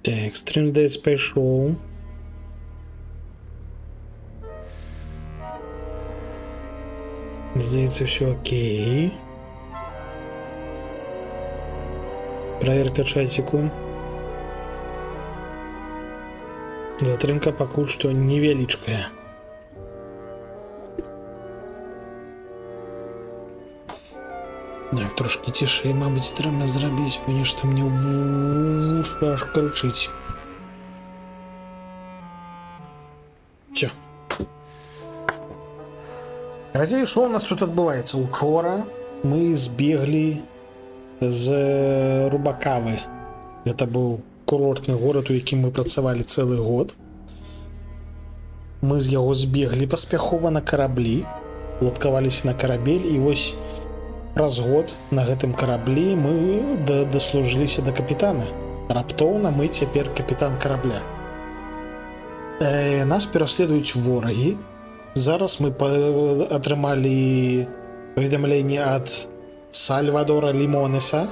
Так, стрім, здається, пішов. Здається, все окей. Проверка чатику. Затримка пока что невеличкая. Так, трошки тише, мабуть, треба зробити, потому что мне в уши аж кричить. Все. Разі, що у нас тут відбувається? Учора ми збігли з Рубакави. Це був курортний город, у яким ми працювали цілий год. Ми з його збігли паспяхова на кораблі, ладкавалися на корабель, і ось праз год на гэтым караблі мы дослужилися до капітана. Раптоўна мы цяпер капітан корабля. Нас пераследуюць ворагі. Зараз мы атрымалі паведамленне ад Сальвадора Лімонеса.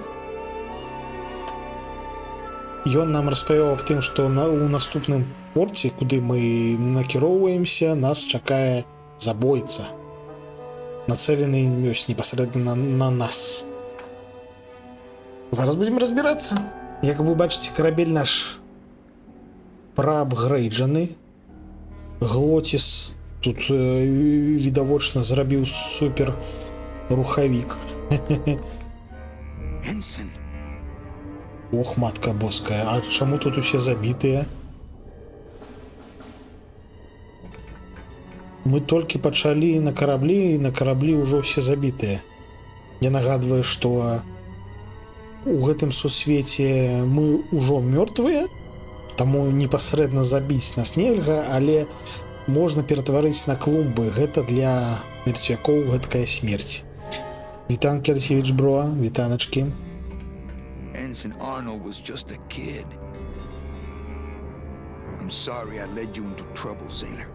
Ён нам распавёў аб тым, што у наступным порце, куды мы накіроўваемся, нас чакае забойца. Нацелены ёсць непасрэдна на нас. Зараз будзем разбірацца. Як вы бачыце, карабель наш праапгрэйджаны. Глотіс тут відавочна зрабіў супер рухавік. Ох, матка боская, а чаму тут усе забітыя? Мы толькі пачалі на караблі, і на караблі ўжо ўсе забітыя. Я нагадваю, што у гэтым сусвеце мы ўжо мёртвыя, таму непасрэдна забіць нас нельга, але можна ператварыць на клумбы. Гэта для мерцвякоў гэткая смерць. Вітанкі, Арсевіч Бро, вітаначкі. Ensign Arnold was just a kid. I'm sorry I led you into trouble, sailor.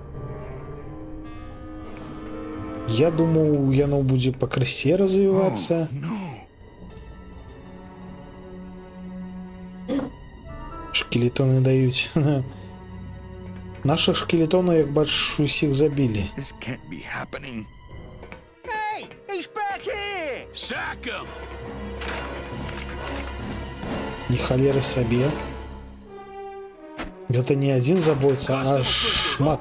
Я думаў, яно будзе пакрысе развівацца. Шкелетоны даюць. Наших шкелетонаў, як бачыш, усіх забілі. This can't be happening. Hey, he's back here. Sack him. Ні халеры сабе. Гэта не адзін забойца, а шмат.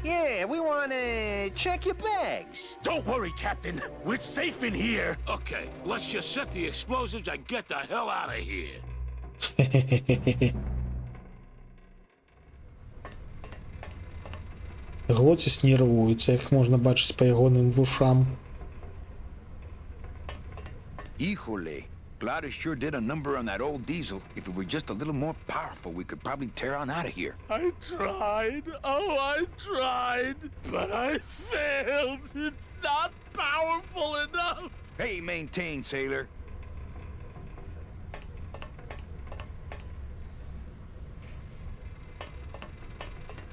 Yeah, we want to check your bags. Don't worry, Captain. We're safe in here. Okay, let's just set the explosives and get the hell out of here. Глотіс нервуецца, як можна бачыць па ягоным вушам. Híjole, Gladys sure did a number on that old diesel. If it were just a little more powerful, we could probably tear on out of here. I tried. Oh, I tried. But I failed. It's not powerful enough. Hey, maintain, sailor.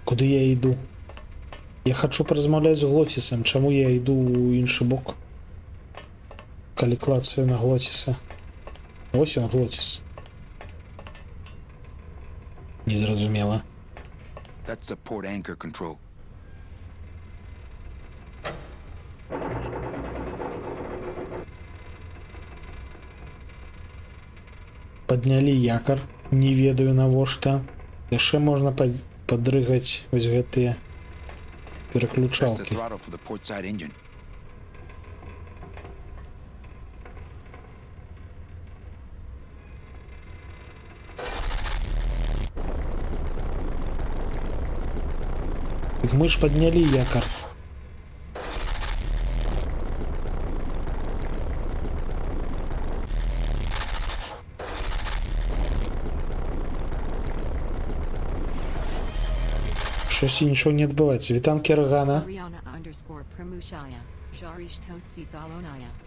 Куды я іду? Я хачу паразмаўляць з Глотісам. Чаму я іду ў іншы бок? Калі клацаю на Глотіса. Ось ён, Глотіс. Незразумела. That's the port anchor control. Паднялі якар. Не ведаю навошта. Яшчэ можна падрыгаць вось гэтыя Press the пераключалкі. throttle for the port side engine. Дык мы ж паднялі якар. Щось нічого не відбувається. Вітанки Рогана.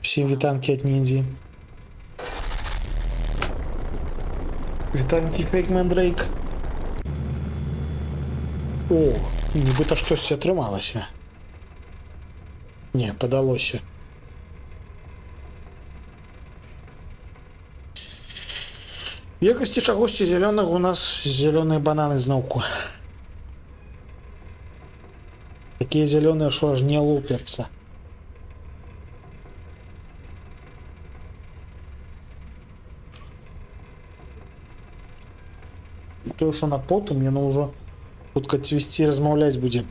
Всім вітанки від Ніндзі. Вітанки Фейкмен Дрейк. О, нібито щось атрымалася. Не, падалося. В якасці чагосьці зялёнага у нас зялёныя бананы зноўку. Такія зялёныя, што аж не лупяцца. Тое, што на потым, яно ўжо хутка цвісці, размаўляць будзе.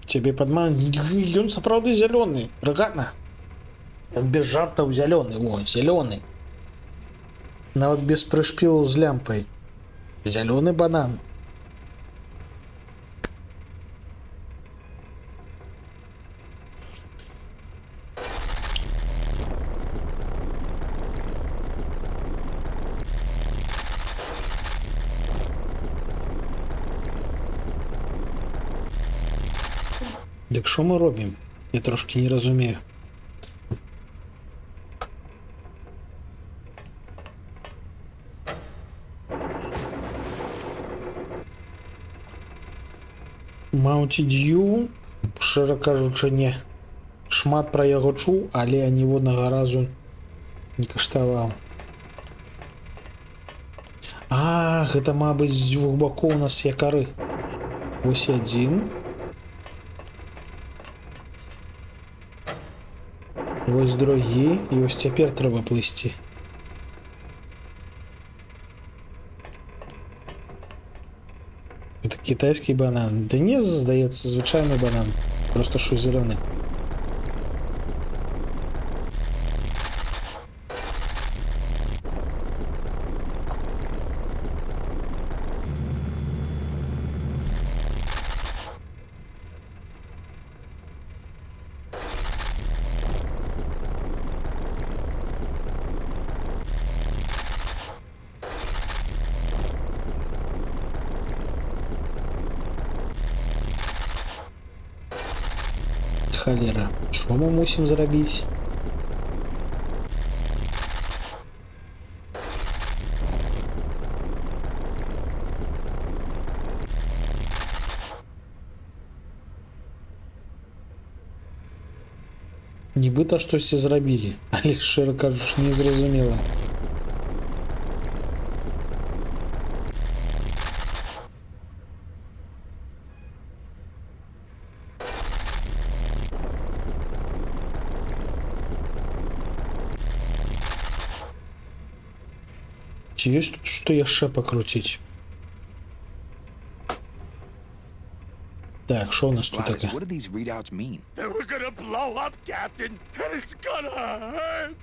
Цябе падманюць. Ён сапраўды зялёны, рагатна. Без жартаў зялёны, о, зялёны. Нават без прышпілаў з лямпай. Зялёны банан. Дык што мы робім? Я трошки не разумею. Маунті Дью, шчыра кажучы, не. Шмат пра яго чуў, але ніводнага разу не каштаваў. А, гэта, мабыць, з дзвюх бакоў у нас якары. Вось адзін. Вось другі, і вось цяпер трэба плысці. Это китайский банан. Да не, здаецца, звычайны банан. Просто що зеленый. Халера, що ми мусимо зробити? Нібито щось і зробили, але, щиро кажучи, не зрозуміло. Чи есть тут что яшчэ покрутить? Так, что у нас тут Gladys, таке? what do these readouts mean? Then we're gonna blow up, Captain, and it's gonna hurt.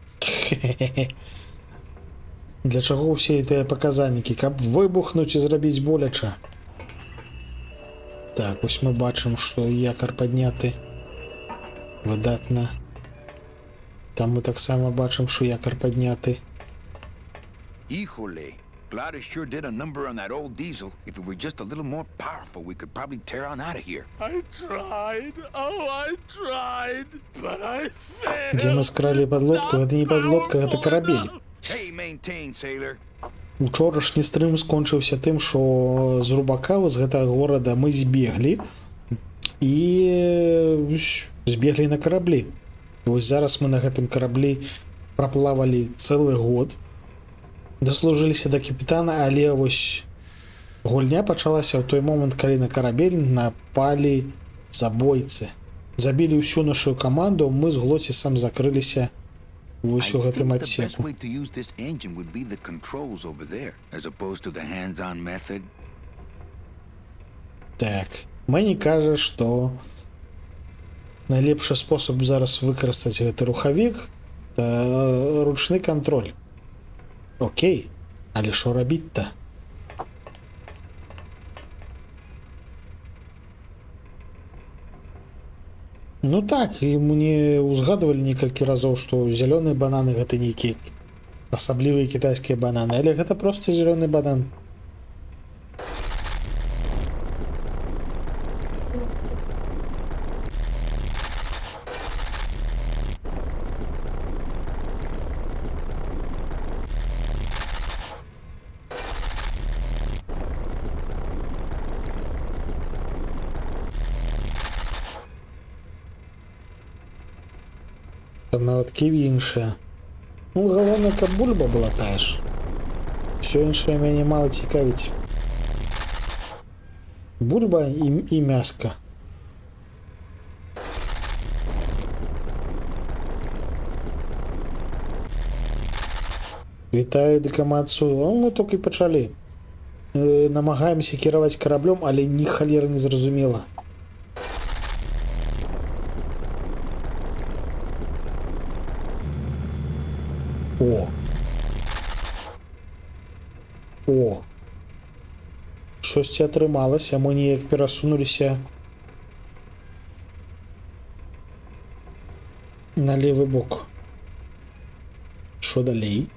Для чаго ўсе гэтыя паказальнікі? Каб выбухнуць і зрабіць боляча. Так, вось мы бачым, што якар падняты. Выдатна. Там мы таксама бачым, што якар падняты. Híjole. Gladys sure did a number on that old diesel. If it were just a little more powerful, we could probably tear on out of here. I tried. Oh, I tried. But I failed. Дзе мы скралі падлодку? Гэта не падлодка, гэта карабель. Hey, maintain, sailor. Учорашні стрым скончыўся тым, што з Рубакава, з гэтага горада мы збеглі і збеглі на караблі. Вось зараз мы на гэтым караблі праплавалі цэлы год, даслужыліся да капітана, але вось гульня пачалася ў той момант, калі на карабель напалі забойцы. Забілі ўсю нашу каманду, мы з Глоцісам закрыліся вось у гэтым адсеку. Так, Мэні кажа, што найлепшы спосаб зараз выкарыстаць гэты рухавік — ручны кантроль. Окей, але што рабіць-то? Ну так, і мне ўзгадывалі некалькі разоў, што зялёныя бананы гэта нейкія асаблівыя кітайскія бананы, але гэта проста зялёны банан. Там нават ківі іншыя. Ну, галоўнае, каб бульба была тая ж. Все іншае мяне мала цікавіць. Бульба і мяска. Вітаю дэкамацыю. Мы толькі пачалі. Намагаемся кіраваць караблём, але ні халеры не зразумела. О, штосьці атрымалася, мы неяк перасунуліся на левы бок. Що далей?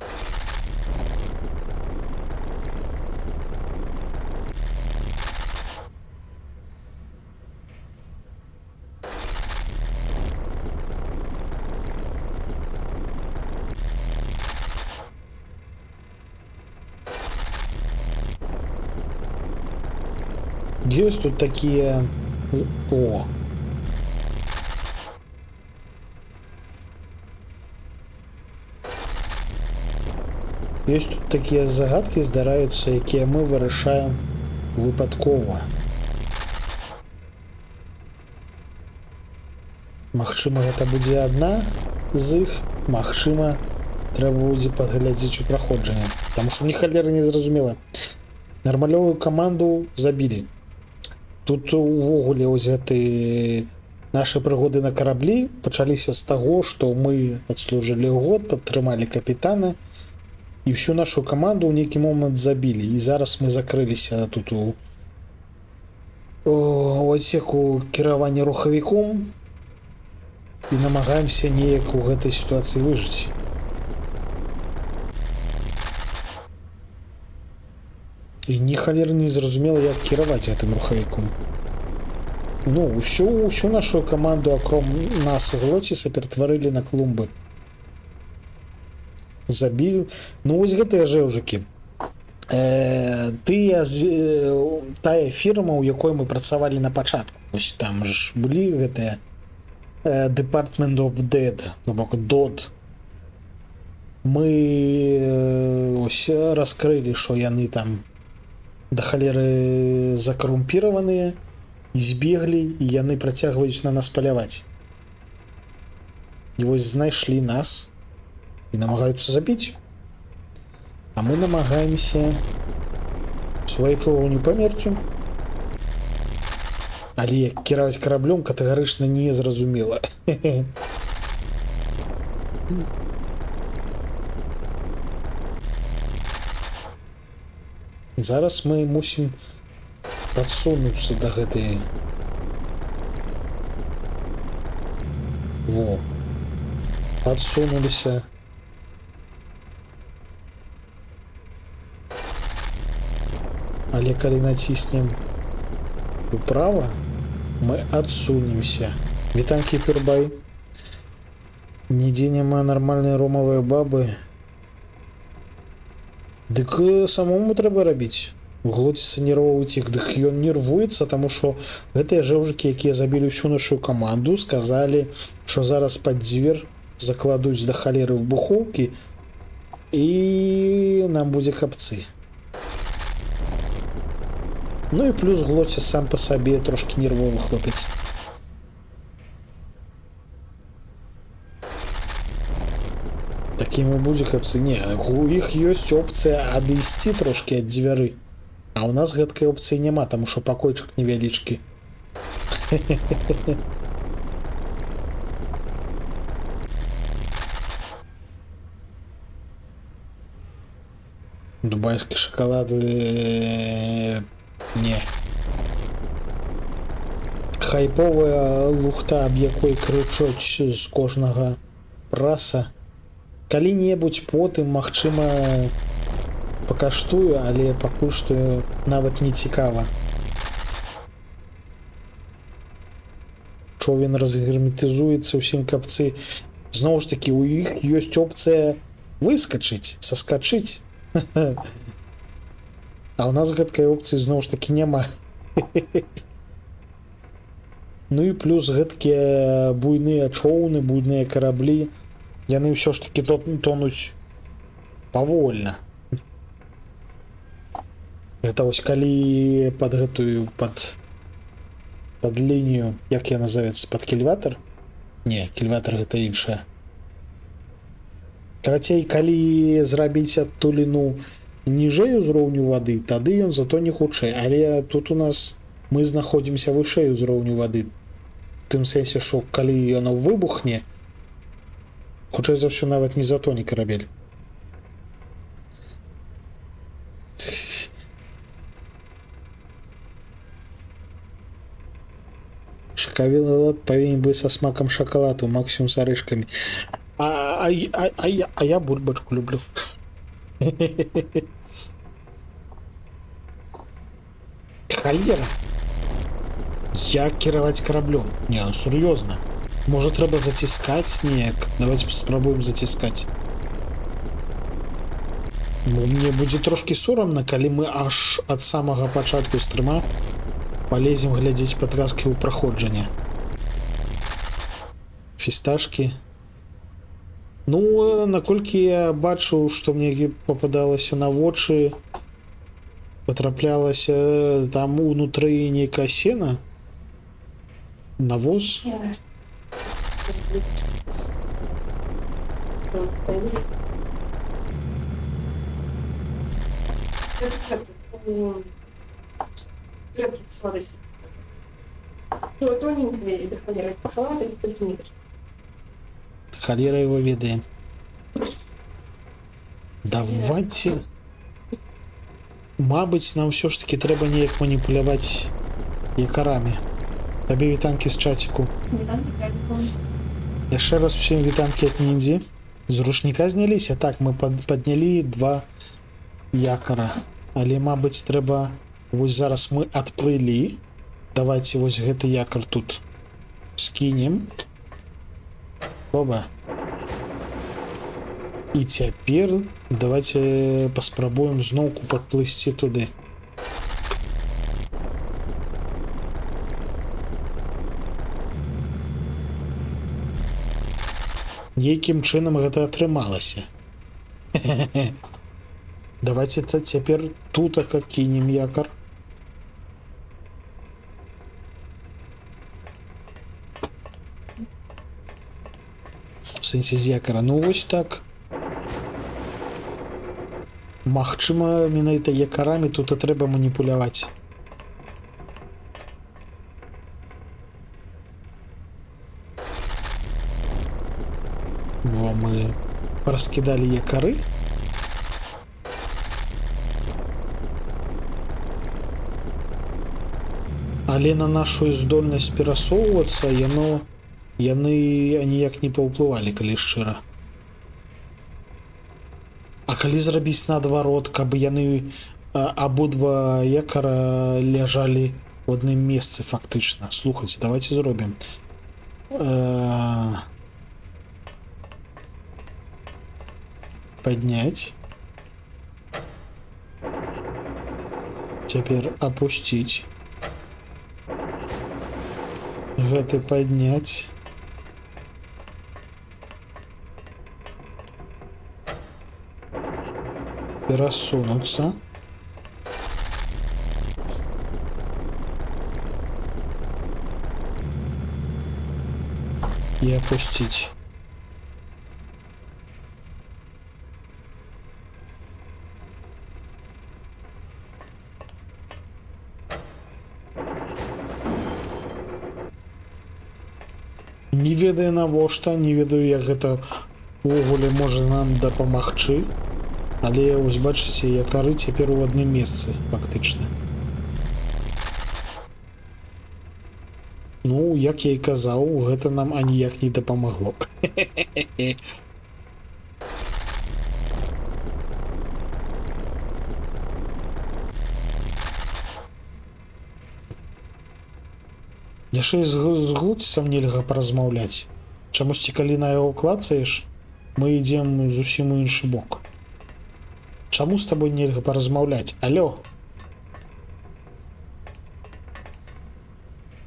Есть тут такие... О! Есть тут такие загадки, здараюцца, якія мы вырашаем выпадкова. Магчыма, гэта будзе адна з іх, магчыма, трэба будзе падглядзець у праходжанне. Таму што ні халеры не зразумела. Нармалёвую каманду забілі. Тут увогуле ось гэты нашы прыгоды на караблі пачаліся з таго, што мы адслужылі год, падтрымалі капітана і всю нашу каманду ў нейкі момант забілі. І зараз мы закрыліся тут у адсеку кіравання рухавіком і намагаемся неяк у гэтай сітуацыі выжыць. І ні халер не зразумела, як кіраваць гэтым рухавіком. Ну, усю нашу каманду, акром нас у Глоціса, ператварылі на клумбы. Забілі. Ну, вось гэтыя жэўжыкі. Тая фірма, у якой мы працавалі на пачатку. Вось там ж былі гэтыя Department of Dead, то бок DOD. Мы ось раскрылі, што яны там да халеры закарумпіраваныя, і збеглі, і яны працягваюць на нас паляваць. І вось знайшлі нас і намагаюцца забіць. А мы намагаемся сваечого не памерцю. Але як кіраваць караблём катэгарычна не зразумела. Зараз мы мусім падсунуцца да гэтай... Во. Падсунуліся. Але калі націснем управа, мы адсунемся. Вітанкі, Пюрбай. Нідзе няма нармальнай ромавай бабы. Дык самому трэба рабіць. У Глоціса нервовы цік. Дык ён нервуецца, таму што гэтыя жэўжыкі, якія забілі ўсю нашу каманду, сказалі, што зараз пад дзвер закладуць да халеры выбухоўкі і нам будзе капцы. Ну і плюс Глоціс сам па сабе трошкі нервовы хлопец. Такімі будзе капцы. Не, у іх ёсць опцыя адысці трошкі ад дзвяры. А ў нас гэткай опцыі няма, таму што пакойчык невялічкі. Дубайскі шакалад... Не. Хайповая лухта, аб якой крычуць з кожнага праса. Калі-небудзь потым, магчыма, пакаштую, але пакуль што нават не цікава. Човен разгерметызуецца, усім капцы. Зноў ж такі, у іх ёсць опцыя выскачыць, саскачыць. А ў нас гэткай опцыі зноў ж такі няма. Ну і плюс гэткія буйныя чоўны, буйныя караблі, Яны ўсё ж таки тонуць павольна. Гэта вось калі под гэтую под лінію, як я назовецца, под кільватар? Не, кільватар гэта іншая. Карацей, калі зрабіць адтуліну ніжэй узроўню вады, тады ён зато не хутчэй. Але тут у нас мы знаходзімся вышэй узроўню вады. В тым сэнсе, што калі яно выбухне, хутчэй за ўсё нават не затоне карабель. Шакавілы лад павінен быць са смакам шакаладу, максімум з арэшкамі. А я бульбачку люблю. Халера. Як кіраваць караблём? Не, ну сур'ёзна. Можа трэба заціскаць неяк. Давайте спрабуем заціскаць. Ну, мне будзе трошки сорамна, калі мы аж ад самага пачатку стрыма полезем глядзець падказкі ў праходжанне. Фісташкі. Ну, наколькі я бачу, што мне попадалася на вочы, патраплялася там унутры нейкая сена, навоз. Сладости. Тоненькие и холера. Салаты только не дашь. Холера его ведаем. Давайте. Мабыць, нам все ж таки трэба неяк маніпуляваць якарамі. Табе вітанкі з чаціку. Яшчэ раз усім вітанкі ад ніндзі. З ручніка зняліся. Так, мы паднялі 2 якара. Але, мабыць, трэба... Вось зараз мы адплылі. Давайте вось гэты якар тут скінем. Оба. І цяпер давайте паспрабуем зноўку падплысці туды. Якім чынам гэта атрымалася? Давайте цяпер тут кінем якар. У сэнсе з якара. Ну вось так. Магчыма, менавіта якарамі тут і трэба маніпуляваць. Ну, а мы раскідалі якары. Але на нашу здольнасць перасоўвацца яны аніяк не паўплывалі, калі шчыра. А калі зрабіць наадварот, каб яны абодва якара ляжалі ў адным месцы фактычна. Слухайце, давайте зробім. Падняць. Цяпер апусціць. Гэты падняць. Перасунуцца. І апусціць. Не ведаю навошта, не ведаю, як гэта увогуле можа нам дапамагчы. Але вось бачыце, якары цяпер у адным месцы фактычна. Ну, як я і казаў, гэта нам аніяк не дапамагло. Яшчэ з глуццам нельга паразмаўляць. Чамусьці, калі на яго клацаеш, мы ідзем зусім у іншы бок. Чаму з табой нельга паразмаўляць? Алло.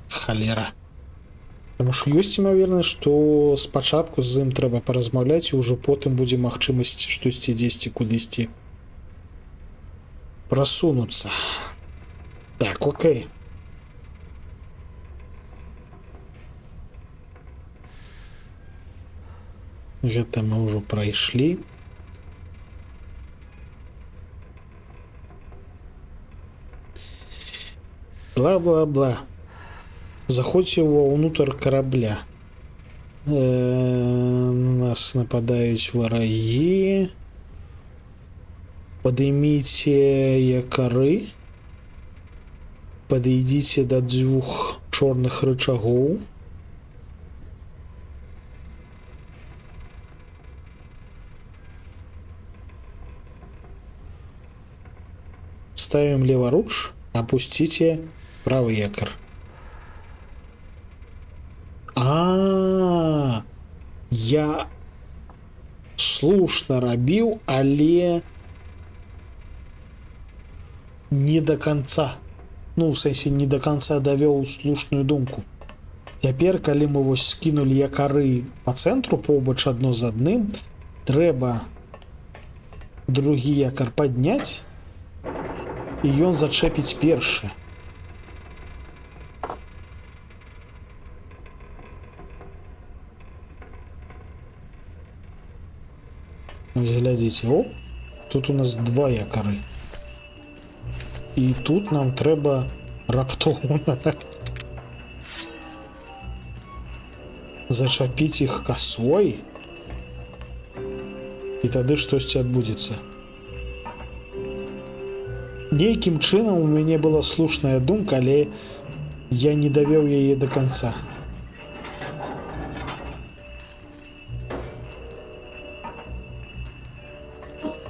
Халера. Таму што ёсць імавернасць, што спачатку з ім трэба паразмаўляць, і ўжо потым будзе магчымасць штосьці дзесьці кудысьці прасунуцца. Так, окей. Гэта мы ўжо прайшлі. Бла-бла-бла. Заходзьце ўнутр карабля. Нас нападаюць варагі. Падыміце якары. Падыйдзіце да 2 чорных рычагоў. Ставим леворуч, опустите правый якорь. Я слушна рабіў, але не до конца. Ну, в сэнсе, не до конца давёў слушную думку. Цяпер, калі мы вось скінулі якары по цэнтру побач адно з адным, трэба другі якар падняць, і ён зачэпіць першы. Глядзіце, оп, тут у нас 2 якары. І тут нам трэба раптоўна зачапіць іх касой, і тады штосьці адбудзецца. Нейкім чынам у мяне была слушная думка, але я не давёў яе до конца.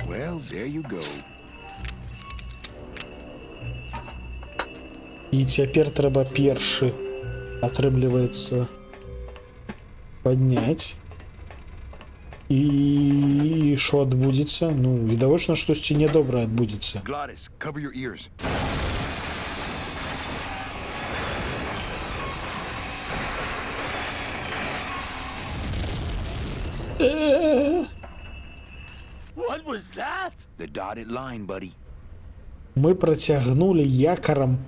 Well, there you go. І цяпер трэба першы, атрымліваецца, падняць. І що адбудзецца? Ну, відавочна, штосьці нядобрае адбудзецца. Glottis, cover your ears. What was that? The dotted line, buddy. Мы працягнулі якарам,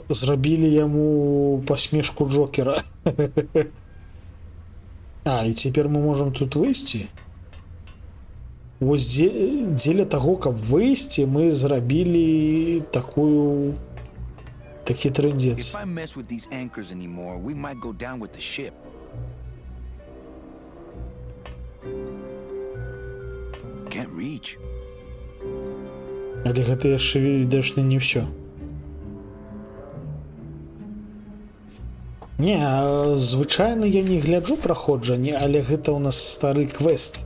зрабілі яму пасмешку Джокера. І цяпер мы можам тут выйсці. Вось дзеля таго, каб выйсці, мы зрабілі такі трындзец. If I mess with these anchors anymore, we might go down with the ship. Can't reach. Але гэта яшчэ, відавочна, не ўсё. Не, звычайна я не гляджу праходжанне, але гэта ў нас стары квест.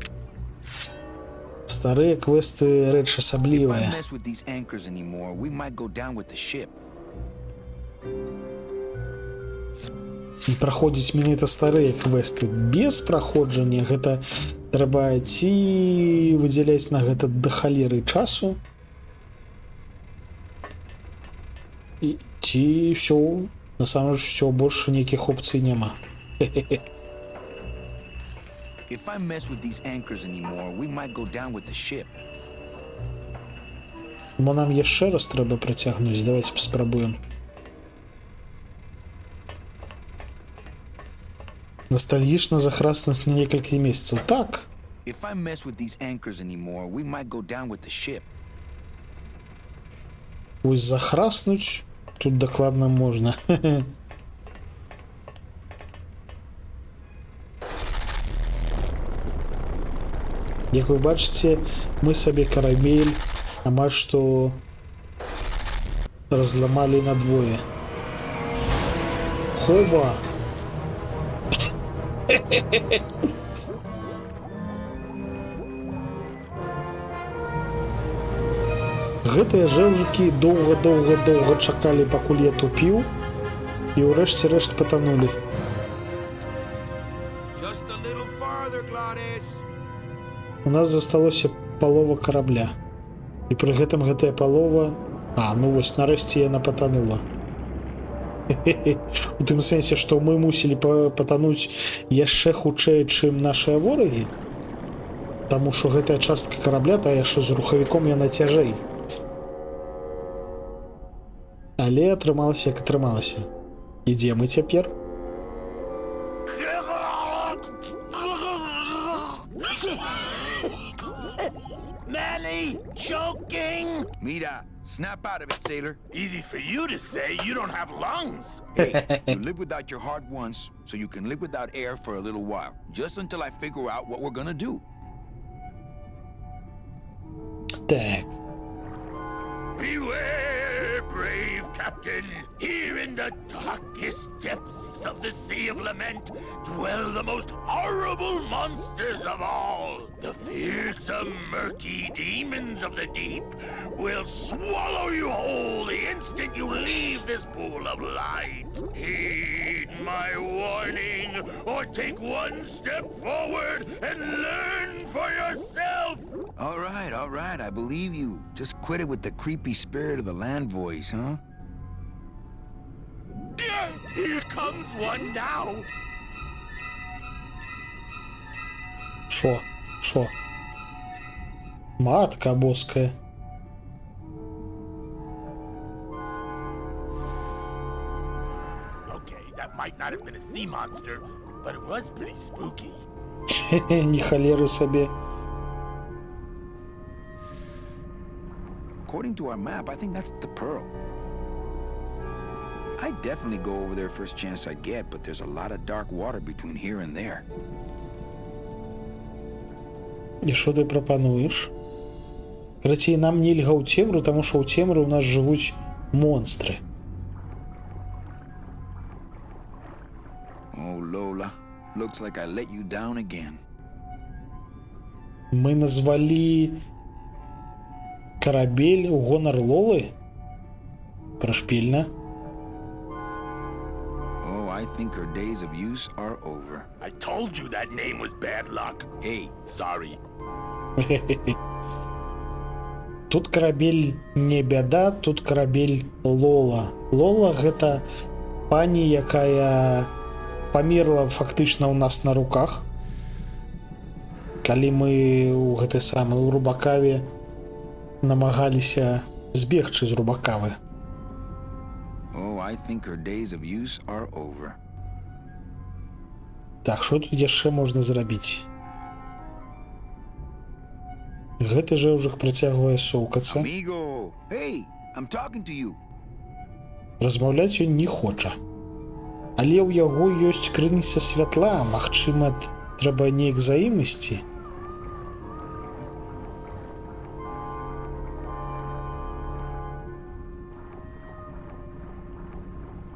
Старыя квесты рэч If I асаблівая. mess with these anchors anymore, we might go down with the ship. І праходзіць менавіта старыя квесты без праходжання, гэта трэба ці выдзяляць на гэта да халеры часу, ці ўсё, насамрэч ўсё, больш нейкіх опцый няма. If I mess with these anchors anymore, we might go down with the ship. Мо нам яшчэ раз трэба працягнуць, давайте паспрабуем. Ностальгічна захраснуць на некалькі месяцаў. Так, If I mess with these anchors anymore, we might go down with the ship. вось захраснуць тут дакладна можна. Як вы бачыце, мы сабе карабель амаль што разламалі надвое. Хоба! Гэтыя жэўжыкі доўга чакалі, пакуль я тупіў, і ўрэшце рэшт патанулі. Just a little farther, Glottis. У нас засталося палова карабля. І пры гэтым гэтая палова... ну вось, нарэшце яна патанула. У тым сэнсе, што мы мусілі патануць яшчэ хутчэй, чым нашыя ворагі. Таму што гэтая частка карабля, тая, што з рухавіком яна цяжэй. Але атрымалася, як атрымалася. І дзе мы цяпер? Manny, choking! Mira, snap out of it, sailor. Easy for you to say, you don't have lungs. Hey, you live without your heart once, so you can live without air for a little while. Just until I figure out what we're gonna do. Так. Beware, brave captain. Here in the darkest depths of the Sea of Lament dwell the most horrible monsters of all. The fearsome, murky demons of the deep will swallow you whole the instant you leave this pool of light. Heed my warning, or take one step forward and learn for yourself. All right, I believe you. Just quit it with the creepy spirit of the land voice, huh? Here comes one now. Шо? Шо? Матка боская. Okay, that might not have been a sea monster, but it was pretty spooky. Ні халеры сабе. According to our map, I think that's the Pearl. I'd definitely go over there first chance I get, but there's a lot of dark water between here and there. І що ти прапануєш? Карацей, нам нельга ў цемру, таму што ў цемры у нас жывуць монстры. Oh, Lola, looks like I let you down again. Мы назвалі карабель у гонар Лолы? Прашпільна. Oh, I think her days of use are over. I told you that name was bad luck. Hey, Sorry. Тут карабель не бяда, тут карабель Лола. Лола гэта пані, якая памерла фактычна ў нас на руках. Калі мы ў гэтай самай у Рубакаве намагаліся збегчы з Рубакавы. oh, I think her days of use are over. Так, што тут яшчэ можна зрабіць? Гэты жа ўжо працягвае соўкацца. Amigo, hey, I'm talking to you. Размаўляць ён не хоча. Але ў яго ёсць крыніца святла, магчыма, трэба неяк за ім ісці.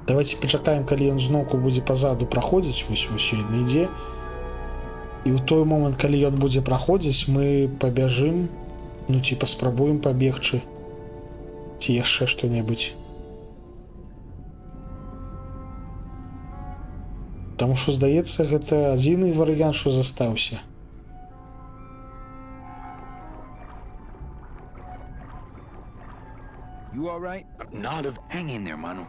Давайте пачакаем, калі ён зноўку будзе пазаду праходзіць, вось ён ідзе. І ў той момант, калі ён будзе праходзіць, мы пабяжым, ну ці паспрабуем пабегчы. Ці яшчэ што-небудзь. Таму што, здаецца, гэта адзіны варыянт, што застаўся. You all right? Not if Hang in there, Manu.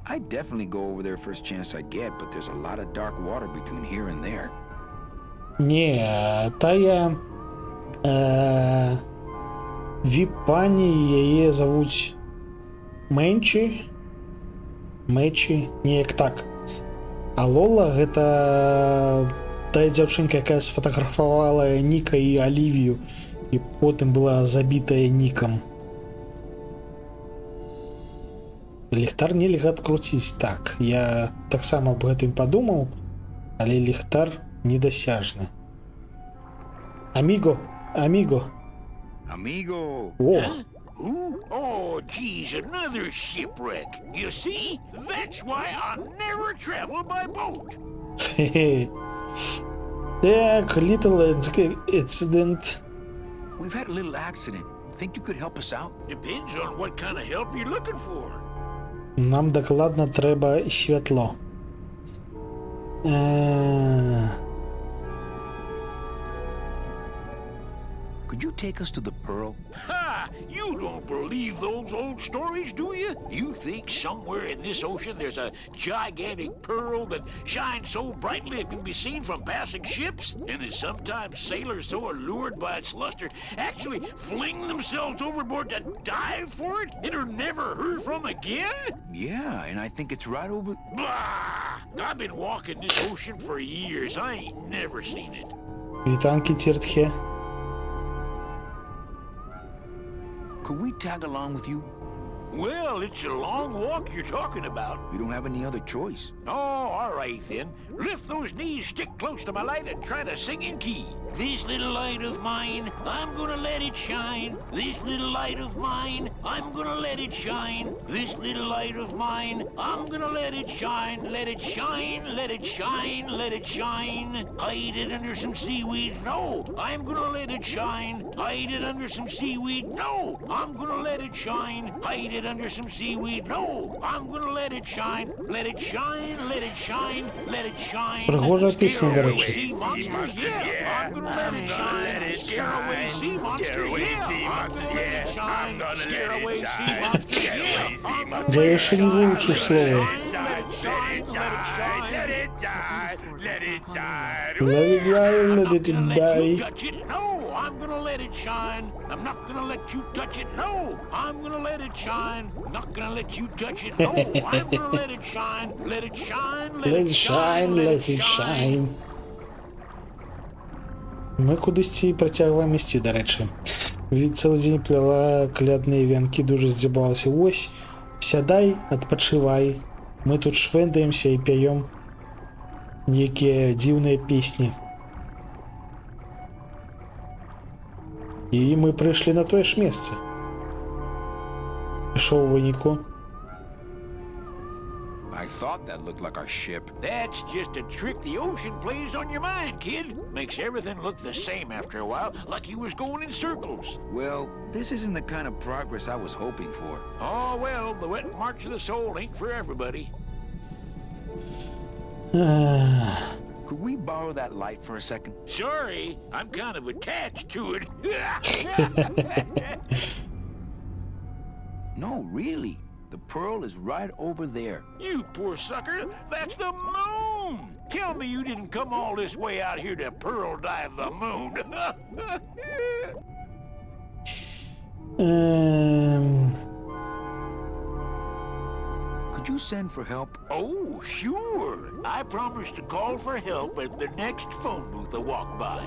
I'd definitely go over there first chance I get, but there's a lot of dark water between here and there. Не, тая віп-пані, яе завуць Мэнчі, неяк так. А Лола гэта тая дзяўчынка, якая сфотаграфавала Ніка і Алівію і потым была забітая Нікам. Ліхтар нельга адкруціць. Так, я таксама аб гэтым падумаў, але ліхтар недасяжны. Аміго. Amigo! О, Who? Oh, geez, another shipwreck. You see? That's why I'll never travel by boat. хе-хе. Так, little accident. We've had a little accident. Think you could help us out? Depends on what kind of help you're looking for. Нам дакладна трэба святло. Could you take us to the Pearl? Ha! You don't believe those old stories, do you? You think somewhere in this ocean there's a gigantic pearl that shines so brightly it can be seen from passing ships? And that sometimes sailors so allured by its luster actually fling themselves overboard to dive for it and are never heard from again? Yeah, and I think it's right over... Bah! I've been walking this ocean for years. I ain't never seen it. Вітанки, Тіртхе. Could we tag along with you? Well, it's a long walk you're talking about. We don't have any other choice. Oh, all right then. Lift those knees, stick close to my light, and try to sing in key. This little light of mine, I'm gonna let it shine. This little light of mine, I'm gonna let it shine. This little light of mine, I'm gonna let it shine. Let it shine, let it shine, let it shine. Hide it under some seaweed. No, I'm gonna let it shine. Hide it under some seaweed. No, I'm gonna let it shine. Hide it under some seaweed. No, I'm gonna let it shine. Let it shine, let it shine, let it shine. Пригожа пісня, до речі. Sea monsters, yeah, I'm gonna let it shine. Scare away sea monsters, yeah, I'm gonna let it shine. Scare away sea monsters, yeah, I'm gonna Я let it ще не shine. вивчив слово. Let it shine, let it shine, let it shine, let it shine. Let it shine, let it I'm not gonna let die. you touch it, no, I'm gonna let it shine. I'm not gonna let you touch it, no, I'm gonna let it shine. I'm not gonna let you touch it, no, I'm gonna let it shine. Let it shine, Let it shine, let it shine. Ми кудись ці протягуємо місці, до речі. Від цілий день плела колядні вінки, дуже здібалася. Ось, сядай, відпочивай. Ми тут швендаємося і п'ємо які дивні пісні. І ми прийшли на те ж місце. І що у виніку? I thought that looked like our ship. That's just a trick the ocean plays on your mind, kid. Makes everything look the same after a while, like you was going in circles. Well, this isn't the kind of progress I was hoping for. Oh, well, the wet march of the soul ain't for everybody. Could we borrow that light for a second? Sorry, I'm kind of attached to it. No, really. The Pearl is right over there. You poor sucker, that's the moon! Tell me you didn't come all this way out here to pearl dive the moon. Could you send for help? Oh, sure. I promise to call for help at the next phone booth I walk by.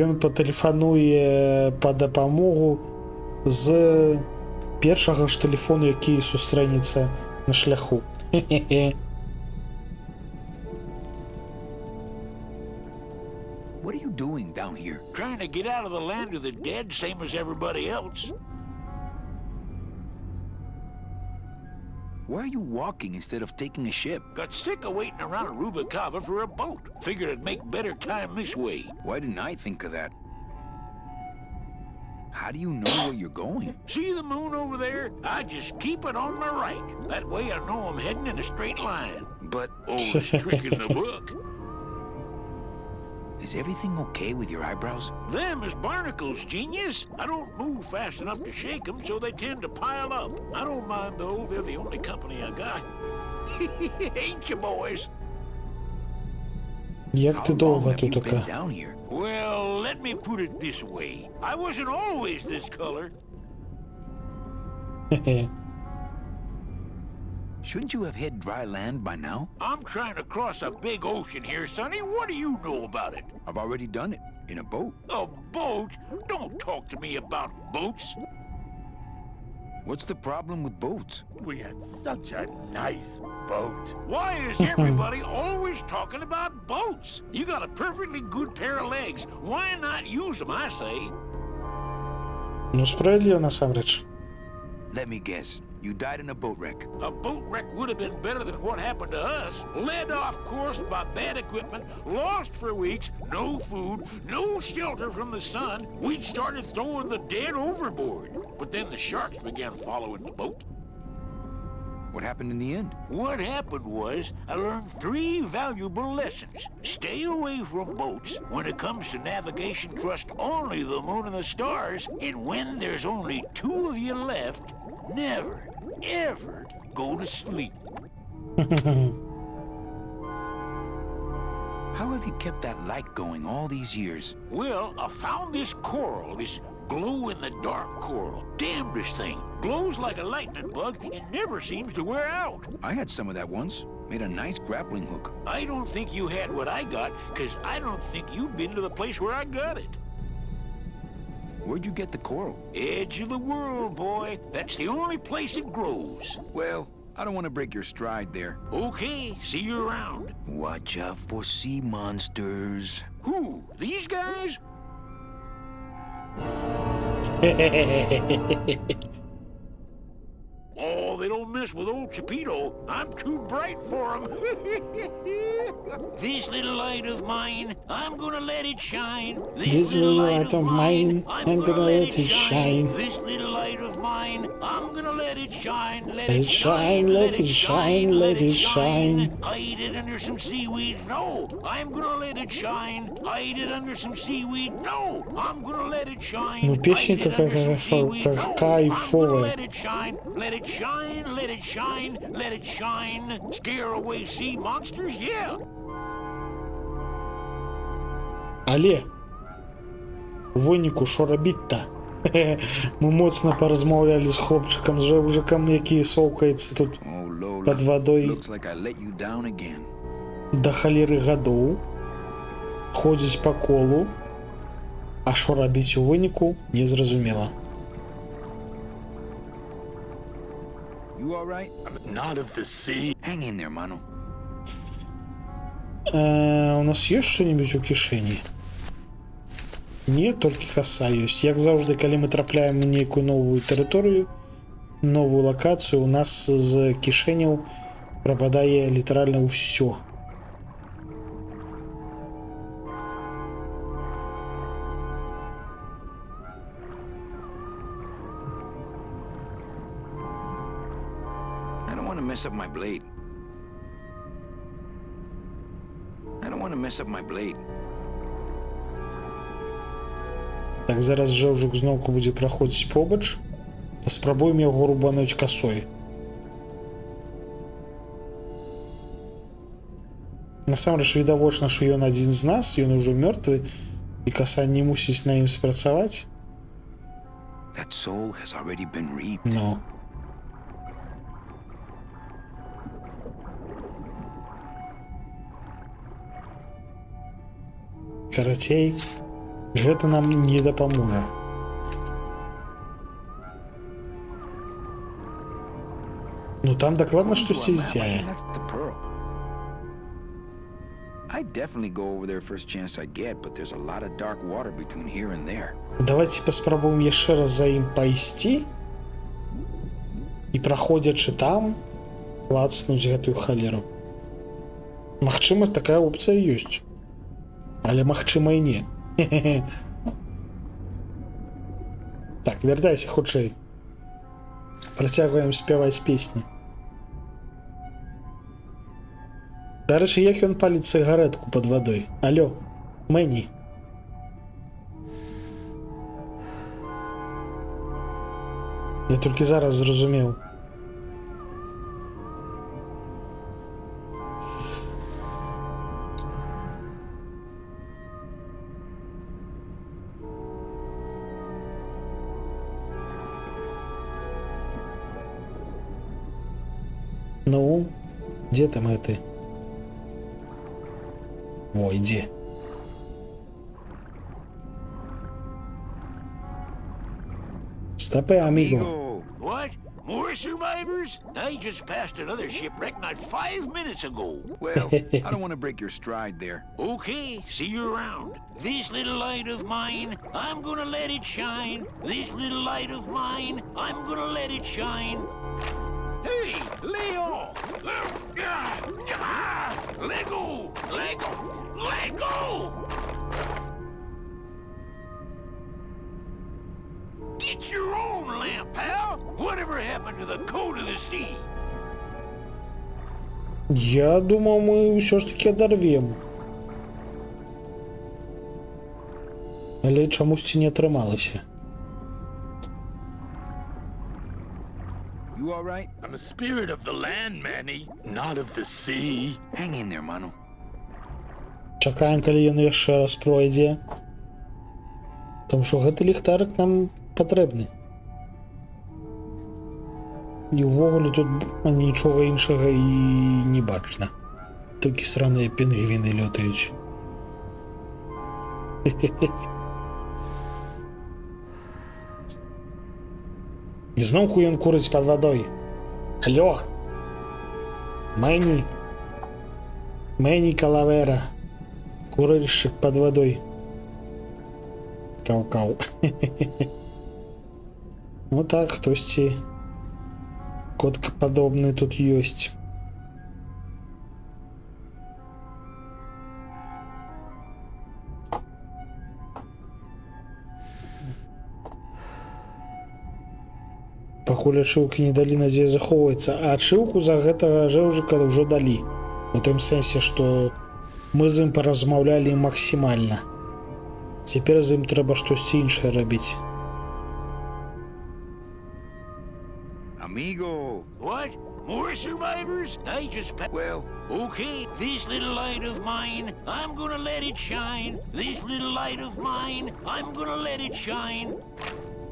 Ён патэлефануе па дапамогу з першага ж тэлефону, які сустрэнецца на шляху. What are you doing down here? Trying to get out of the land of the dead, same as everybody else. Why are you walking instead of taking a ship? Got sick of waiting around Rubicava for a boat. Figured I'd make better time this way. Why didn't I think of that? How do you know where you're going? See the moon over there? I just keep it on my right. That way I know I'm heading in a straight line. But Oldest trick in the book. is everything okay with your eyebrows? Them is barnacles, genius. I don't move fast enough to shake them, so they tend to pile up. I don't mind, though. They're the only company I got. Ain't you, boys? Як How ти long довго have you тут been така? down here? Well, let me put it this way. I wasn't always this color. Shouldn't you have hit dry land by now? I'm trying to cross a big ocean here, Sonny. What do you know about it? I've already done it. In a boat. A boat? Don't talk to me about boats. What's the problem with boats? We had such a nice boat. Why is everybody always talking about boats? You got a perfectly good pair of legs. Why not use them, I say? Ну, справедливо, насамрэч. Let me guess. You died in a boat wreck. A boat wreck would have been better than what happened to us. Led off course by bad equipment, lost for weeks, no food, no shelter from the sun. We'd started throwing the dead overboard. But then the sharks began following the boat. What happened in the end? What happened was, I learned 3 valuable lessons. Stay away from boats. When it comes to navigation, trust only the moon and the stars. And when there's only 2 of you left, never, ever go to sleep. How have you kept that light going all these years? Well, I found this coral, this glow-in-the-dark coral. Damnedest thing. Glows like a lightning bug and never seems to wear out. I had some of that once. Made a nice grappling hook. I don't think you had what I got, because I don't think you've been to the place where I got it. Where'd you get the coral? Edge of the world, boy. That's the only place it grows. Well, I don't want to break your stride there. Okay, see you around. Watch out for sea monsters. Who? These guys? Oh, they don't mess with old Chipito. I'm too bright for them. This little light of mine, I'm gonna let it shine. This little light of mine, I'm gonna let it shine. This little light of mine, I'm gonna let it shine. Let it shine, let it shine, let it shine. Hide it under some seaweed. No, I'm gonna let it shine. Hide it under some seaweed. No, I'm gonna let it shine. Ну, песенка какая кайфовая. Let it shine, let it shine, let it shine, let it shine. Scare away sea monsters, yeah. Але у выніку що рабіць-то? Мы моцна паразмаўлялі з хлопчыкам, з жэўжыкам, які соўкаецца тут Oh, Lola. пад вадой Looks like I let you down again. да халеры гадоў, ходзіць па колу, а што рабіць у выніку, незразумела. You all right? Not of the sea. Hang in there, Mano. У нас ёсць што-небудзь у кішэні? Не, толькі каса ёсць. Як заўжды, калі мы трапляем на нейкую новую тэрыторыю, новую лакацыю, у нас з кішэняў прападае літаральна ўсё. I don't want to mess up my blade. I don't want to mess up my blade. Так, зараз жэўжык зноўку будзе праходзіць побач. Спрабуем яго рубануць касой. Насамрэч відавочна, што ён адзін з нас, ён ужо мёртвы, і каса не мусіць на ім спрацаваць. That soul has already been reaped. Ну. Карацей, гэта нам не дапаможа. Ну там дакладна штосьці ззяе. That's the pearl. I'd definitely go over there first chance I get, but there's a lot of dark water between here and there. Давайте паспрабуем яшчэ раз за ім пайсці і, праходзячы там, клацнуць гэтую халеру. Магчыма, такая опцыя ёсць. Але магчыма і не. Так, вяртайся хутчэй. Працягваем спяваць песні. Дарэчы, як ён паліць цыгаретку пад вадой? Алё, Мэні. Я толькі зараз зразумеў. Ну, дзе там гэты? О, ідзе. Стопе, аміго. Amigo. What? More survivors? I just passed another shipwreck not 5 minutes ago. Well, I don't want to break your stride there. Okay, see you around. This little light of mine, I'm gonna let it shine. This little light of mine, I'm gonna let it shine. Hey, lay off! Let go! Let go! Let go! Get your own lamp, pal! Whatever happened to the code of the sea? Я думаў, мы ўсё ж таки адарвем. Але чамусьці не атрымалася. You all right? I'm a spirit of the land, Manny, not of the sea. Hang in there, Manu. Чакаем, калі ён яшчэ раз пройдзе. Таму што гэты ліхтарык нам патрэбны. І ўвогуле тут нічога іншага і не бачна. Толькі сраныя пінгвіны лётаюць. І зноўку ён курыць пад вадой. Алло! Мэні! Мэні Калавера! Курильщик пад вадой. Каў-каў. Ну так, хтосьці коткападобны тут ёсць. Пакуль ачыўкі не далі, надзея захоўваецца, а ачыўку за гэтага жэўжыка ўжо далі. У тым сэнсе, што мы з ім паразмаўлялі максімальна. Цяпер з ім трэба штосьці іншае рабіць. Amigo. What? More survivors? I just... Well, Okay, this little light of mine, I'm gonna let it shine. This little light of mine, I'm gonna let it shine.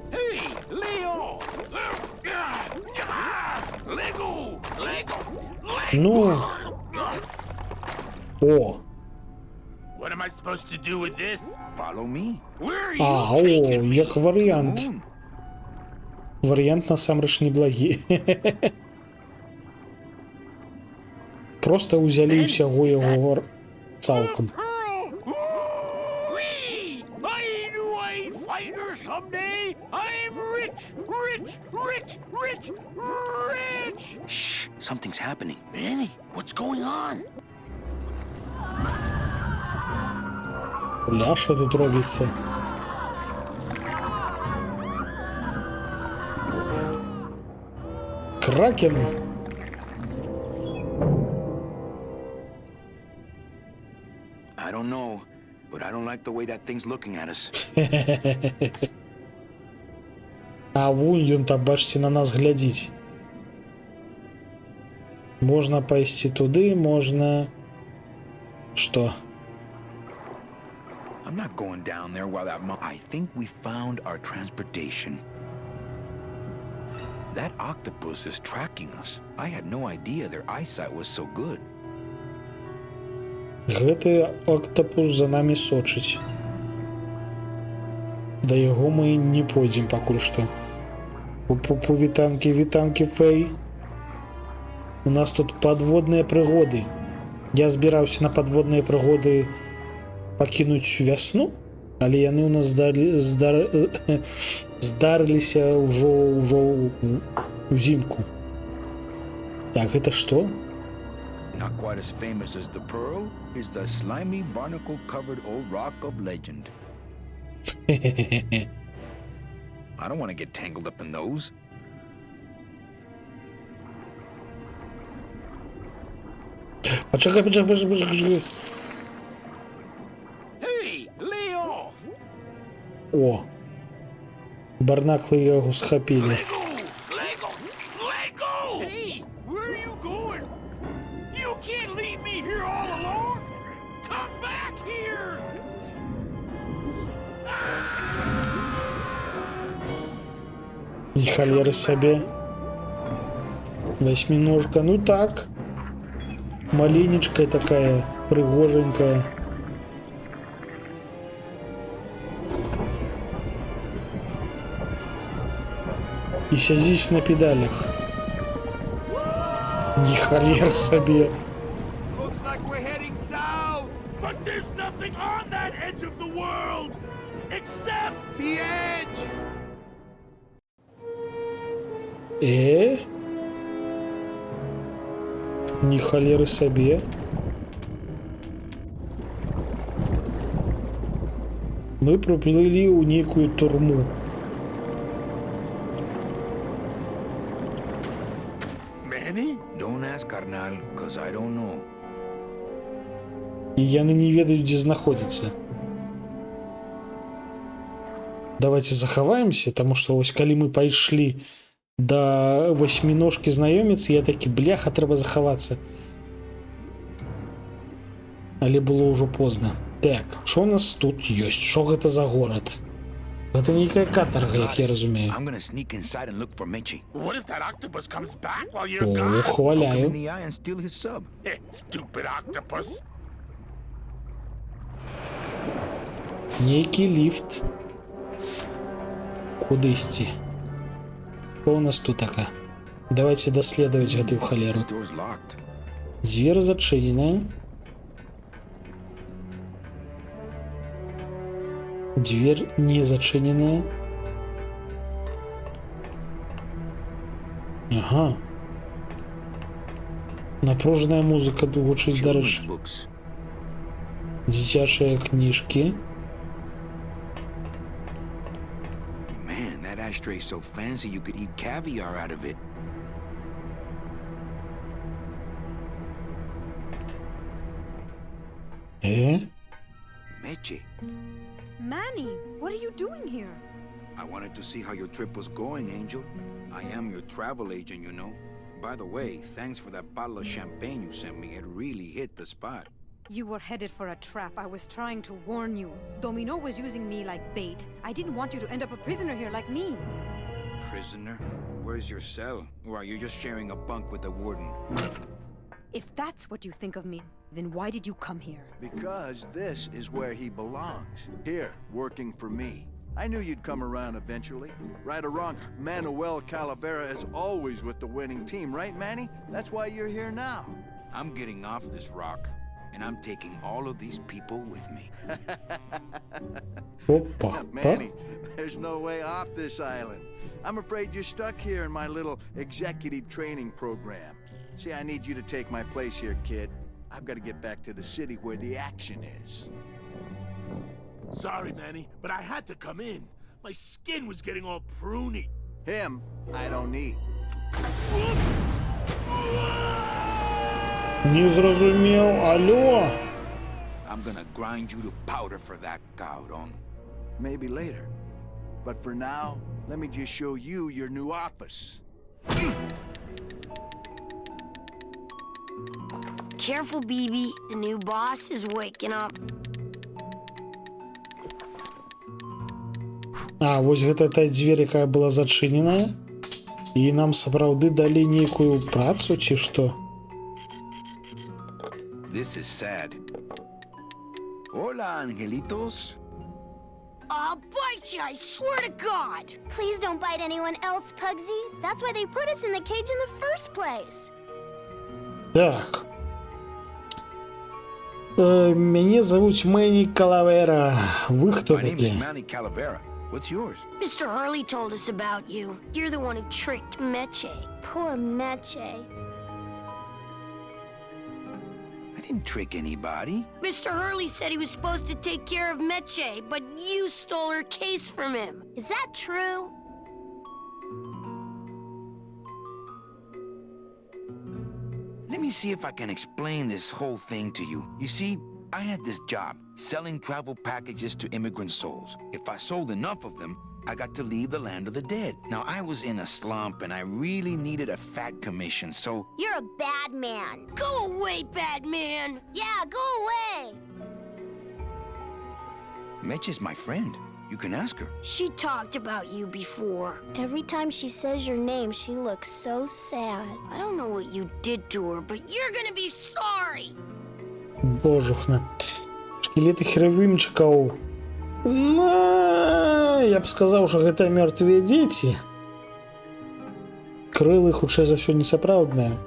Hey, Leo! Lego! Lego! Ну. О! What am I supposed to do with this? follow me. Where are А, you о, taking me? як варыянт. Moon. Варыянт насамрэч неблагі. Просто ўзялі ўсяго яго цалкам. Pearl! Ooh-wee! I knew I'd find her someday! I'm rich! Rich! Rich! Rich! Rich! Shh, something's happening. Manny, what's going on? Ля, що тут робиться? Кракен. I don't know, but I don't like the way that thing's looking at us. А вунь ён там, бачце, на нас глядзіць. Можна пайсці туды, можна... Што? I'm not going down there while that I think we found our transportation. That octopus is tracking us. I had no idea their eyesight was so good. Гэты октапус за намі сочыць. Да яго мы не пойдзем пакуль што. Пу-пу-пу, вітанкі, вітанкі, Фэй. У нас тут падводныя прыгоды. Я збіраўся на падводныя прыгоды пакінуць вясну, але яны ў нас здарыліся ўжо узімку. Так, гэта што? Not quite as famous as the Pearl is the slimy barnacle-covered old rock of legend. I don't want to get tangled up in those. Пачакай. Hey, lay off! О, барнаклы яго схапілі. Lego! Lego! Lego! Hey, where are you going? You can't leave me here all alone! Come back here! І халеры сабе. Восьминожка, ну так. Маленечкая такая, прыгоженькая. І сядзіць на педалях. Ні халеры сабе. Looks like we're heading south! But there's nothing on that edge of the world! Except the edge! Ні халеры сабе. Мы прыплылі ў нейкую турму. Manny? Don't ask, carnal, cause I don't know. І яны не ведаюць, дзе знаходзіцца. Давайте захаваемся, таму што вось калі мы пайшлі да васьміножкі знаёміцца, я такі, бляха, трэба захавацца. Але было ўжо позна. Так, што у нас тут ёсць? Што гэта за горад? Гэта нейкая катарга, як я разумею. I'm gonna sneak inside and look for Mitchie. What if that octopus comes back while you're О, gone? Poke him in хваляю. the eye and steal his sub. Stupid octopus. Нейкі ліфт. Куды ісці? Што у нас тут така? Давайте даследаваць гэтую халеру. This door's locked. Дзвер зачыненая. Дверь не зачиненная. Ага. Напруженная музыка гучыць, Children's дарэчы. books. Дзіцячыя кніжкі. Man, that ashtray's so fancy you could eat caviar out of it. Mitchie, Manny, what are you doing here? I wanted to see how your trip was going, Angel. I am your travel agent, you know. By the way, thanks for that bottle of champagne you sent me. It really hit the spot. You were headed for a trap. I was trying to warn you. Domino was using me like bait. I didn't want you to end up a prisoner here like me. Prisoner? Where's your cell? Or are you just sharing a bunk with the warden? If that's what you think of me, then why did you come here? Because this is where he belongs. Here, working for me. I knew you'd come around eventually. Right or wrong, Manuel Calavera is always with the winning team, right, Manny? That's why you're here now. I'm getting off this rock, and I'm taking all of these people with me. Опа. Manny, there's no way off this island. I'm afraid you're stuck here in my little executive training program. See, I need you to take my place here, kid. I've got to get back to the city where the action is. Sorry, Manny, but I had to come in. My skin was getting all pruny. Him, I don't need. Не зразумеў, алло. I'm gonna grind you to powder for that, cabrón. Maybe later. But for now, let me just show you your new office. Careful, BB. The new boss is waking up. А, вось гэта та дзвер, якая была зачыненая. І нам сапраўды далі нейкую працу, ці што? This is sad. Hola, angelitos. I'll bite you, I swear to God! Please don't bite anyone else, Pugsy. That's why they put us in the cage in the first place. Так. Мяне зовут Мэнни Калавера. Вы хто My name is такі? Manny Calavera. What's yours? Mr. Hurley told us about you. You're the one who tricked Meche. Poor Meche. I didn't trick anybody. Mr. Hurley said he was supposed to take care of Meche, but you stole her case from him. Is that true? Let me see if I can explain this whole thing to you. You see, I had this job, selling travel packages to immigrant souls. If I sold enough of them, I got to leave the land of the dead. Now, I was in a slump, and I really needed a fat commission, so... You're a bad man. Go away, bad man! Yeah, go away. Mitch is my friend. You can ask her. She talked about you before. Every time she says your name, she looks so sad. I don't know what you did to her, but you're gonna be sorry! Божухна. Шкілеты херувімчыкаў. Я б сказаў, што гэта мёртвыя дзеці. Крылы, хутчэй за ўсё, несапраўдныя.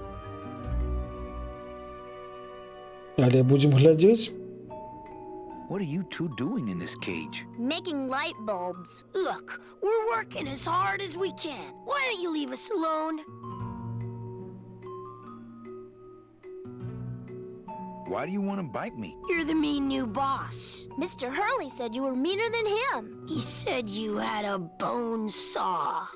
Але будзем глядзець. What are you two doing in this cage? Making light bulbs. Look, we're working as hard as we can. Why don't you leave us alone? Why do you want to bite me? You're the mean new boss. Mr. Hurley said you were meaner than him. He said you had a bone saw.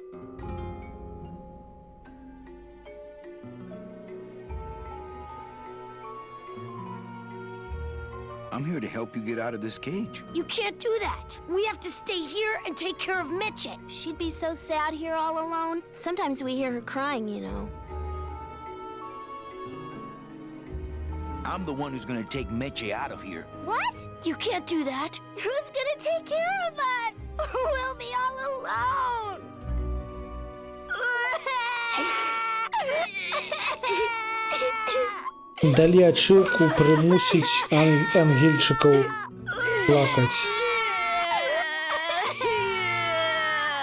I'm here to help you get out of this cage. You can't do that. We have to stay here and take care of Meche. She'd be so sad here all alone. Sometimes we hear her crying, you know. I'm the one who's gonna take Meche out of here. What? You can't do that. Who's gonna take care of us? We'll be all alone. Далі ачылку прымусіць ангельчыкаў плакаць.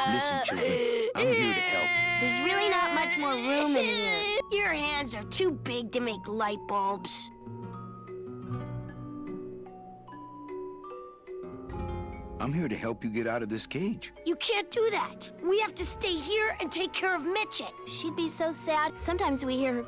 Listen, children, I'm here to help. There's really not much more room in here. Your hands are too big to make light bulbs. I'm here to help you get out of this cage. You can't do that. We have to stay here and take care of Meche. She'd be so sad. Sometimes we hear her.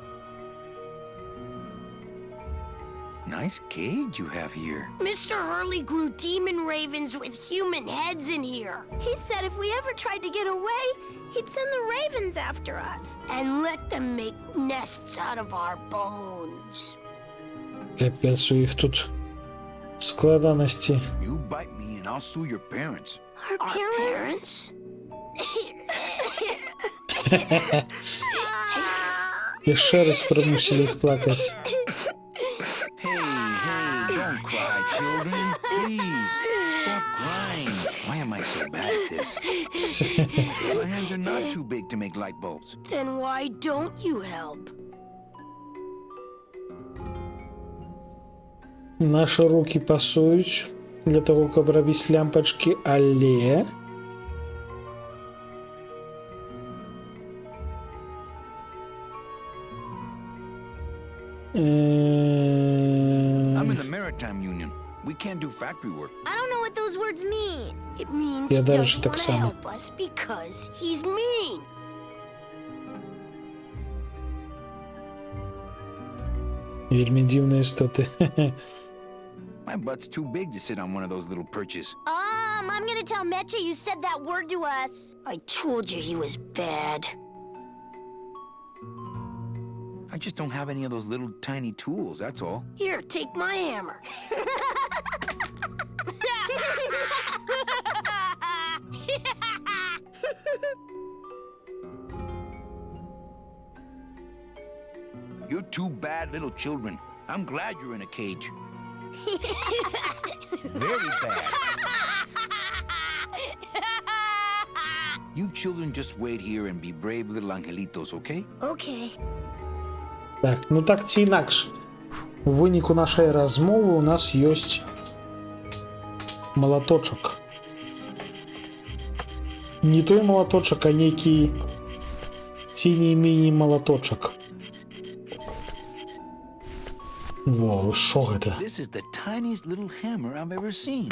Nice cage you have here. Mr. Hurley grew demon ravens with human heads in here. He said if we ever tried to get away, he'd send the ravens after us. And let them make nests out of our bones. Капец, у іх тут складанасці. You bite me and I'll sue your parents. Our parents? Яшчэ раз прымусілі іх плакаць. Hey, don't cry, children. Please, stop crying. Why am I so bad at this? My hands are not too big to make light bulbs. Then why don't you help? Нашы рукі пасуюць для таго, каб рабіць лямпачкі, але I'm in the Maritime Union. We can't do factory work. I don't know what those words mean. It means Я he дальше doesn't так want to само. help us because he's mean. вельмі дзіўныя істоты. My butt's too big to sit on one of those little perches. I'm gonna tell Meche you said that word to us. I told you he was bad. I just don't have any of those little tiny tools, that's all. Here, take my hammer. You're two bad little children. I'm glad you're in a cage. Very bad. You children just wait here and be brave little angelitos, okay? Okay. Так, ну так ці інакш. У выніку нашай размовы у нас ёсць малаточак. Не той малаточак, а нейкі ціні-міні малаточак. Во, шо гэта? This is the tiniest little hammer I've ever seen.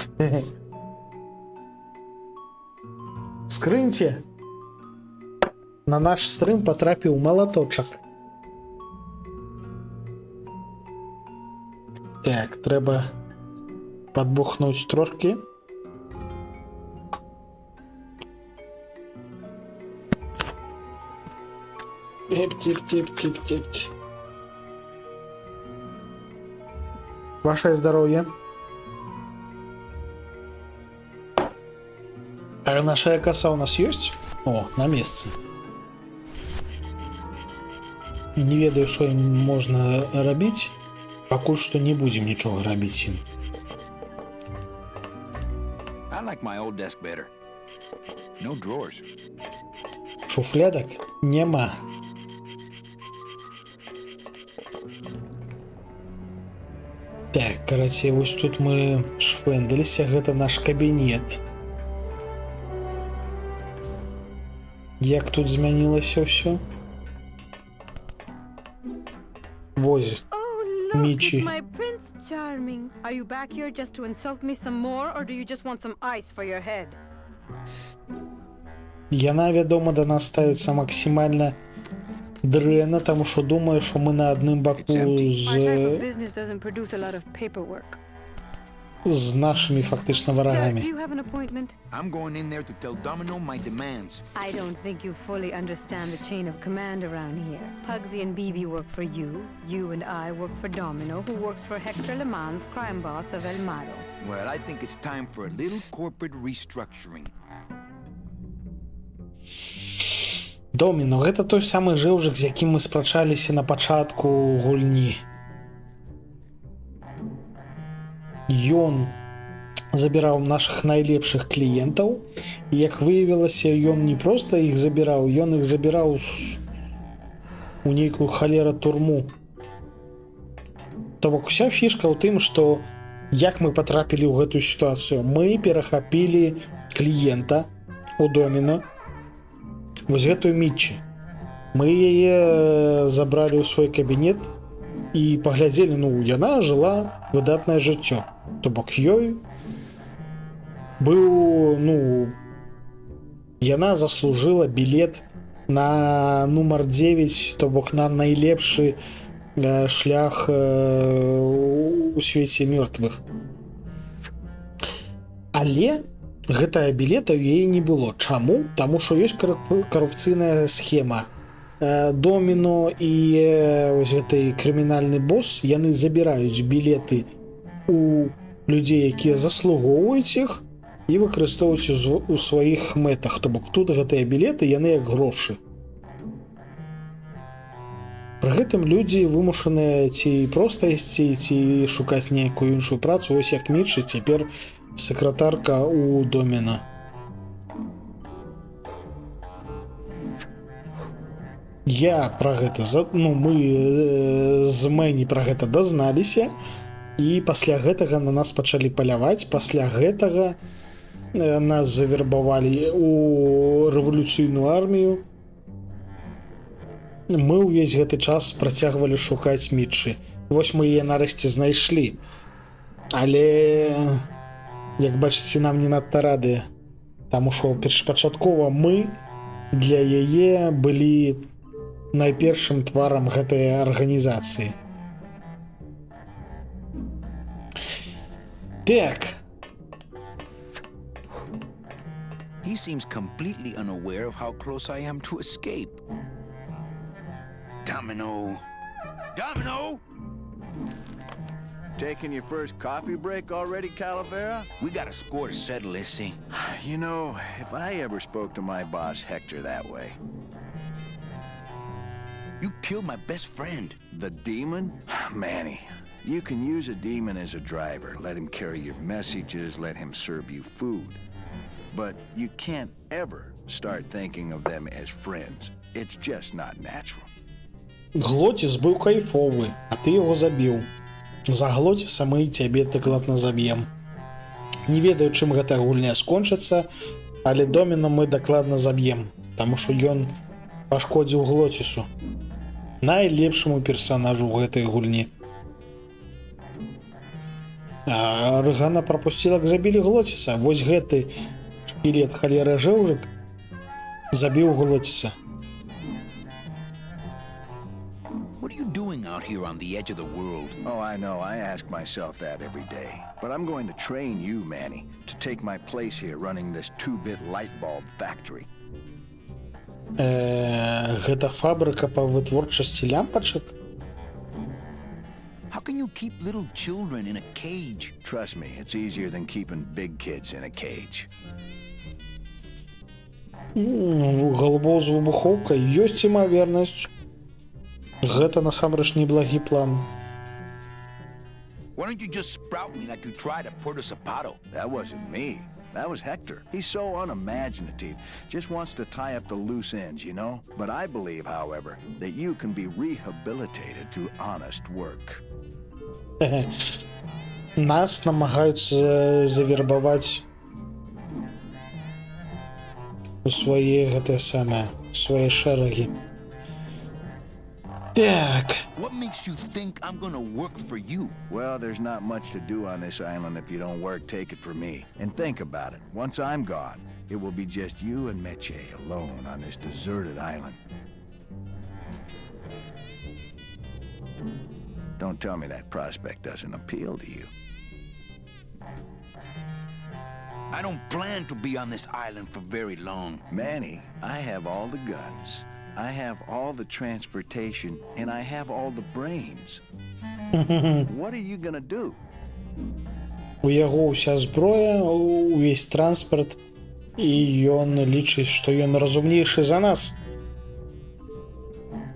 Скрыньце. На наш стрым патрапіў малаточак. Так, трэба падбухнуць трошкі. Тип-тип-тип-тип-тип. Ваше здоровье. А наша коса у нас есть? О, на месте. Не ведаю, что им можно рабіць. Пакуль што не будем нічога рабіць ім. I like my old desk better. No drawers. Шуфлядак нема. Так, карацей, вось тут мы швэндаліся, гэта наш кабінет. Як тут змянілася ўсё? Вось. Oh, look, Michi. it's my Prince Charming. Are you back here just to insult me some more, or do you just want some ice for your head? Яна, вядома, да нас ставіцца максімальна дрэнна, таму што думаю, што мы на адным баку My type of з... business doesn't produce a lot of paperwork. з нашими фактично Sir, ворогами. do you have an appointment? I'm going in there to tell Domino my demands. I don't think you fully understand the chain of command around here. Pugsy and BB work for you. You and I work for Domino, who works for Hector LeMans, crime boss of El Maro. Well, I think it's time for a little corporate restructuring. Доміно, гэта той самы жэўжык, з якім мы спрачаліся на пачатку гульні. Ён забіраў нашых найлепшых кліентаў, і як выявілася, ён не проста іх забіраў, ён іх забіраў у нейкую халера турму. То бок уся фішка ў тым, што як мы патрапілі ў гэтую сітуацыю. Мы перахапілі кліента у Доміно, вось гэтую Мітчі. Мы яе забралі ў свой кабінет і паглядзелі, ну, яна жыла выдатнае жыццё. То бок ёй быў, ну, яна заслужыла білет на нумар 9, то бок на найлепшы шлях у свеце мёртвых. Але гэтая білета ў яе не было. Чаму? Таму што ёсць карупцыйная схема. Доміно і ось гэты крымінальны босс, яны забіраюць білеты у людзей, якія заслугоўваюць іх, і выкарыстоўваюць у сваіх мэтах. То бок тут гэтыя білеты, яны як грошы. Пры гэтым людзі вымушаныя ці проста ісці, ці шукаць нейкую іншую працу. Ось як Мітчы цяпер сакратарка у Доміно. Я пра гэта, ну, мы з Мэні пра гэта дазналіся, і пасля гэтага на нас пачалі паляваць. Пасля гэтага нас завербавалі у рэвалюцыйную армію. Мы ўвесь гэты час працягвалі шукаць Мітчы. Вось мы яе нарэшце знайшлі. Але, як бачыце, нам не надта радыя. Таму што першапачаткова мы для яе былі найпершым тварам гэтай арганізацыі. Так. He seems completely unaware of how close I am to escape. Domino! Domino! Taking your first coffee break already, Calavera? We got a score to settle, Issy. You know, if I ever spoke to my boss Hector that way. You killed my best friend. The demon? Manny, you can use a demon as a driver. Let him carry your messages, let him serve you food. But you can't ever start thinking of them as friends. It's just not natural. Глоціс быў кайфовы, а ты яго забіў. За Глоціса мы і цябе дакладна заб'ем. Не ведаю, чым гэтая гульня скончыцца, але Доміно мы дакладна заб'ем, таму што ён пашкодзіў Глоцісу, найлепшаму персанажу ў гэтай гульні. А Рыгана прапусціла, як забілі Глоціса. Вось гэты шкілет халера жэўжык забіў Глоціса. What are you doing out here on the edge of the world? Oh, I know. I ask myself that every day. But I'm going to train you, Manny, to take my place here running this 2-bit light bulb factory. Гэта фабрыка па вытворчасці лямпачак? How can you keep little children in a cage? Trust me, it's easier than keeping big kids in a cage. Галубоў з выбухоўкай ёсць імавернасць. Гэта насамрэч неблагі план. Why don't you just sprout me like you tried at Puerto Zapato? That wasn't me. That was Hector. He's so unimaginative. Just wants to tie up the loose ends, you know? But I believe, however, that you can be rehabilitated through honest work. Нас намагаюцца завербаваць у свае гэтыя самыя, свае шэрагі. Так. What makes you think I'm gonna work for you? Well, there's not much to do on this island if you don't work, take it from me. And think about it. Once I'm gone, it will be just you and Meche alone on this deserted island. Don't tell me that prospect doesn't appeal to you. I don't plan to be on this island for very long. Manny, I have all the guns. I have all the transportation, and I have all the brains. What are you gonna do? У яго ўся зброя, увесь транспарт, і ён лічыць, што ён разумнейшы за нас.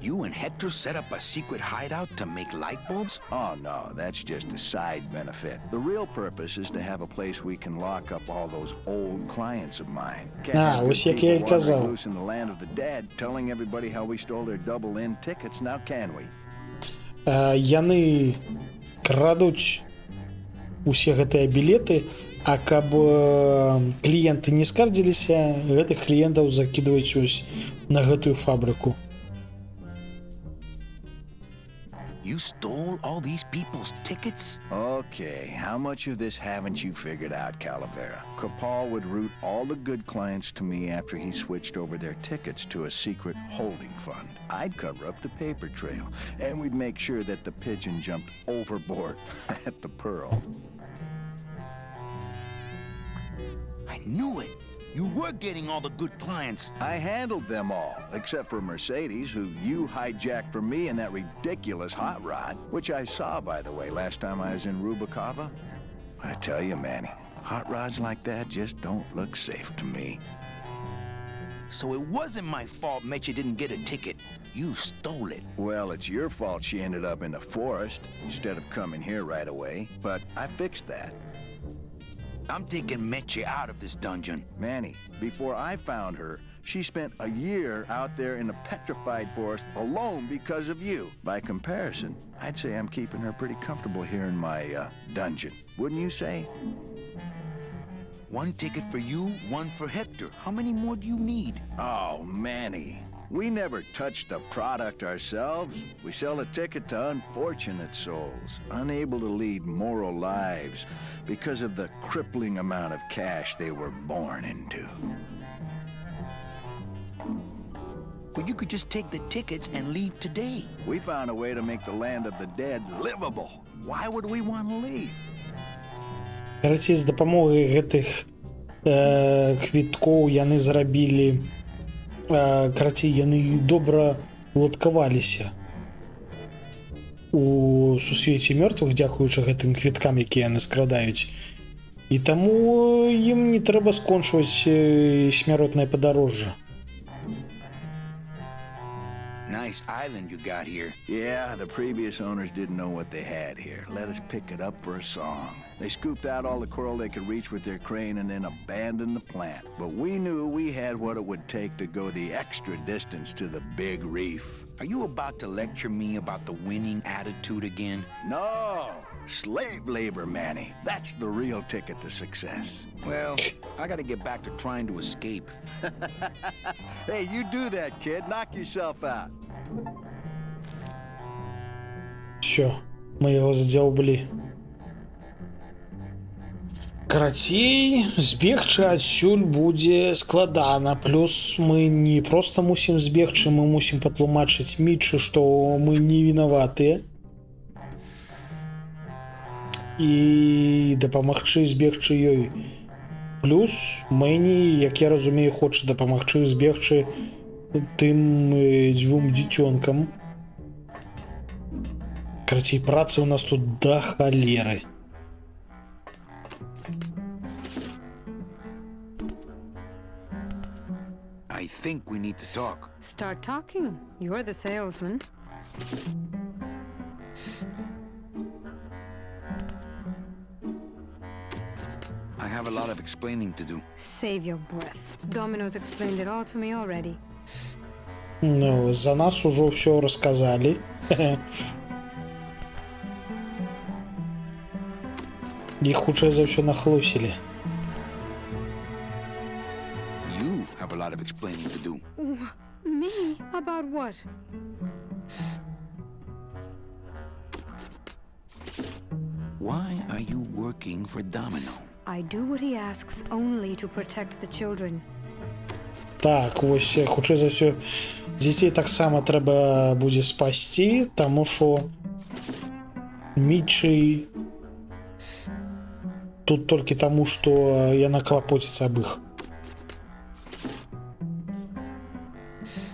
You and Hector set up a secret hideout to make light bulbs? Oh no, that's just a side benefit. The real purpose is to have a place we can lock up all those old clients of mine. Can't have ось good як я і people казав. wandering loose in the land of the dead, telling everybody how we stole their double-in tickets, now can we? Яны крадуць усе гэтыя білеты, а каб кліенты не скардзіліся, гэтых кліентаў закідваюць ось на гэтую фабрыку. You stole all these people's tickets? Okay, how much of this haven't you figured out, Calavera? Capal would route all the good clients to me after he switched over their tickets to a secret holding fund. I'd cover up the paper trail, and we'd make sure that the pigeon jumped overboard at the Pearl. I knew it. You were getting all the good clients. I handled them all, except for Mercedes, who you hijacked from me in that ridiculous hot rod, which I saw, by the way, last time I was in Rubacava. I tell you, Manny, hot rods like that just don't look safe to me. So it wasn't my fault Meche didn't get a ticket. You stole it. Well, it's your fault she ended up in the forest instead of coming here right away, but I fixed that. I'm taking Meche out of this dungeon. Manny, before I found her, she spent a year out there in the petrified forest alone because of you. By comparison, I'd say I'm keeping her pretty comfortable here in my dungeon. Wouldn't you say? One ticket for you, one for Hector. How many more do you need? Oh, Manny. We never touch the product ourselves. We sell a ticket to unfortunate souls, unable to lead moral lives because of the crippling amount of cash they were born into. Well, you could just take the tickets and leave today. We found a way to make the land of the dead livable. Why would we want to leave? Карацей, з дапамогай гэтых квіткоў яны зрабілі, карацей, яны добра уладкаваліся у сусвеце мёртвых, дзякуючы гэтым квіткам, якія яны скрадаюць. І таму ім не трэба скончваць смяротнае падарожжа. Nice island you got here. Yeah, the previous owners didn't know what they had here. Let us pick it up for a song. They scooped out all the coral they could reach with their crane and then abandoned the plant. But we knew we had what it would take to go the extra distance to the big reef. Are you about to lecture me about the winning attitude again? No! Slave labor, Manny. That's the real ticket to success. Well, I gotta get back to trying to escape. Hey, you do that, kid. Knock yourself out. Всё, мы яго задзяўблі. Карацей, збегчы адсюль будзе складана. Плюс мы не проста мусім збегчы, мы мусім патлумачыць Мічы, што мы не вінаватыя. І дапамагчы збегчы ёй. Плюс Мэні, як я разумею, хоча дапамагчы збегчы тым дзвюм дзіцёнкам. Карацей, працы у нас тут да халеры. I think we need to talk. Start talking. You're the salesman. I have a lot of explaining to do. Save your breath. Domino's explained it all to me already. Ну, за нас ужо ўсё расказалі. Іх хутчэй за ўсё нахлусілі. You have a lot of explaining to do. Me? About what? Why are you working for Domino? I do what he asks only to protect the children. Так, вось, хутчэй за ўсё, дзяцей таксама трэба будзе спасці, таму што Мічы тут толькі таму, што яна клапоціцца аб іх.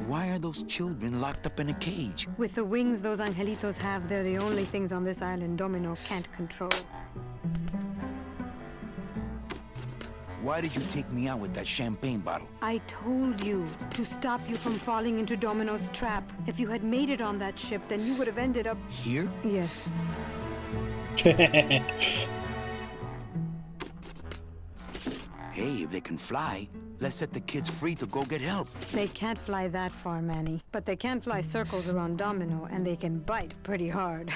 Why are those children locked up in a cage? With the wings those angelitos have, they're the only things on this island Domino can't control. Why did you take me out with that champagne bottle? I told you to stop you from falling into Domino's trap. If you had made it on that ship, then you would have ended up... Here? Yes. Hey, if they can fly, let's set the kids free to go get help. They can't fly that far, Manny. But they can fly circles around Domino, and they can bite pretty hard.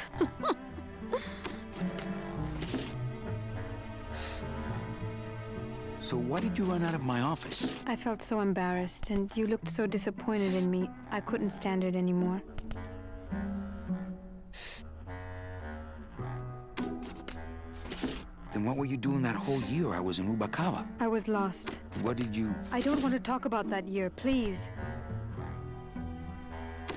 So why did you run out of my office? I felt so embarrassed, and you looked so disappointed in me. I couldn't stand it anymore. Then what were you doing that whole year I was in Rubacava? I was lost. What did you... I don't want to talk about that year, please.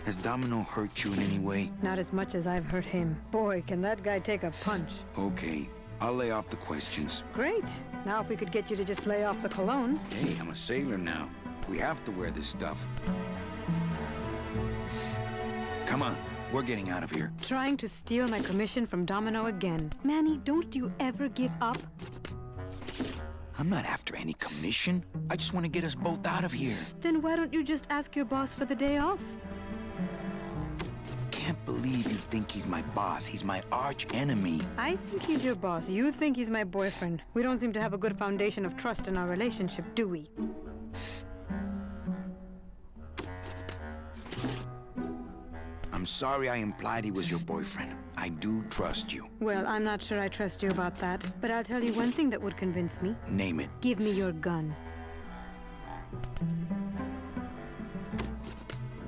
Has Domino hurt you in any way? Not as much as I've hurt him. Boy, can that guy take a punch. Okay, I'll lay off the questions. Great. Now if we could get you to just lay off the cologne. Hey, I'm a sailor now. We have to wear this stuff. Come on, we're getting out of here. Trying to steal my commission from Domino again. Manny, don't you ever give up? I'm not after any commission. I just want to get us both out of here. Then why don't you just ask your boss for the day off? Can't believe you think he's my boss. He's my arch enemy. I think he's your boss. You think he's my boyfriend. We don't seem to have a good foundation of trust in our relationship, do we? I'm sorry I implied he was your boyfriend. I do trust you. Well, I'm not sure I trust you about that. But I'll tell you one thing that would convince me. Name it. Give me your gun.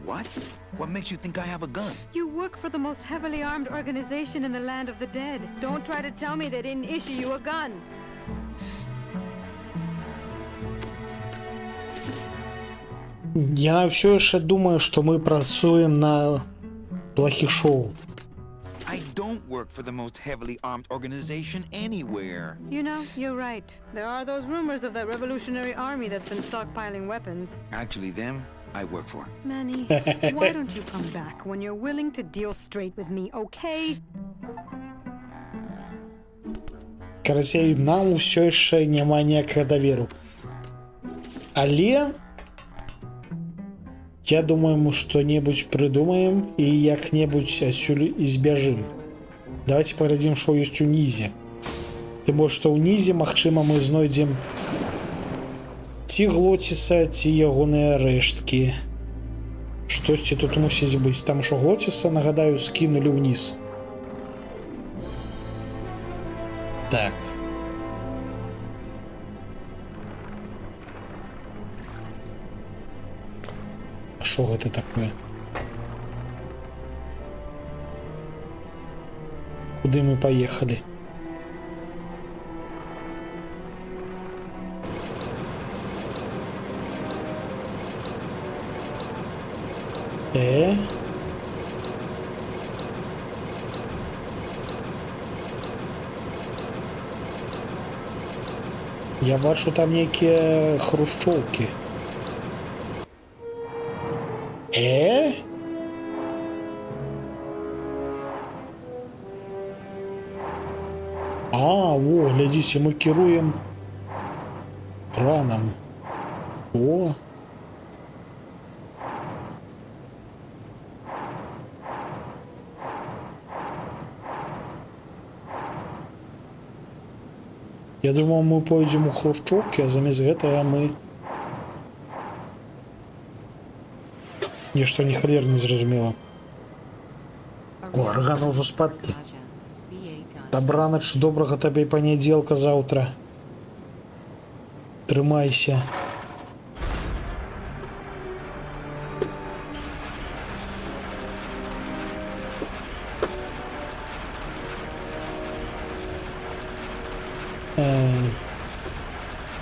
What? What makes you think I have a gun? You work for the most heavily armed organization in the land of the dead. Don't try to tell me they didn't issue you a gun. Я все еще думаю, что мы працуем на плохих шоу. I don't work for the most heavily armed organization anywhere. You know, you're right. There are those rumors of that Revolutionary Army that's been stockpiling weapons. Actually, them, I work for. Manny, why don't you come back when you're willing to deal straight with me, okay? Карацей, нам ўсё яшчэ няма ніякага даверу. Але я думаю, мы што-небудзь прыдумаем і як-небудзь асюль і збяжым. Давайте паглядзім, што ёсць унізе. Тым больш, што ўнізе, магчыма, мы знойдзем ці Глоціса, ці ягоныя рэшткі. Штосьці тут мусіць быць. Там што Глоціса, нагадаю, скінулі ўніз. Так. Что это такое? Куда мы поехали? Я бачу там некие хрущевки. Во, глядите, мы керуем краном. О. Я думал, мы пойдем у хрущевки, а замест гэтага мы... Нешта ні халер не зразумела. О, аргана ўжо спадкі. Добранач, добрага табе панядзелка заўтра. Трымайся.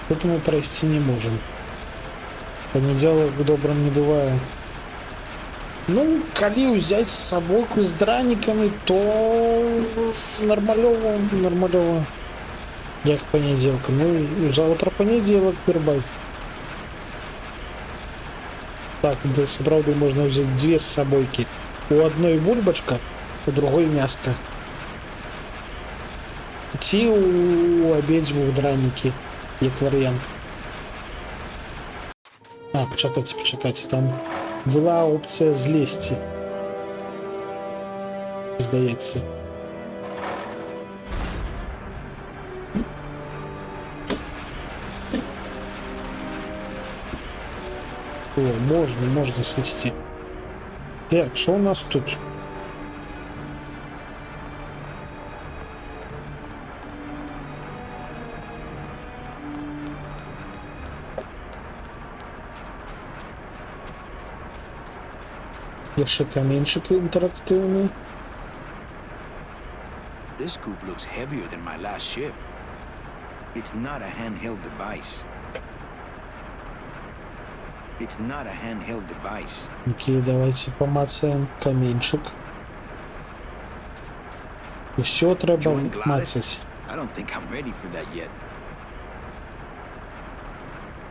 Тут мы пройсці не можем. Панядзелак добрым не бывае. Ну, калі ўзяць сабаку з дранікамі, то нормалёва. Як понеділка? Ну, завтра понеділок, Кирбай. Так, да сапраўды можна взять две с собойки. У одной бульбачка, у другой мяско. Ці у обедзвюх дранікі, як варыянт. А, пачакайце, там была опцыя злезці. Здаецца. О, можно слезти. Так, что у нас тут? Яшчэ каменьчик интерактивный. This scoop looks heavier than my last ship. It's not a handheld device. It's not a handheld device. Окей, давайте помацаем каменьчик. Усё трэба Join Gladys? мацать. I don't think I'm ready for that yet.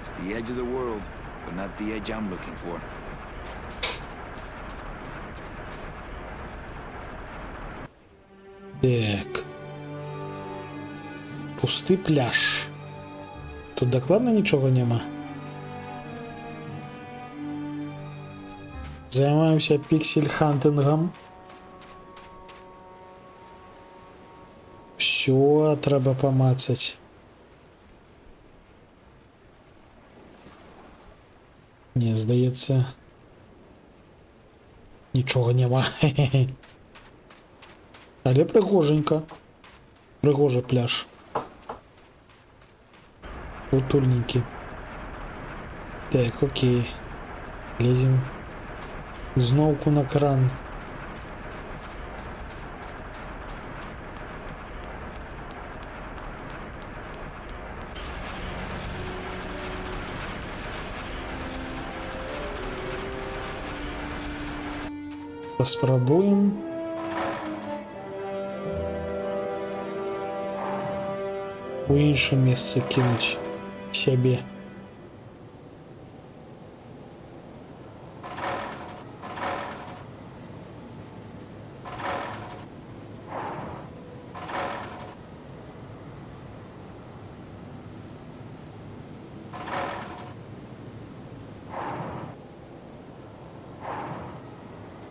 It's the edge of the world, but not the edge I'm looking for. Так. Пусты пляж. Тут дакладна нічога няма. Займаемся піксель-хантынгам. Все трэба памацаць. Не, здаецца, нічога няма. Але прыгоженька. Прыгожы пляж. Утульненькі. Так, окей. Лезем зноўку на кран. Паспрабуем. У іншае месца кінуць сябе.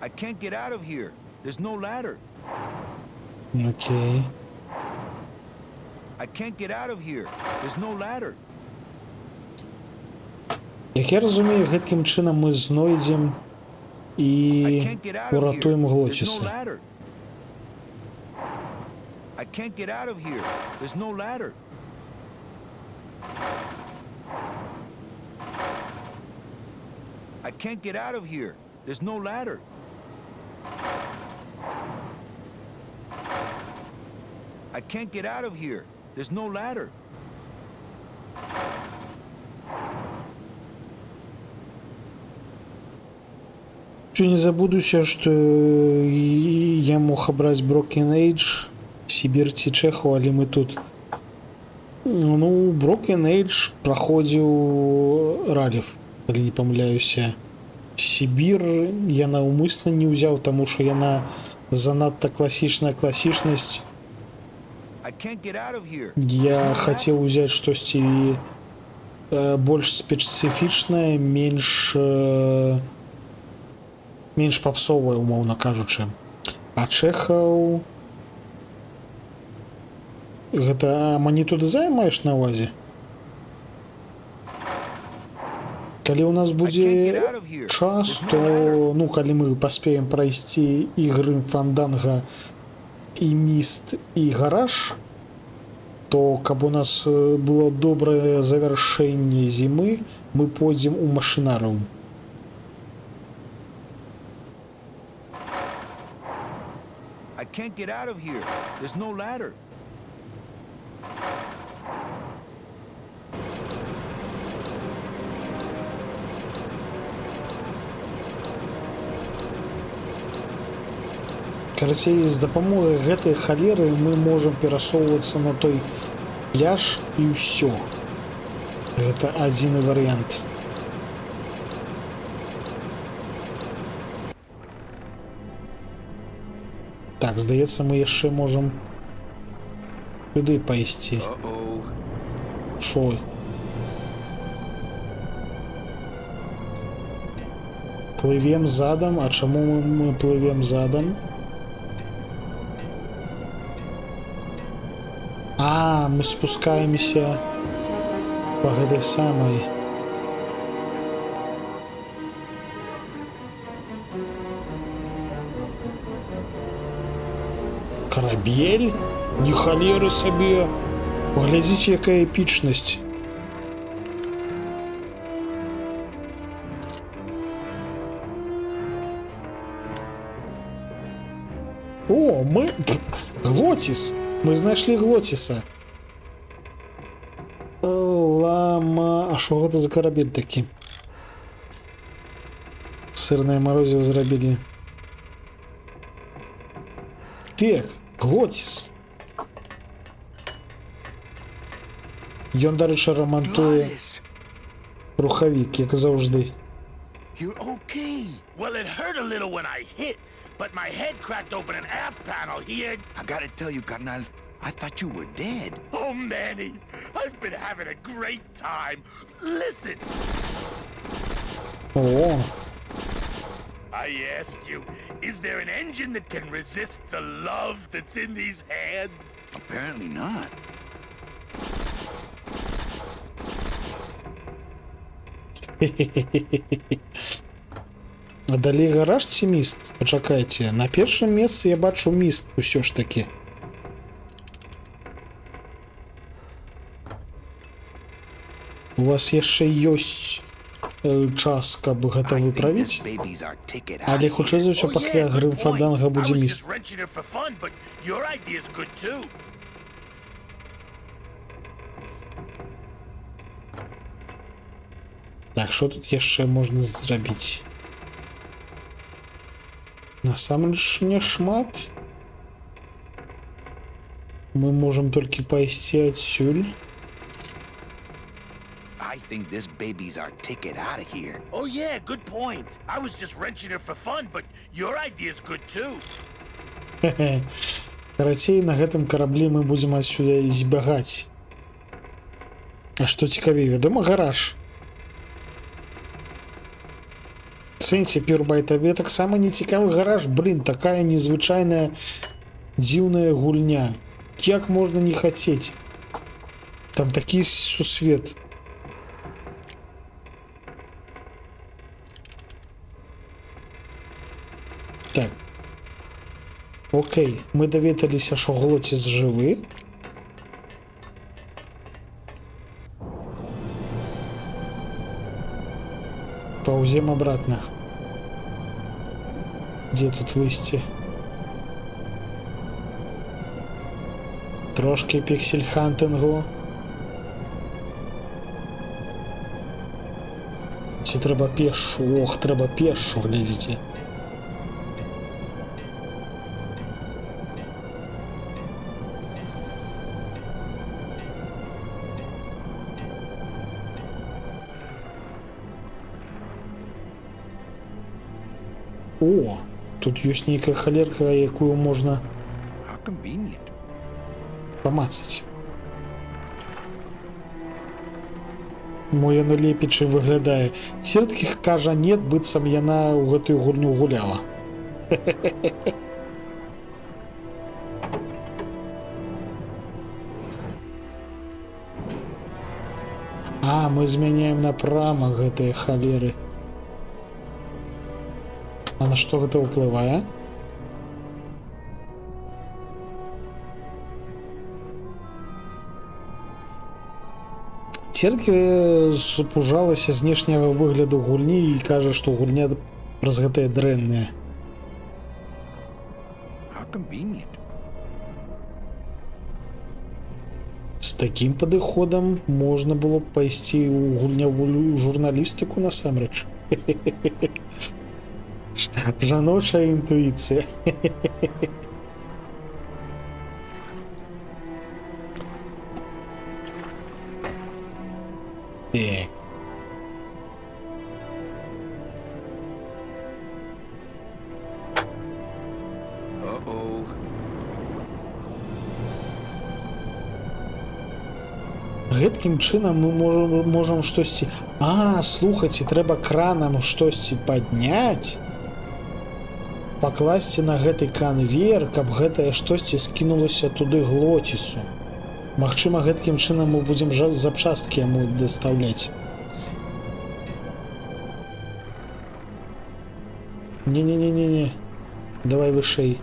I can't get out of here. There's no ladder. Окей. I can't get out of here. There's no ladder. Як я разумею, гэткім чынам мы знойдзем і I can't get out of here. уратуем There's no Глоціса. ladder. I can't get out of here. There's no ladder. I can't get out of here. There's no ladder. I can't get out of here. There's no ladder. Чё не забудуся, што я мог абраць Broken Age, Сібір ці Чэхаў, але мы тут. Ну, Broken Age праходзіў Ралев, калі не памыляюся. Сібір я наўмысна не ўзяў, таму што яна занадта класічная класічнасць. I can't get out of here. Я хацеў узяць штосьці больш спецыфічнае, менш папсовае, умоўна кажучы. А Чэхаў... Гэта маніту-дызайн маеш на ўвазе? Калі ў нас будзе час, то, ну, калі мы паспеем прайсці і Грым Фанданга, і Міст, і Гараж, то каб у нас было добрае завяршэнне зімы, мы пойдзем у Машынарыум. I can't get out of here. There's no ladder. Карацей, з дапамогай гэтай халеры мы можам перасоўвацца на той пляж і ўсё. Гэта адзіны варыянт. Так, здаецца, мы яшчэ можам сюды пайсці. Uh-oh. Шо? Плывем задам, а чаму мы плывем задам? А, мы спускаемся по гэтай самай. Карабель? Не халеры сабе. Паглядзіце, якая эпічнасць. О, мы... Глотис! Мы знайшлі Глотиса. Лама... А што гэта за карабель такі? Сырнае марозіво зрабілі. Так, Глотис. Ён, дарэчы, рамантуе Glottis, рухавік, як заўжды. you're okay. Well, it hurt a little when I hit, but my head cracked open an aft panel here. I gotta tell you, carnal, I thought you were dead. Oh, Manny, I've been having a great time. Listen, О, I ask you, is there an engine that can resist the love that's in these hands? Apparently not. а далей гараж ці міст? Пачакайце, на першым месцы я бачу міст усё ж такі. У вас яшчэ ёсць час, каб гэта I think this выправіць? baby's our ticket out Але of хутчэй за here. ўсё Oh, пасля yeah, good грымфаданга point. будзе I was міст. just wrenching it for fun, but your idea's good too. Так, што тут яшчэ можна зрабіць? Насамрэч не шмат. Мы можам толькі пайсці адсюль. I think this baby's our ticket out of here. Oh yeah, good point. I was just wrenching it for fun, but your idea's good too. Карацей, на гэтым караблі мы будзем адсюля збягаць. А што цікавей, вядома, гараж. Сэнсе, Пюрбай, табе таксама не цікавы гараж? Блин, такая незвычайная дзіўная гульня. Як можна не хацець? Там такі сусвет. Так. Окей, мы даведаліся, што Глотис жывы. Паўзем обратно. Где тут выйсці? Трошки піксель-хантингу. Ці трэба пешу? Ох, трэба пешу, глядзіце. О, тут ёсць нейкая халерка, якую можна How convenient. памацаць. Мо яна лепей выглядае. Церткіх кажа нет, быццам яна ў гэтую гульню гуляла. А, мы змяняем напрамак гэтыя халеры. А на што гэта ўплывае? Церква запужалася знешняга выгляду гульні і кажа, што гульня праз гэтае дрэнная. How convenient. З такім падыходам можна было б пайсці ў гульнявую журналістыку насамрэч. Жаночая інтуіцыя. Гэткім чынам мы можам штосьці... слухайце, трэба кранам штосьці падняць, пакласці на гэты канвер, каб гэтае штосьці скінулася туды глоцісу. Магчыма, гэткім чынам мы будзем запчасткі яму дастаўляць. Не-не-не-не-не. Давай вышэй.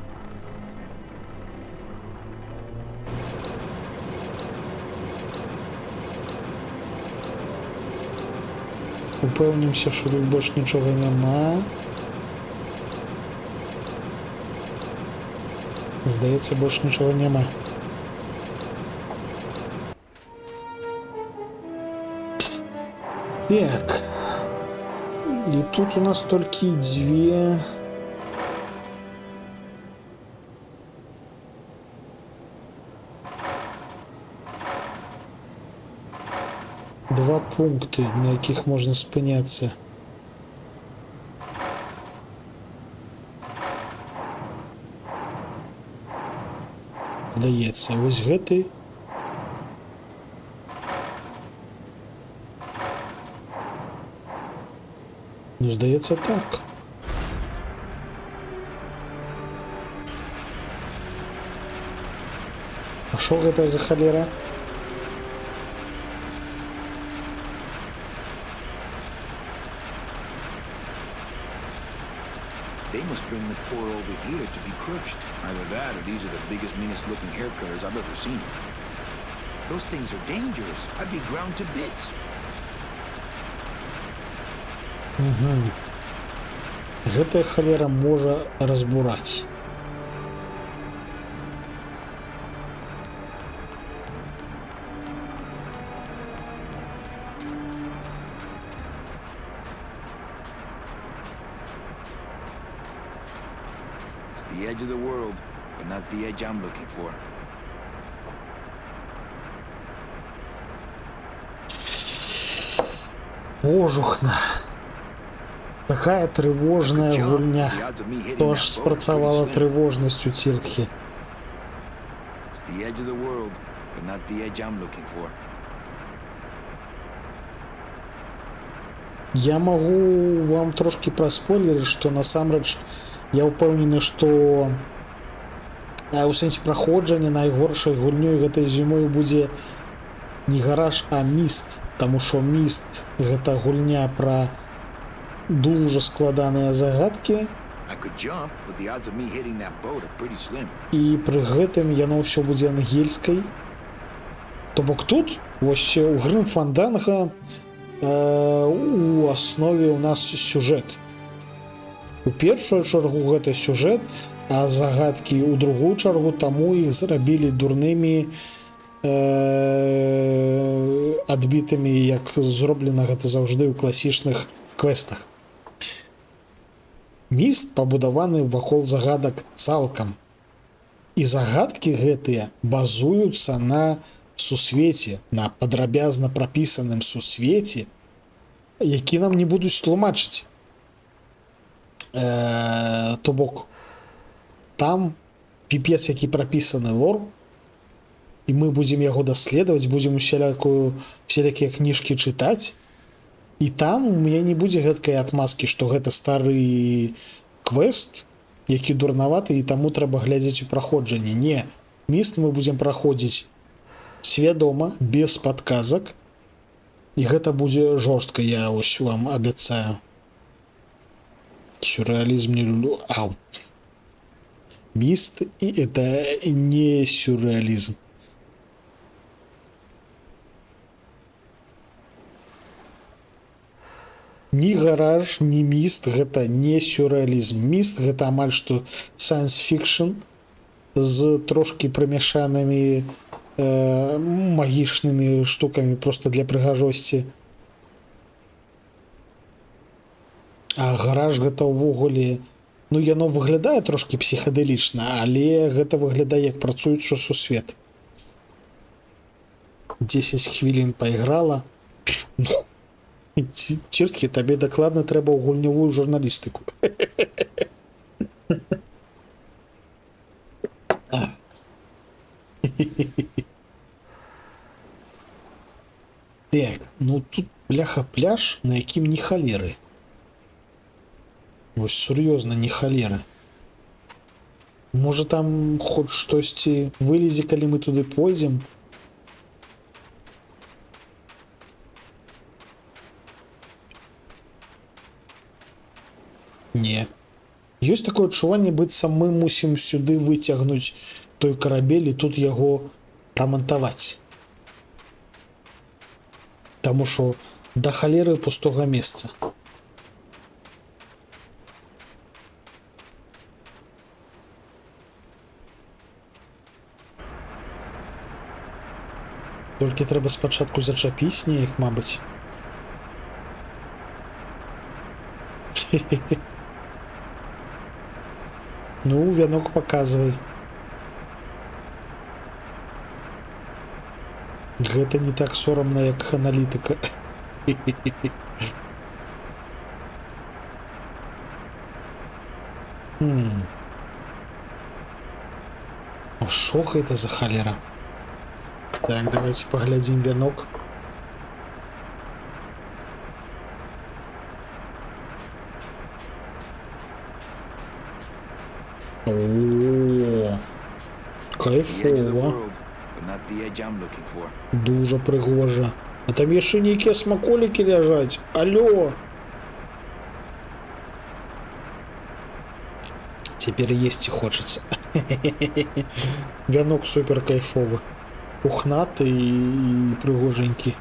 Упэўнімся, што тут больш нічога няма. Здаецца, больш нічога няма. Так. І тут у нас толькі два пункты, на якіх можна спыняцца. Здаецца, вось гэты. Ну, здаецца, так. А што гэта за халера? They must bring the poor over here to be crushed. Either that or these are the biggest, meanest looking hair cutters I've ever seen. Those things are dangerous. I'd be ground to bits. Гэтая халера можа разбураць. It's the edge of the world, but not the edge I'm looking for. Божухна. Такая трывожная гульня, што аж спрацавала трывожнасць у ціртхі. It's the edge of the world, but not the edge I'm looking for. Я магу вам трошки праспойлерыць, што насамрэч я ўпэўнены, што у сэнсе праходжання найгоршай гульнёй гэтай зімой будзе не гараж, а міст, таму што міст гэта гульня пра дуже складаныя загадкі. I could jump, but the odds of me hitting that boat are pretty slim. І пры гэтым яно ўсё будзе ангельскай. То бок тут вось у Грым Фанданга у аснове у нас сюжэт. У першую чаргу гэта сюжэт, а загадкі ў другую чаргу, таму іх зрабілі дурнымі, адбітымі, як зроблена гэта заўжды ў класічных квестах. Міст пабудаваны вакол загадак цалкам. І загадкі гэтыя базуюцца на сусвеце, на падрабязна прапісаным сусвеце, які нам не будуць тлумачыць. То бок, там піпец, які прапісаны лор, і мы будзем яго даследаваць, будзем уселякія кніжкі чытаць, і там у мяне не будзе гэткай адмазкі, што гэта стары квест, які дурнаваты, і таму трэба глядзець у праходжанні. Не, міст мы будзем праходзіць свядома, без падказак, і гэта будзе жорстка, я ось вам абяцаю. Сюрреализм не люблю. Мист, и это не сюрреализм. Ни гараж, ни мист, это не сюрреализм. Мист, это амаль что science fiction з трошки примешанными магічнымі штуками просто для прыгажосці. А гараж гэта ўвогуле, ну яно выглядае трошки псіхадэлічна, але гэта выглядае як працуючы сусвет. 10 хвілін пайграла. Ну, цірткі, табе дакладна трэба ў гульнявую журналістыку. Так, ну тут бляха пляж, на якім не халеры. Вось сур'ёзна не халеры. Можа там хоць штосьці вылезе, калі мы туды пойдзем. Не. Ёсць такое адчуванне, быццам мы мусім сюды выцягнуць той карабель і тут яго рамантаваць. Таму што да халеры пустога месца. Толькі трэба спачатку зачапіць неяк, мабыць. Ну, вянок паказвай. Гэта не так сорамна, як аналітыка. А што гэта за халера? Так, давайте поглядим вянок. О, кайфово. Дуже пригожа. А там яшчэ нейкія смаколікі ляжаць. Алло. Теперь есці хочется. Вянок супер кайфовы. Пухнаты и пригоженькі.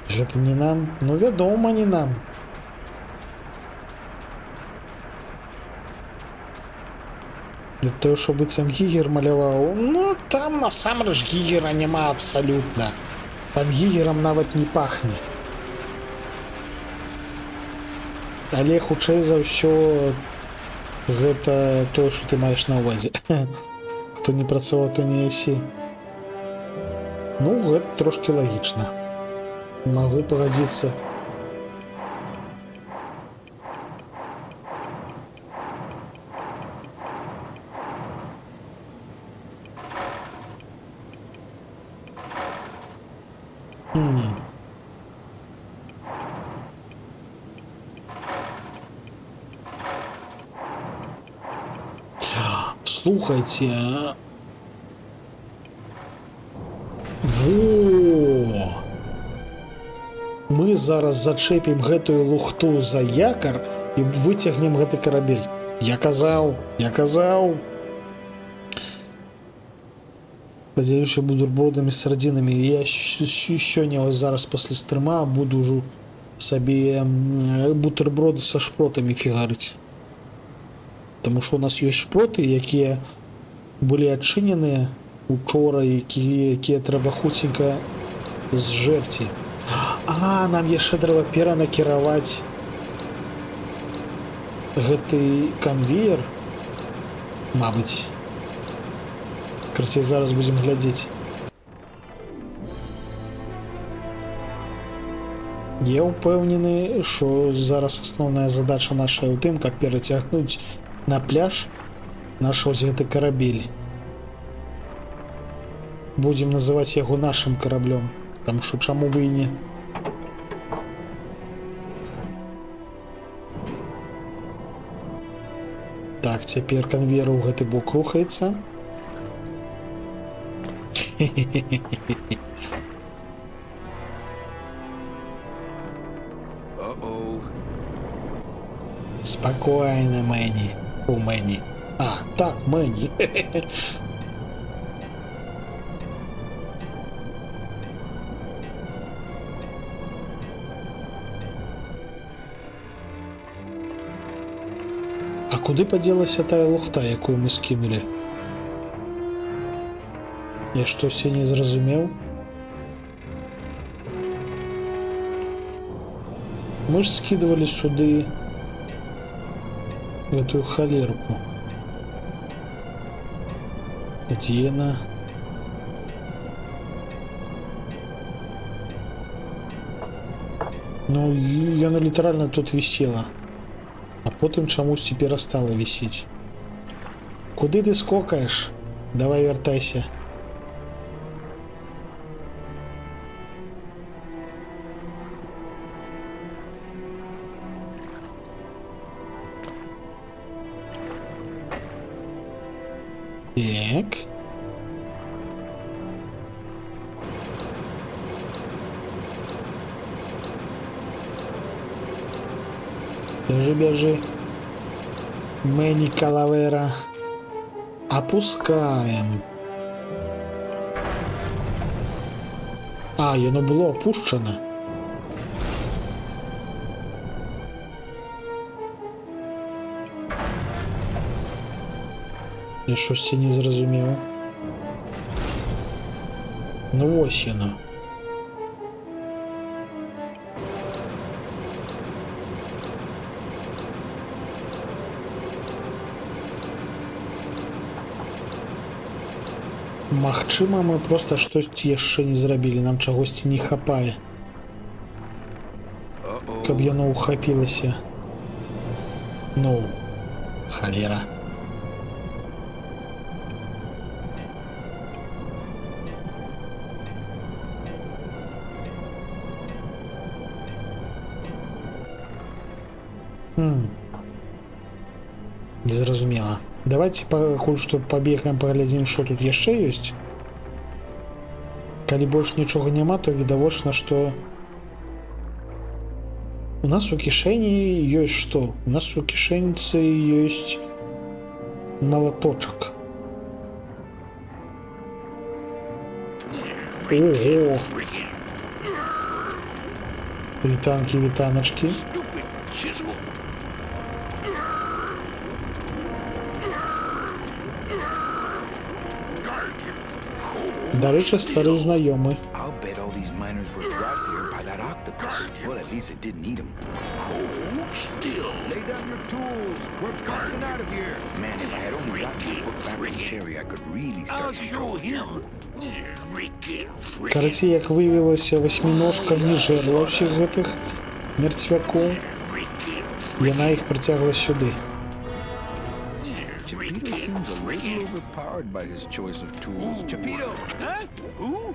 Гэта не нам, ну вядома, не нам. Для того, што быццам Гігер маляваў, ну там насамрэч Гігера няма абсалютна. Там Гігерам нават не пахне. Але хутчэй за ўсё гэта тое, што ты маеш на ўвазе. Хто не працаваў, то не ясі. Ну, гэта трошки лагічна. Магу пагадзіцца. Слухайте, во, мы зараз зачэпім гэтую лухту за якар і выцягнем гэты карабель. Я казаў. Падзялюся бутербродамі з сардзінамі. Я сёння вось зараз пасля стрыма буду ўжо сабе бутерброды са шпротамі фігарыць. Таму што у нас ёсць шпроты, якія былі адчыненыя учора, якія трэба хуценька зжэрці. А, нам яшчэ трэба перанакіраваць гэты канвеер, мабыць. Карацей, зараз будзем глядзець. Я ўпэўнены, што зараз асноўная задача наша ў тым, каб перацягнуць на пляж наш ось гэты карабель. Будем называць яго нашим караблем, там што чаму бы і не. Так, цяпер канвеер у гэты бок рухаецца. Спокойно, Мэнни. У Мэнни. А, так, Мэнни. А куды падзелася тая лухта, якую мы скінулі? Я штосьці не зразумеў. Мы ж скидывали сюды эту холерку. Где она? Ну, и она лiterально тут висела. А потом чамусьці перестала висеть. Куди ти скокаєш? Давай вертайся. Так. Бежи, бежи. Мэни Калавера. Опускаем. А, яно було опущено. Я щось це не зрозумів. Ну ось яно. Магчыма, мы просто штосьці яшчэ не зрабілі, нам чагосьці не хапае. Каб яно ухапілася. Ну, халера. Незразумела. Давайте пакуль што пабегаем, паглядзім, што тут яшчэ ёсць. Калі больш нічога няма, то відавочна, што у нас у кішэні ёсць што? У нас у кішэньцы ёсць малаточак. Ого! Вітанкі, вітаначкі. Дарэчы, стары знаёмы. I'll bet all these miners were brought here by that octopus. Well, at least it didn't eat them. Hold still. Lay down your tools. We're busting out of here. Man, if I had only gotten this book back from Terry, I could really I'll start show controlling him. Карацей, як выявілася, васьміножка не жерла ўсіх гэтых мерцвякоў. Яна іх прыцягла сюды. Chipito seems a little overpowered by his choice of tools. Chipito! Huh? Who?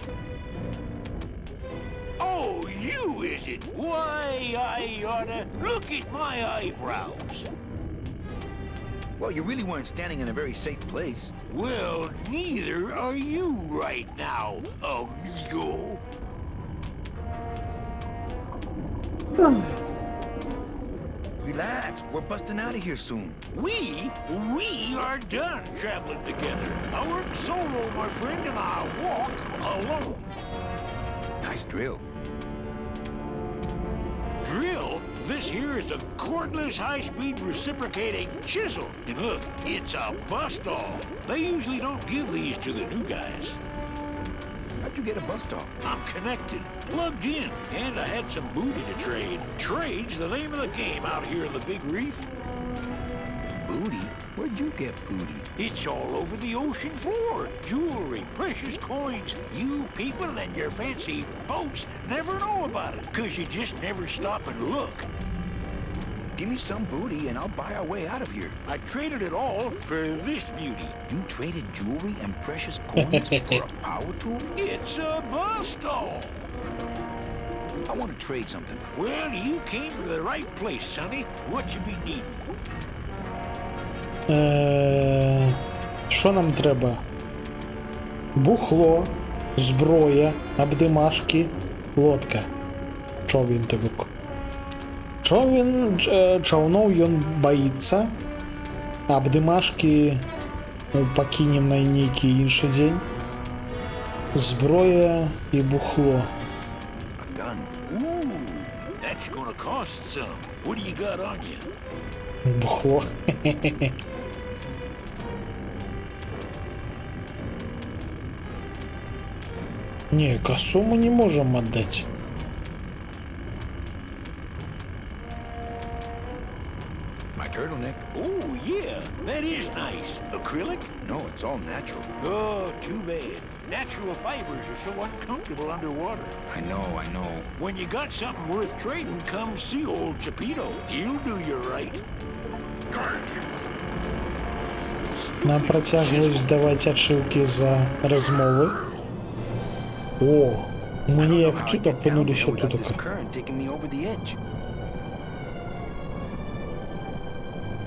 Oh, you is it? Why, I oughta look at my eyebrows. Well, you really weren't standing in a very safe place. Well, neither are you right now, amigo. Relax. We're busting out of here soon. We are done traveling together. I work solo, my friend, and I walk alone. Nice drill. Drill? This here is a cordless, high-speed reciprocating chisel. And look, it's a bust-all. They usually don't give these to the new guys. How'd you get a bus stop? I'm connected, plugged in, and I had some booty to trade. Trade's the name of the game out here in the Big Reef. Booty? Where'd you get booty? It's all over the ocean floor. Jewelry, precious coins. You people and your fancy boats never know about it, 'cause you just never stop and look. Give me some booty and I'll buy our way out of here. I traded it all for this beauty. You traded jewelry and precious coins for a power tool? It's a bust-all. I want to trade something. Well, you came to the right place, sonny. What you be needing? Що нам треба? Бухло, зброя, обдимашки, лодка. Човен тобік. Чаўноў ён баіцца, абдымашкі пакінем на нейкі іншы дзень. Зброя і бухло. A gun. Ooh, that's gonna cost some. What do you got on you? Бухло. Не, косу мы не можем отдать. My turtleneck? Oh, yeah, that is nice. Acrylic? No, it's all natural. Oh, too bad. Natural fibers are so uncomfortable underwater. I know. When you got something worth trading, come see old Chipito. He'll do you right. Нам працягваюць даваць ачыўкі за размовы. О, мы неяк How I тут get down апынуліся there without тут. this current taking me over the edge.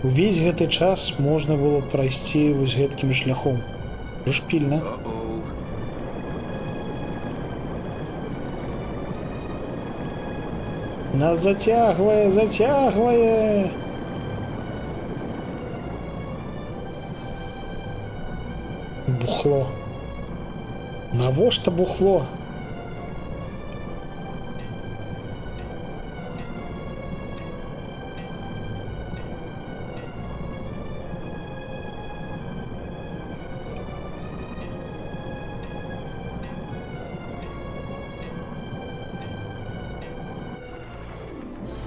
Увесь гэты час можна было прайсці вось гэткім шляхом. Ж пільна. Uh-oh. Нас зацягвае, зацягвае. Бухло. Навошта бухло?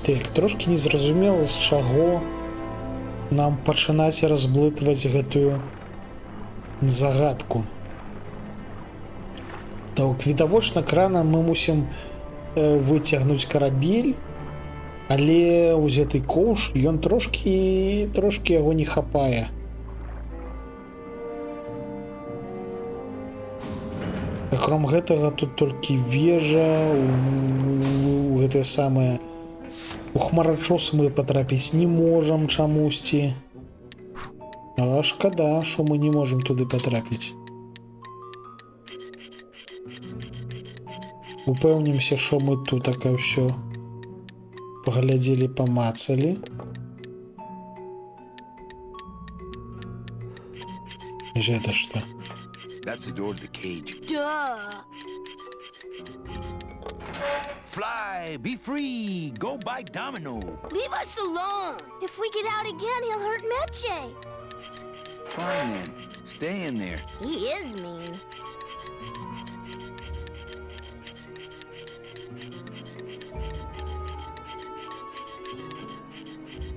Так, трошки незразумела, з чаго нам пачынаць разблытваць гэтую загадку. Так, відавочна, краном мы мусім выцягнуць карабель, але узяты кош, ён трошки яго не хапае. Акром гэтага тут толькі вежа, у гэтае самае. У хмарачос мы патрапіць не можам чамусьці. А шкада, што мы не можам туды патрапіць. Упэўнімся, што мы тут така ўсё паглядзелі, памацалі. Гэта што? That's the door to the cage. Duh. Fly, be free, go by Domino. Leave us alone. If we get out again, he'll hurt Meche. Fine then, stay in there. He is mean.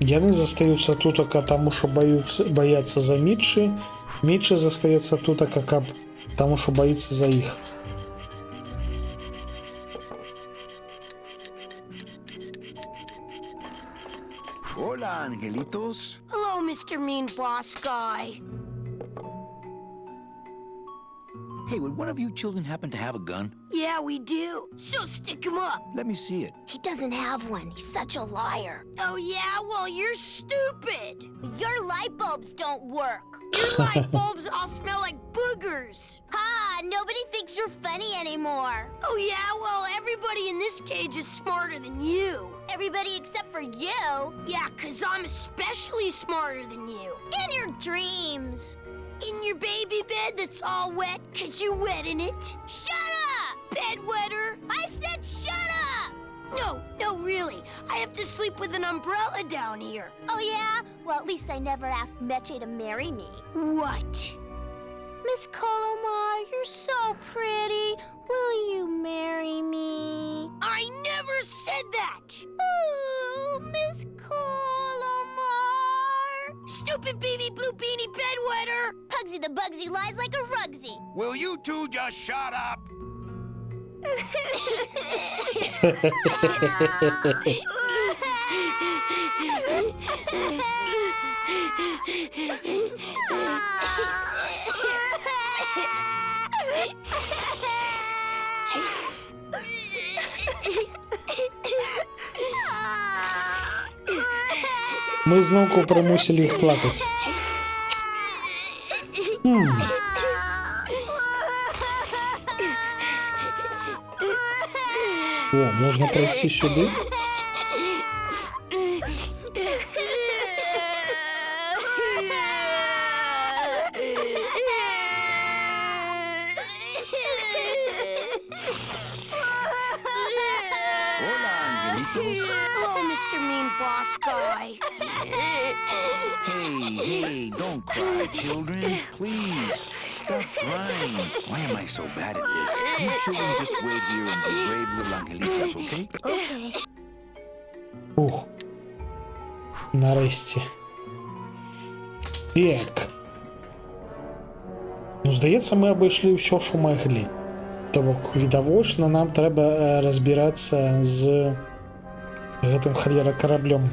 Яны застаюцца тутака, таму што баяцца за Мітчы. Мітчы застаецца тутака, таму што баіцца за іх. Hola, angelitos. Hello, Mr. Mean Boss Guy. Hey, would one of you children happen to have a gun? Yeah, we do. So stick him up. Let me see it. He doesn't have one. He's such a liar. Oh, yeah? Well, you're stupid. Your light bulbs don't work. Your light bulbs all smell like boogers. Ha! Nobody thinks you're funny anymore. Oh, yeah? Well, everybody in this cage is smarter than you. Everybody except for you. Yeah, 'cause I'm especially smarter than you. In your dreams. In your baby bed that's all wet 'cause you're wet in it. Shut up! Bedwetter. I said shut up! No, really. I have to sleep with an umbrella down here. Oh, yeah? Well, at least I never asked Meche to marry me. What? Miss Colomar, you're so pretty. Will you marry me? I never said that. Ooh, Miss Colomar. Stupid baby blue beanie bedwetter. Pugsy the Bugsy lies like a rugsy. Will you two just shut up? Мы зноўку прымусілі іх плакаць. О, можна прайсці сюды? Hola, angelitos. Hello, Mr. Mean Boss Guy. Hey, don't cry, children. Please, stop crying. Why am I so bad at this? You children just wait here and be brave little angelitas, okay? Okay. Ух. Нарэшце. Так. Ну, здаецца, мы абышлі ўсё, што маглі. То бок, відавочна, нам трэба разбірацца з гэтым халера караблём.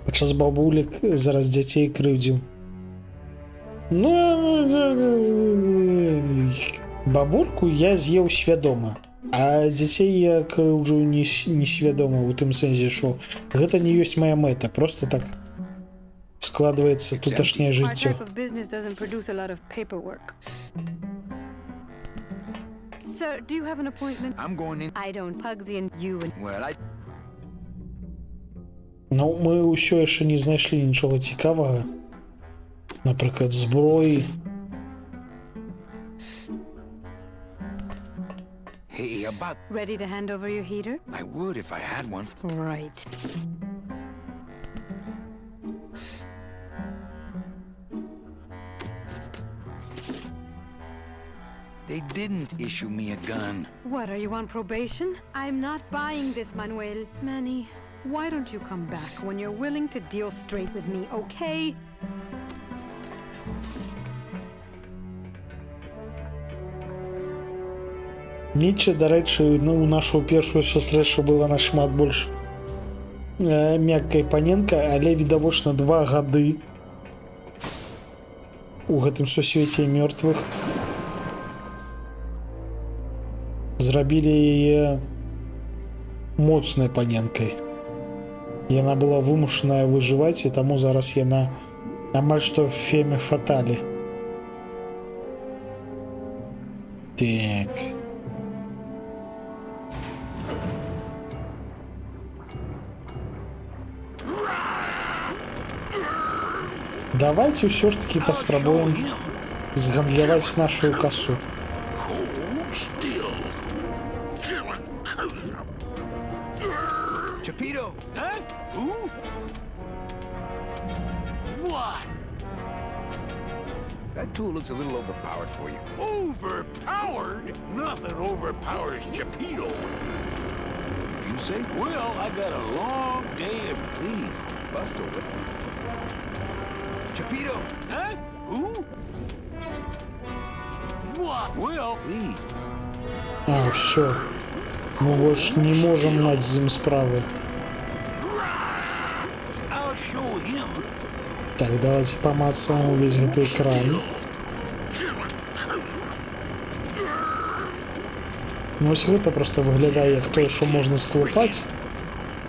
Падчас бабулек зараз дзяцей крыўдзіў. Ну, бабульку я з'еў свядома. А дзяцей як ўжо несвядома у тым сэнсе, што гэта не ёсць моя мэта, просто так складваецца туташняе Our жыццё. type of business doesn't produce a lot of paperwork. Sir, do you have an appointment? I'm going in. I don't. Pugsy and you and... Well, I... Ну, мы ўсё яшчэ не знайшлі нічога цікавага. Напрыклад, зброі. Hey, about... Ready to hand over your heater? I would if I had one. Right. They didn't issue me a gun. What, are you on probation? I'm not buying this, Manuel. Manny, why don't you come back when you're willing to deal straight with me, okay? Ніче, да рэчы, у нашу першую сустрэчу была нашмат больш мяккай паненка, але відавочна 2 гады у гэтым сусвеце мёртвых зрабілі яе моцнай паненкай. Яна была вымушаная выжываць, і таму зараз яна амаль што феме фаталі. Так. Давайте ўсё ж таки паспрабуем згандляваць нашу касу. Chapito! Huh? Who? What? That tool looks a little overpowered for you. Overpowered? Nothing overpowers Geppetto. If you say, Well, I got a long day of... please, bust over. Chapito! Huh? Who? What? Well, Please. А, все. Мы больше не можем мать з ім справы. I'll show him. Так, давайте помацаем увесь гэты экран. Ну, ось гэта просто выглядае як тое, што можна склепаць,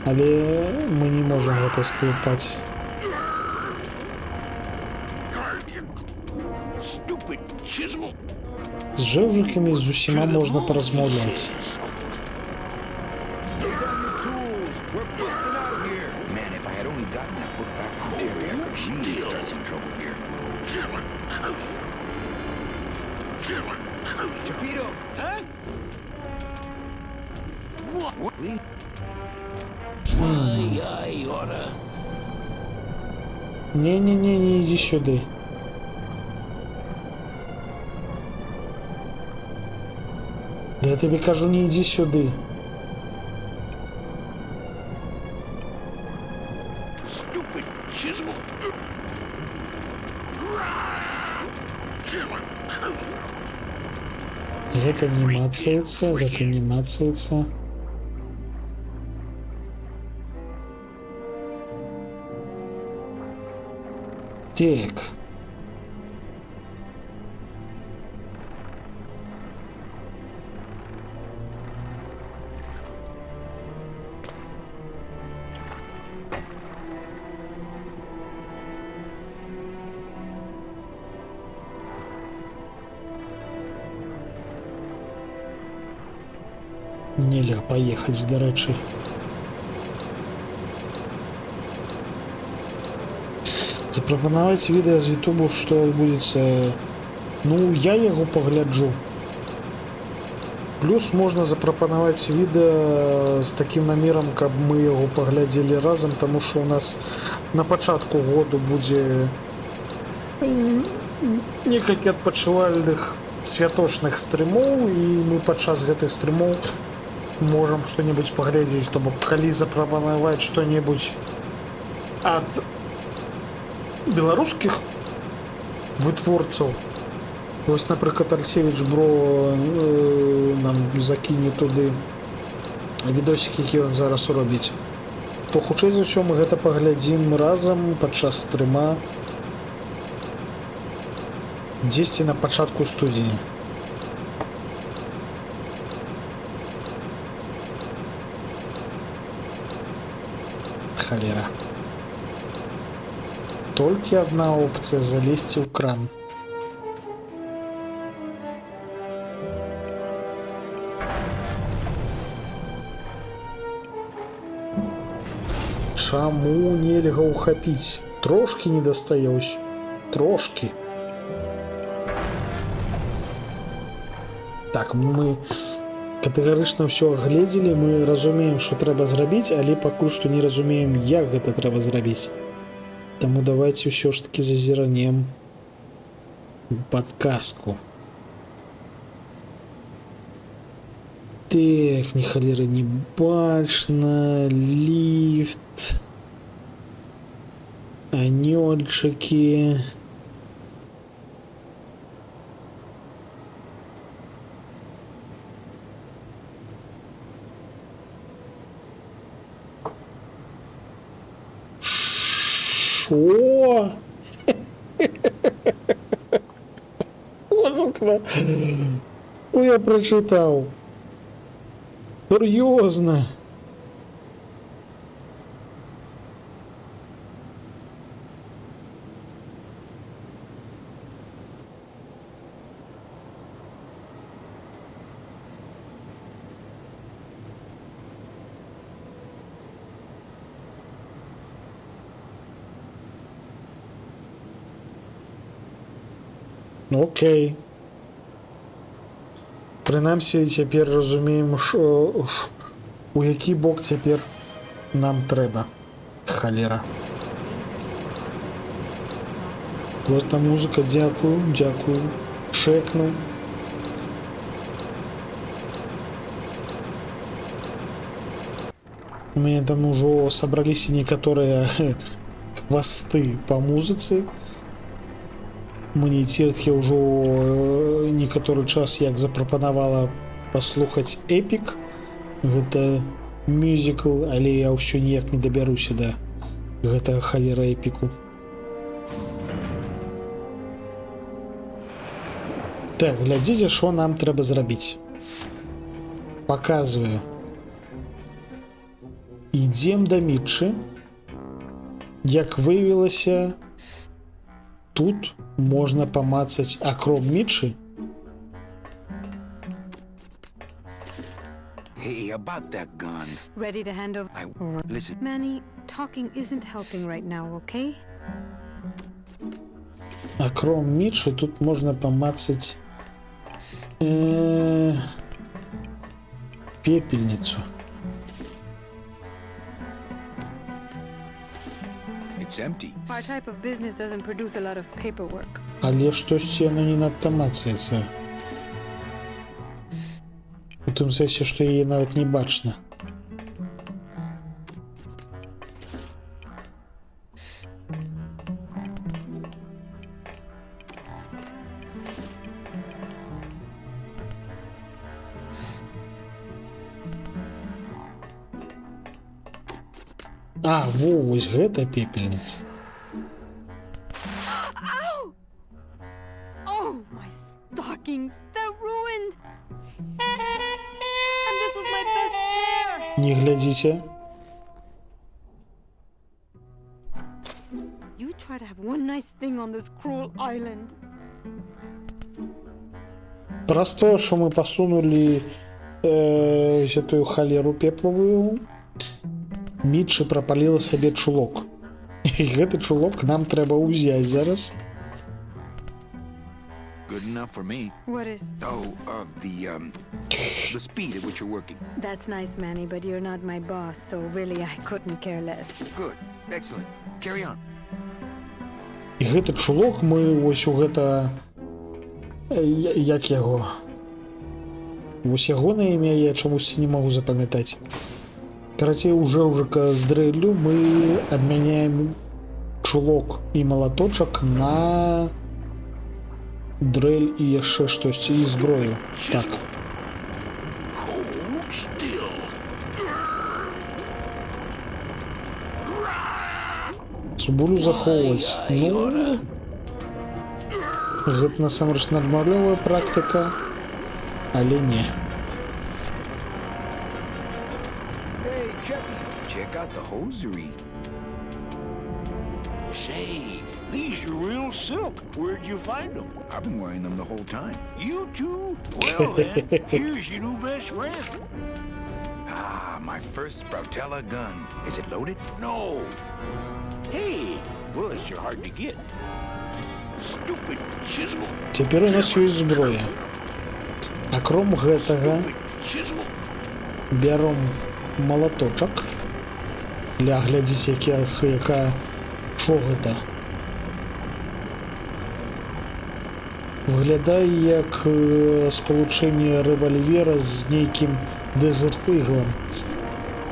але мы не можем гэта склепаць. Stupid chisel. З жэўжыкамі з усіма можна паразмаўляць. Lay down your tools. We're busting out of here. Man, if I had only gotten that book back from Terry, I could really start some trouble here. Chapito! Huh? What? Please. Why, I oughta... Не-не-не, не иди сюда. Да я тебе кажу, не иди сюда. Stupid chisel. Гэта не мацаецца, гэта не мацаецца. Так. Нельзя поехать, до рэчы. Запропанаваць відэа з Ютубу, што адбудзецца. Ну, я яго пагляджу. Плюс можна запрапанаваць відэа з такім намерам, каб мы яго паглядзелі разам, таму што ў нас на пачатку году будзе некалькі адпачывальных святочных стрымоў, і мы падчас гэтых стрымоў можам што-небудзь паглядзець, то бок калі запрапанаваць што-небудзь ад беларускіх вытворцаў. Вось, напрыклад, Арсевіч Бро нам закіне туды відосікі, які ён зараз робіць, то хутчэй за ўсё мы гэта паглядзім разам падчас стрыма. Дзесьці на пачатку студзеня. Халера. Толькі адна опцыя залезці ў кран. Чаму нельга ўхапіць? Трошкі не дастае ўсё. Трошкі. Так, мы катэгарычна ўсё агледзелі, мы разумеем, што трэба зрабіць, але пакуль што не разумеем, як гэта трэба зрабіць. Таму давайте ўсё ж таки зазіранем падказку. Так, ні халеры не бачна, ліфт, анёльчыкі. Шо? Ну, я прочитал. Серьезно? Окей. Прынамсі, цяпер разумеем, у які бок цяпер нам трэба. Халера. Вот там музыка, дзякую, дзякую. Шэкнуў. У мяне там ужо сабраліся некаторыя хвасты па музыцы. Мне цірткі ўжо некаторы час як запрапанавала паслухаць эпік. Гэта мюзікл, але я ўсё ніяк не дабяруся да гэтага халера эпіку. Так, глядзіце, што нам трэба зрабіць. Паказваю. Ідзем да Мітчы. Як выявілася, тут можна памацаць акром Мітчы. Hey, about that gun. Ready to hand over? Listen. Manny, talking isn't helping right now, okay? Акром Мітчы тут можна памацаць пепельніцу. It's empty. Our type of business doesn't produce a lot of paperwork. Але штосьці яно не надта мацаецца. У тым сэнсе, што яе нават не бачна. А, во, вось гэта пепельніца. Oh, my stockings! They're ruined! And this was my best pair! Не глядзіце. You try to have one nice thing on this cruel island. Праз тое, што мы пасунулі гэтую халеру пеплавую, Мітчы прапаліла сабе чулок. І гэты чулок нам трэба ўзяць зараз. Good enough for me. What is? Oh, the speed at which you're working. That's nice, Manny, but you're not my boss, so really I couldn't care less. Good. Excellent. Carry on. І гэты чулок мы вось у гэта... Як яго? Вось яго на імя я чамусьці не магу запамятаць. Карацей, уже з дрэллю мы абмяняем чулок і малаточак на дрэль і яшчэ штосьці, і зброю. Так. Hold still. Цыбулю захоўваць. Ну... Гэта насамрэч нармалёвая практыка, але не. Hey, Chucky, check out the hosiery. Say, these are real silk. Where'd you find them? I've been wearing them the whole time. You too? Well then, here's your new best friend. Ah, my first Sproutella gun. Is it loaded? No. Hey, bullets are hard to get. Stupid chisel. Цяпер у нас ёсць зброя. Акром гэтага Chisel. бяром малаточак. Ля, глядзіце, якая... Шо гэта? Выглядае як спалучэнне рэвальвера з нейкім Desert Eagle.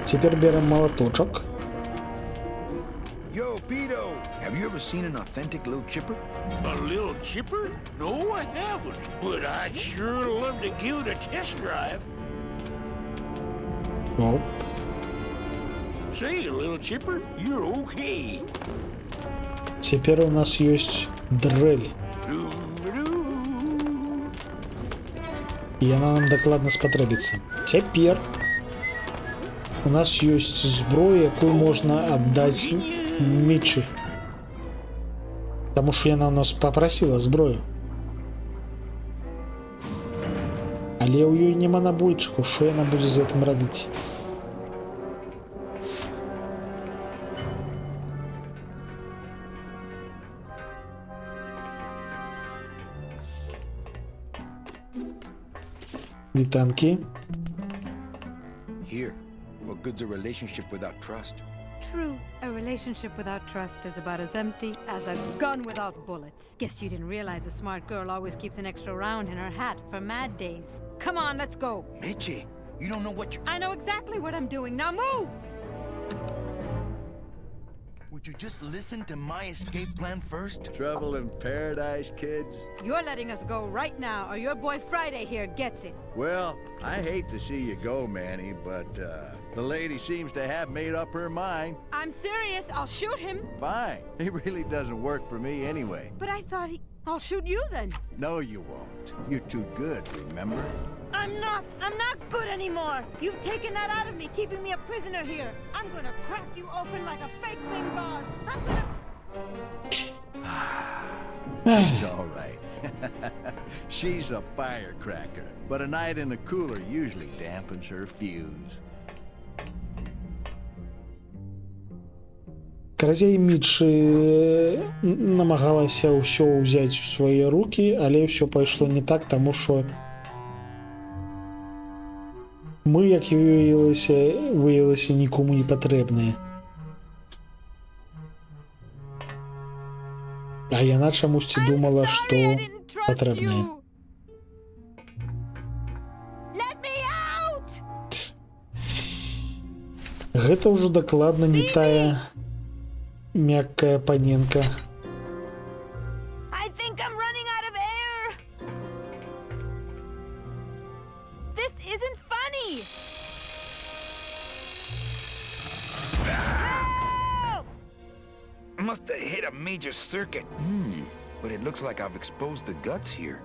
Цяпер бярем малаточак. Yo, Pito, have you ever seen an authentic little chipper? A little chipper? No, I haven't. But I'd sure love to give it a test drive. Оп. Say, little chipper, you're okay. Цяпер у нас ёсць дрэль. Doo-doo. І яна нам дакладна спатрэбіцца. Цяпер у нас ёсць зброя, якую можна аддаць Мічы. Таму што яна у нас папрасіла зброю. Але ў ёй няма набойчыку, што яна будзе з гэтым рабіць? Вітанкі. Here. What good's a relationship without trust? True, a relationship without trust is about as empty as a gun without bullets. Guess you didn't realize a smart girl always keeps an extra round in her hat for mad days. Come on, let's go. Mitchie, you don't know what you're... I know exactly what I'm doing. Now move! Would you just listen to my escape plan first? Trouble in paradise, kids? You're letting us go right now, or your boy Friday here gets it. Well, I hate to see you go, Manny, but the lady seems to have made up her mind. I'm serious. I'll shoot him. Fine. He really doesn't work for me anyway. But I thought I'll shoot you then. No, you won't. You're too good, remember? I'm not good anymore. You've taken that out of me, keeping me a prisoner here. I'm gonna crack you open like a fake bing vase. I'm gonna... It's all right. She's a firecracker, but a night in the cooler usually dampens her fuse. Каразей Мічы намагалася ўсё ўзяць у свае рукі, але ўсё пайшло не так, таму што мы, як і выявілася, нікому не патрэбныя. А яна чамусьці думала, што патрэбныя. Гэта ўжо дакладна не тая мяккая паненка. I think I'm running out of air. This isn't funny. Help! Must have hit a major circuit. But it looks like I've exposed the guts here.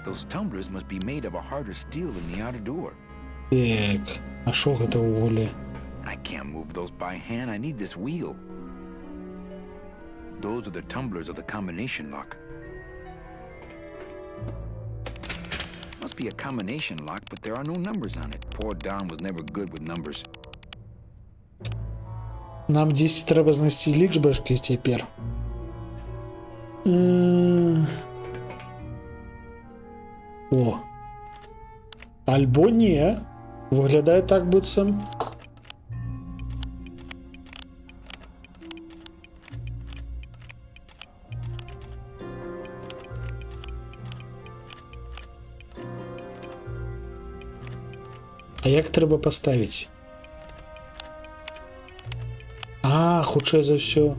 Those tumblers must be made of a harder steel than the outer door. Так, а што гэта ўвогуле? I can't move those by hand. I need this wheel. Those are the tumblers of the combination lock. Must be a combination lock, but there are no numbers on it. Poor Don was never good with numbers. Нам дзесьці трэба знайсці лічбачкі цяпер. О. Альбо не. Выглядае так быццам. А як трэба паставіць? А, хутчэй за ўсё.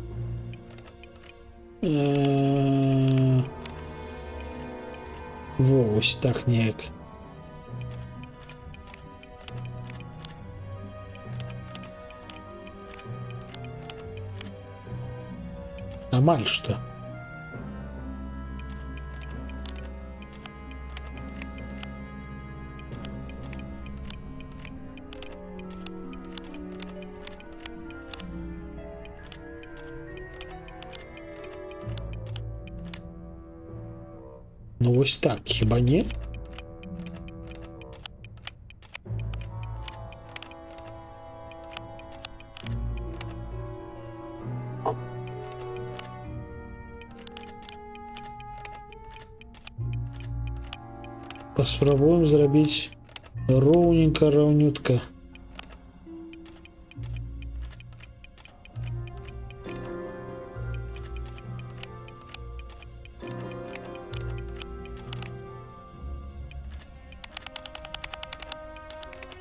Во, ось так неяк. Амаль што. Ну вось так, хіба не? Паспрабуем зрабіць роўненька, раўнютка.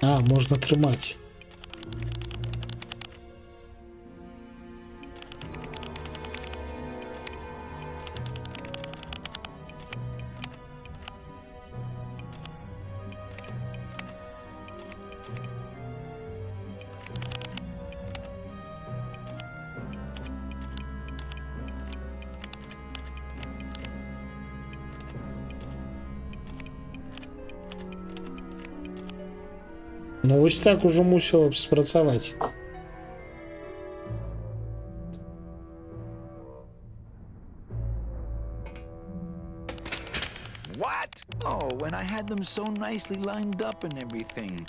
А, можна трымаць. Ну вось так ужо мусіла б спрацаваць. What? Oh, when I had them so nicely lined up and everything.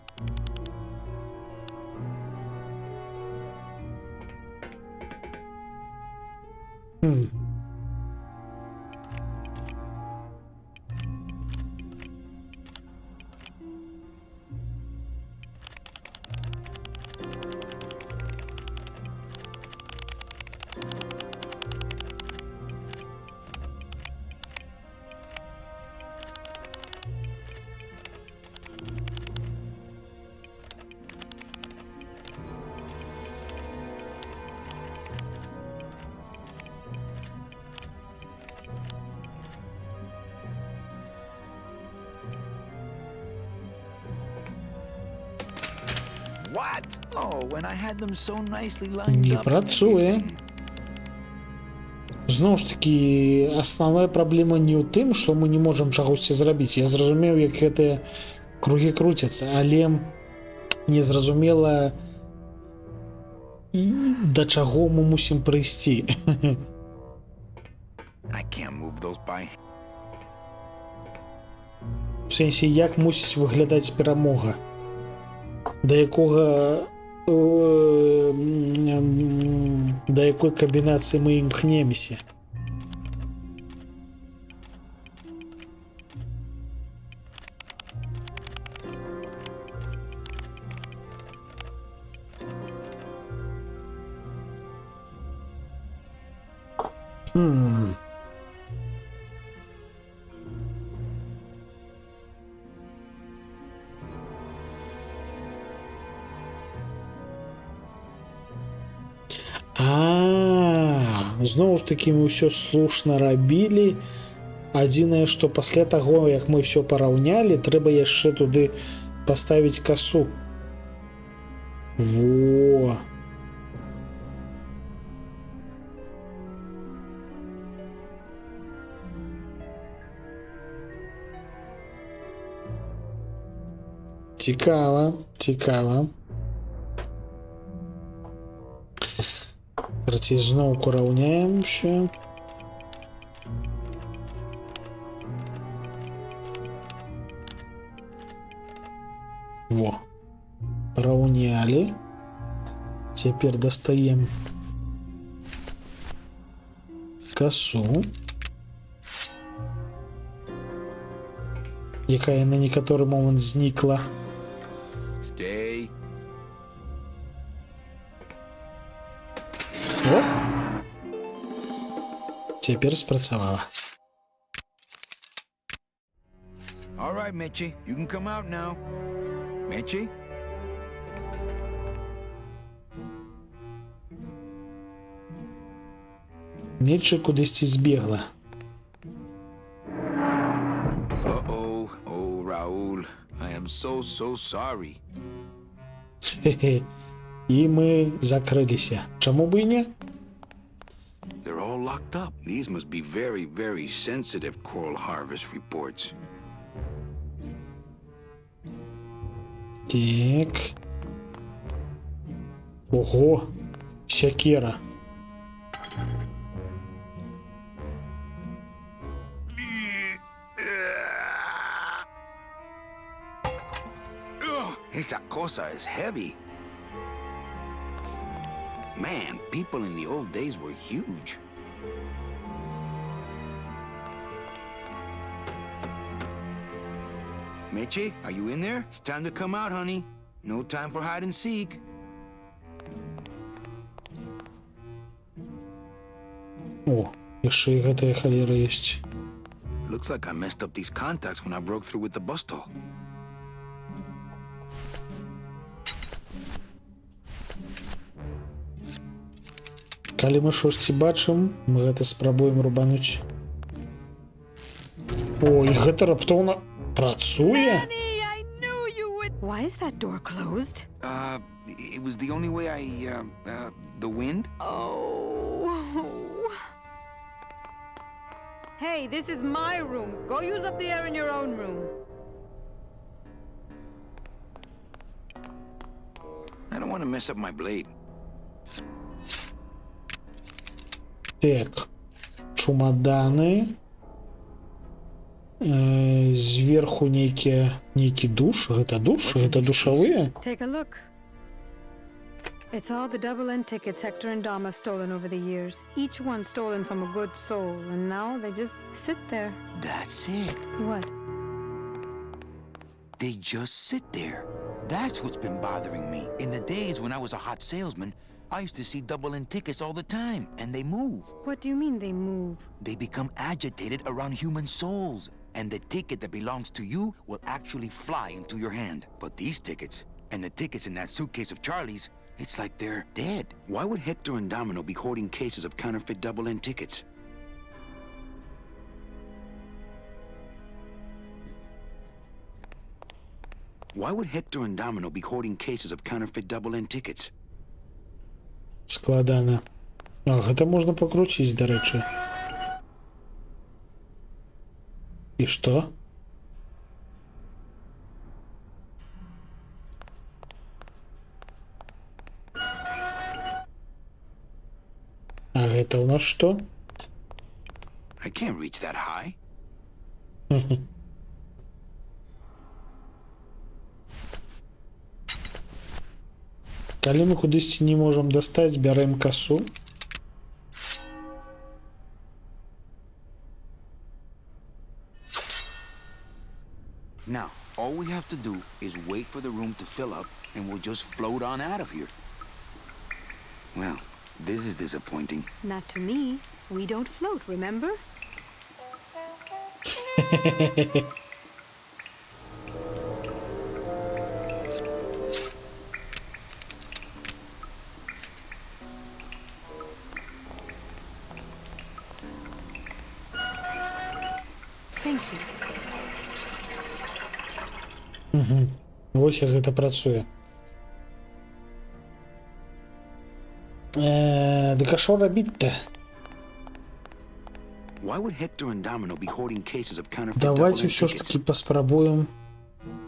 What? Oh, when I had them so nicely lined Не up. працуе. Зноў ж такі, асноўная праблема не ў тым, што мы не можам чагосьці зрабіць. Я зразумеў, як гэтыя кругі круцяцца, але незразумела і да чаго мы мусім прыйсці. I can't move those by. У сэнсе, як мусіць выглядаць перамога? Да якога да якой камбінацыі мы імкнемся? Зноў ж такі мы ўсё слушна рабілі. Адзінае, што пасля таго, як мы ўсё параўнялі, трэба яшчэ туды паставіць касу. Во. Цікава, цікава. Карацей, зноўку раўняемся. Во. Раўнялі. Цяпер дастаем касу, якая на некаторы момант знікла. Stay. О! Цяпер спрацавала. All right, Mitchie, you can come out now. Mitchie? Мечы кудысьці збегла. Uh-oh. Oh, Raul. I am so sorry. Хе-хе. І мы закрыліся. Чаму б і не? They're all locked up. These must be very, very sensitive coral harvest reports. Так. Ого. Сякера. Esa cosa is heavy. Man, people in the old days were huge. Meche, are you in there? It's time to come out, honey. No time for hide and seek. О, яшчэ і гэтая халера ёсць. Looks like I messed up these contacts when I broke through with the Busto. Калі мы шосьці бачым, мы гэта спрабуем рубануць. О, і гэта раптоўна працуе? Danny, I knew you would. Why is that door closed? It was the only way the wind? Oh. Hey, this is my room. Go use up the air in your own room. I don't want to mess up my blade. Так. Чумаданы. Зверху нейкі душ. Гэта душ? Гэта душавыя? Take a look. It's all the double-end tickets Hector and Dom have stolen over the years. Each one stolen from a good soul, and now they just sit there. That's it. What? They just sit there. That's what's been bothering me. In the days when I was a hot salesman, I used to see double-end tickets all the time, and they move. What do you mean they move? They become agitated around human souls, and the ticket that belongs to you will actually fly into your hand. But these tickets, and the tickets in that suitcase of Charlie's, it's like they're dead. Why would Hector and Domino be hoarding cases of counterfeit double-end tickets? Why would Hector and Domino be hoarding cases of counterfeit double-end tickets? Складана. А, гэта можна пакруціць, дарэчы. І што? А гэта у нас што? I can't reach that high. Калі мы кудысьці не можам дастаць, бярэм касу. Now, all we have to do is wait for the room to fill up, and we'll just float on out of here. Well, this is disappointing. Not to me. We don't float, remember? Thank you. Вось як гэта працуе. Дык а што рабіць-то? Why would Hector and Domino be hoarding cases of counterfeit Давайте double-end ўсё ж tickets? таки паспрабуем.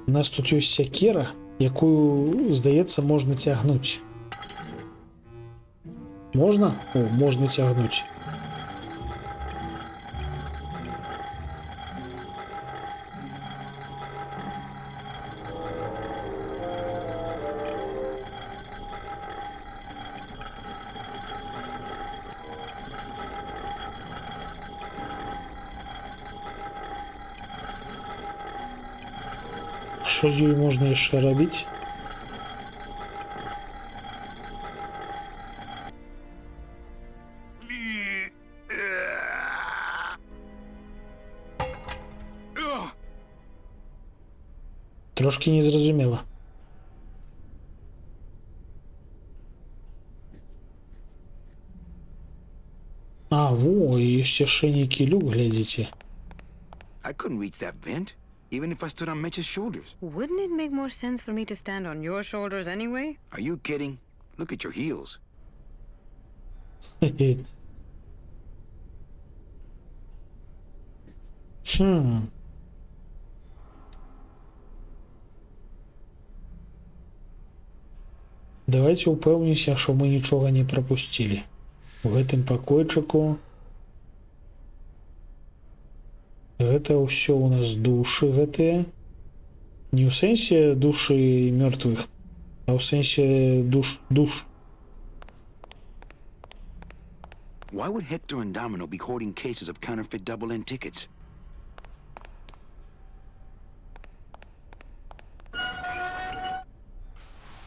У нас тут ёсць сякера, якую, здаецца, можна цягнуць. Можна? О, можна цягнуць. Що з ёй можна яшчэ рабіць? Трошки незразумела. А, во, ёсць яшчэ нейкі люк, глядзіце. I couldn't reach that vent, even if I stood on Mitch's shoulders. Wouldn't it make more sense for me to stand on your shoulders anyway? Are you kidding? Look at your heels. Давайте упэўнімся, што мы нічога не прапусцілі. У гэтым пакойчыку гэта ўсё у нас душы гэтыя. Не ў сэнсе душы мёртвых, а ў сэнсе душ. Why would Hector and Domino be hoarding cases of counterfeit double-end tickets?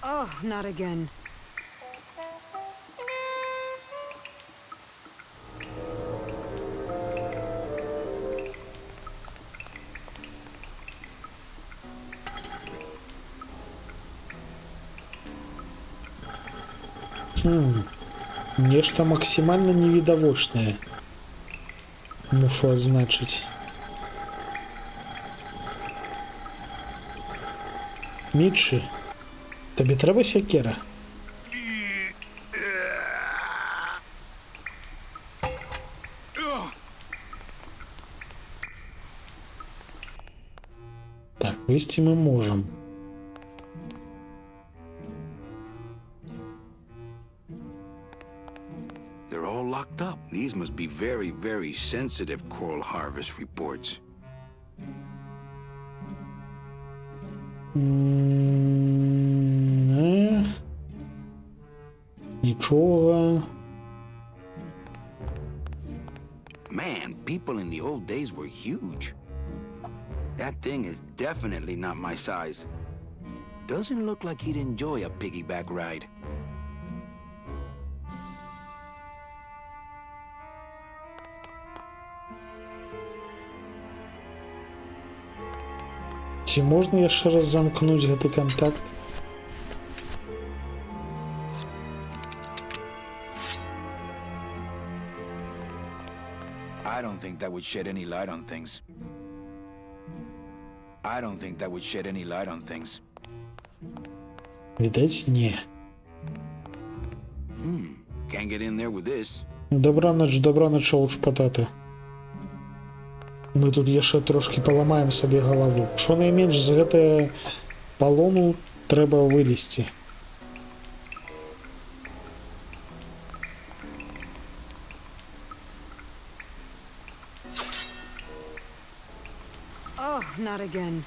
Oh, not again. Нешта максімальна невідавочнае. Мушу адзначыць. Мітчы, табе трэба сякера? Так, выйсці мы можам. They're all locked up. These must be very, very sensitive coral harvest reports. Нічога. Man, people in the old days were huge. That thing is definitely not my size. Doesn't look like he'd enjoy a piggyback ride. Ці можна яшчэ раз замкнуць гэты кантакт? I don't think that would shed any light on things. I don't think that would shed any light on things. Відаць, не. Can't get in there with this. Добраноч, оуч пататы. Мы тут яшчэ трошки паламаем сабе галаву. Што найменш з гэтага палону трэба вылезці. Oh, not again.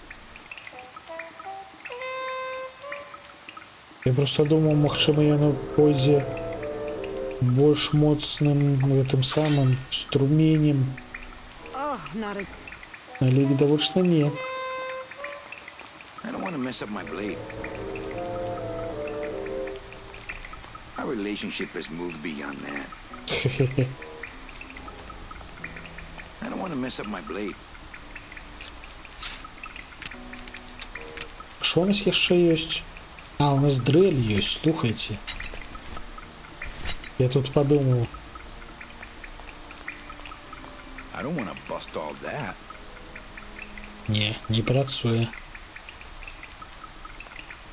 Я просто думаў, магчыма, яно пойдзе больш моцным гэтым самым струменем. Oh, not again. Але відавочна не. I don't want to mess up my blade. Our relationship has moved beyond that. I don't want to mess up my blade. Што у нас яшчэ ёсць? А, у нас дрэль ёсць, слухайце. Я тут падумаў. I don't want to bust all that. Не працуе.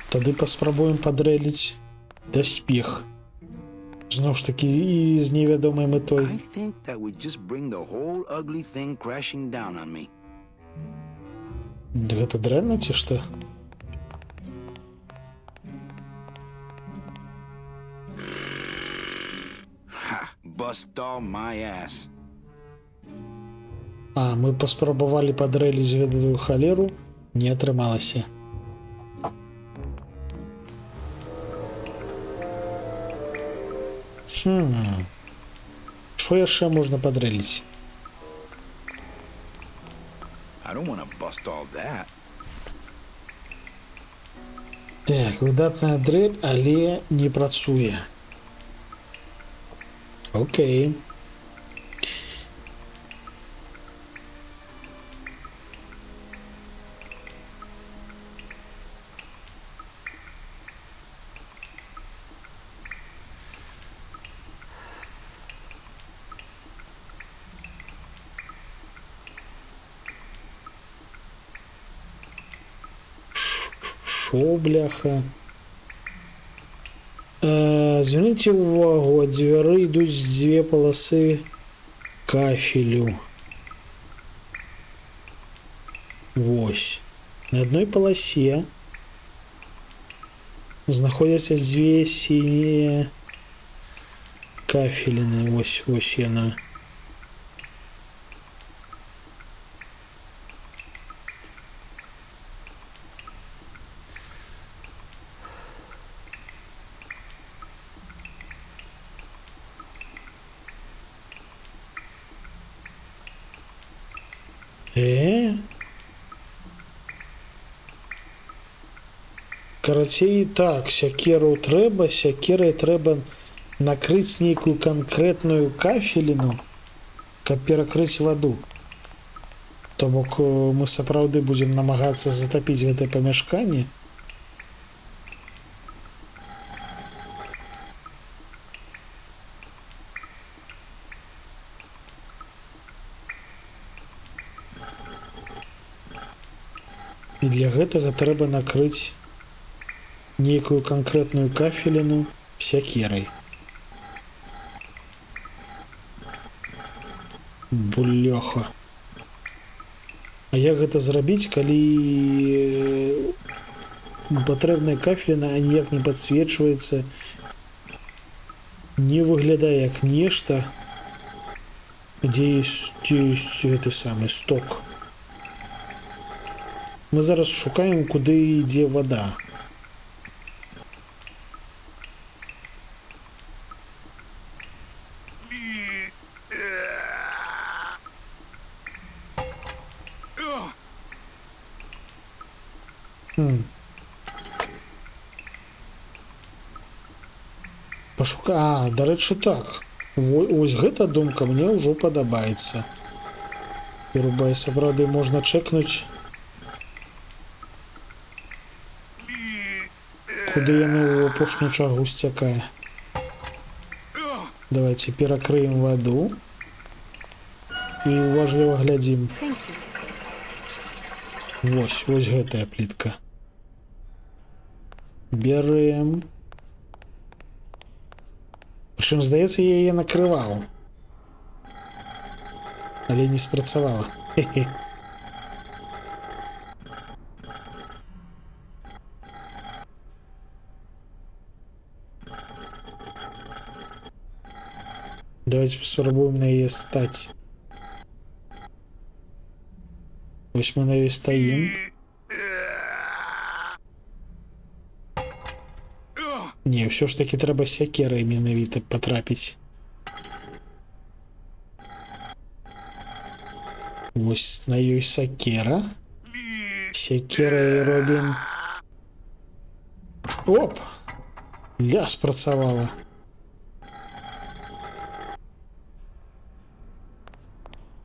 Тады паспрабуем падрэліць даспех. Зноў ж такі і з невядомай мэтой. I think that would just bring the whole ugly thing crashing down on me. Гэта дрэнна ці што? Ha! Bust all my ass. А, мы паспрабавалі падрэліць гэтую халеру, не атрымалася. Што яшчэ можна падрэліць? I don't want to bust all that. Так, выдатная дрэль, але не працуе. Окей. Шо, бляха? Звярніце ўвагу, ад дзвярэй ідуць дзве паласы кафелю. Вось. На одной полосе знаходяцца дзве сінія кафеліны. Вось яна. Карацей, так, сякеру трэба, сякерай трэба накрыць нейкую канкрэтную кафеліну, каб перакрыць ваду. То бок мы сапраўды будзем намагацца затапіць гэтае памяшканне. І для гэтага трэба накрыць нейкую канкрэтную кафеліну сякерай. Бляха. А як гэта зрабіць, калі патрэбная кафеліна аніяк не падсвечваецца, не выглядае як нешта, дзе ёсць гэты самы сток. Мы зараз шукаем, куды ідзе вада. Дарэчы, так. Вось гэта думка мне ўжо падабаецца. Рубай, сапраўды можна чэкнуць, куды яно ў апошнюю чаргу сцякае. Давайте перакрыем ваду і уважліва глядзім. Вось гэтая плітка. Бярэм. Прычым, здаецца, я яе накрываў. Але не спрацавала. Хе-хе. Давайте паспрабуем на яе стаць. Вось мы на ёй стаім. Не, ўсё ж таки трэба сякерай менавіта патрапіць. Вось на ёй сякера. Сякерай робім. Оп! Ля, спрацавала.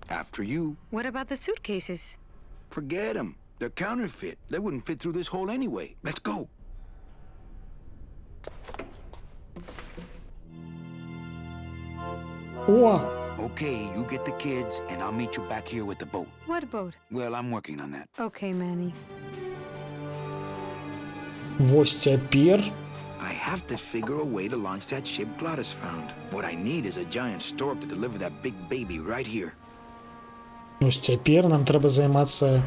After you. What about the suitcases? Forget them. They're counterfeit. They wouldn't fit through this hole anyway. Let's go. О! Okay, you get the kids, and I'll meet you back here with the boat. What boat? Well, I'm working on that. Okay, Manny. Вось цяпер. I have to figure a way to launch that ship Glottis found. What I need is a giant stork to deliver that big baby right here. Вось цяпер нам трэба займацца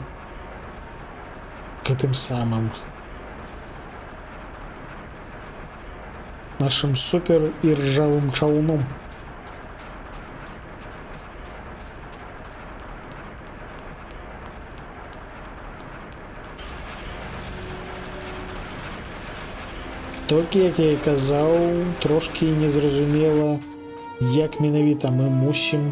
гэтым самым. Нашым супер іржавым чаўном. Толькі, як я і казаў, трошкі незразумела, як менавіта мы мусім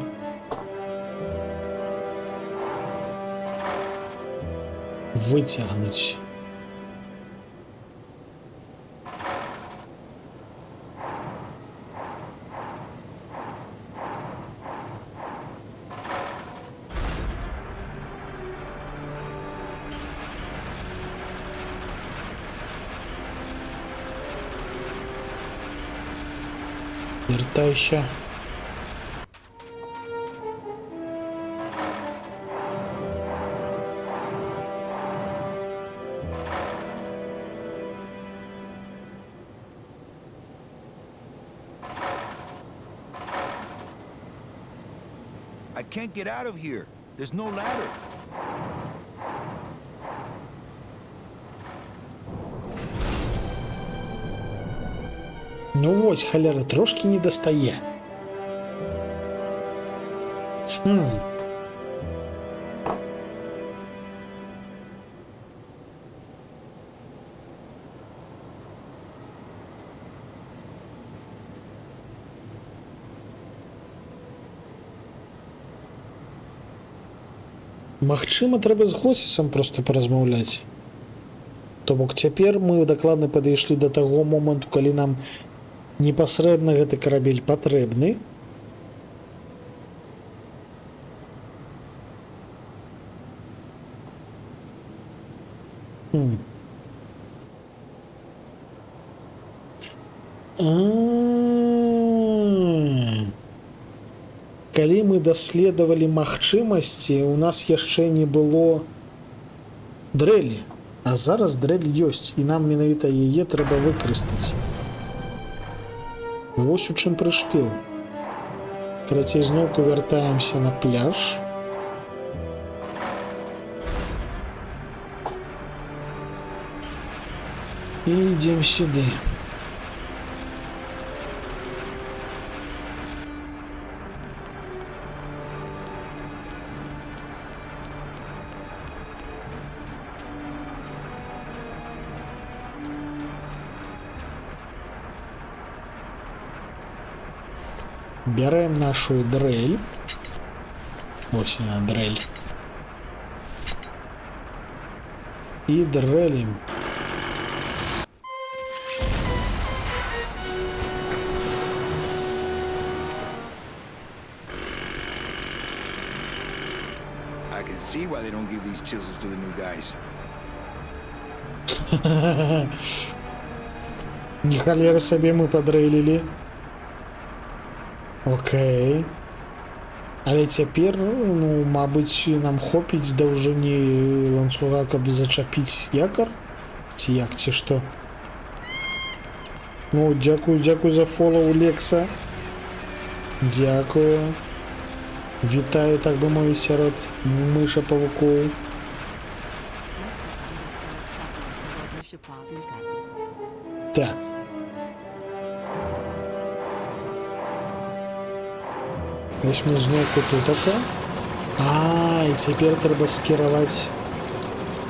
выцягнуць. Вертайся. I can't get out of here. There's no ladder. Ну вось, халера, трошки не дастае. Магчыма, трэба з Глосісам просто паразмаўляць. То бок цяпер мы дакладна падышлі да таго моманту, калі нам непасрэдна гэты карабель патрэбны. Калі мы даследавалі магчымасці, у нас яшчэ не было дрэлі, а зараз дрэль ёсць, і нам менавіта яе трэба выкарыстаць. Вось у чым прышпіл. Карацей, зноўку вяртаемся на пляж. І ідзем сюды. Бярем нашу дрэль. Ось она, дрэль. І дрэлім. I can see why they don't give these chisels to the new guys. Не халера сабе мы падрэлілі. Окей. Але цяпер, ну, мабыць, нам хопіць даўжыні ланцуга, каб зачапіць якар? Ці як, ці што? Ну, дзякую, дзякую за фолоу, Лекса. Дзякую. Вітаю, так бы мовіць, сярод мыша-павукоў. Так. Вось мы зноўку тутака. І цяпер трэба скіраваць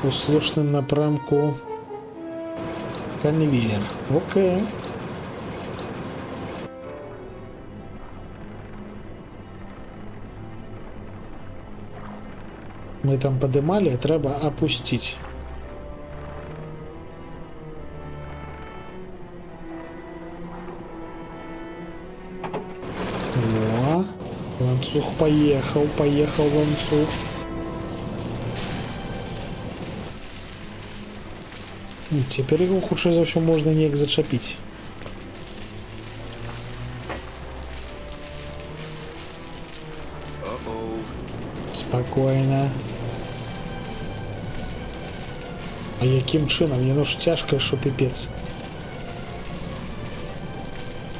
у слушным напрамку канвеер. Окей. Мы там падымалі, а трэба апусціць. Ланцуг поехал, поехал ланцуг. І цяпер яго хутчэй за ўсё можна неяк зачапіць. Спокойно. А якім чынам? Яно ж цяжкае, што піпец.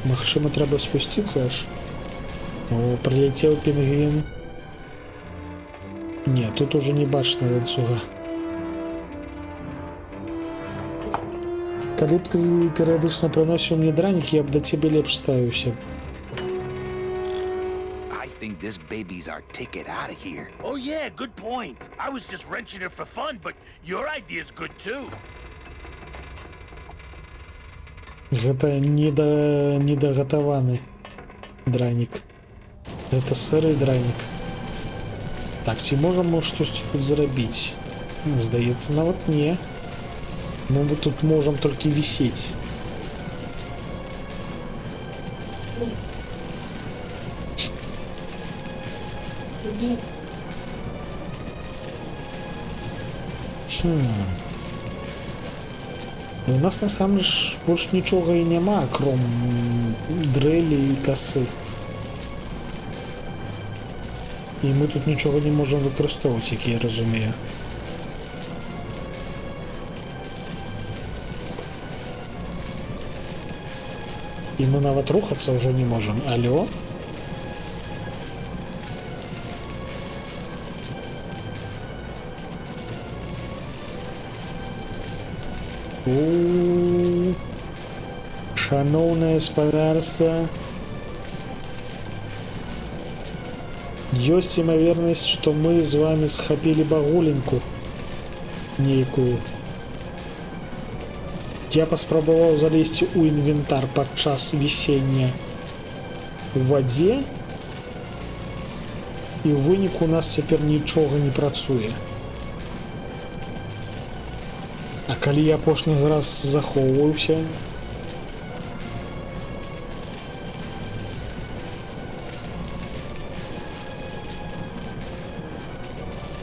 Магчыма, трэба спусціцца аж. О, прилетел пингвин. Не, тут уже не бачна ланцуга. Калі б ты перыядычна прыносіў мне дранік, я б да цябе лепш ставіўся. I think this baby's our ticket out of here. Oh yeah, good point. I was just wrenching it for fun, but your idea's good too. Гэта недагатаваны дранік. Это сыры дранік. Так, ці можам мы штосьці тут зрабіць? Здаецца, нават не. Мы тут можам толькі вісець. У нас насамрэч больш нічога і няма, кром дрэлі і касы. І мы тут нічога не можам выкарыстоўваць, як я разумею. І мы нават рухацца ўжо не можам. Алло? Шановное спадарство, ёсць імавернасць, што мы з вами схапілі багулінку нейкую. Я паспрабаваў залезці ў інвентар падчас вісення у вадзе, і ў выніку у нас цяпер нічога не працуе. А калі я апошні раз захоўваўся,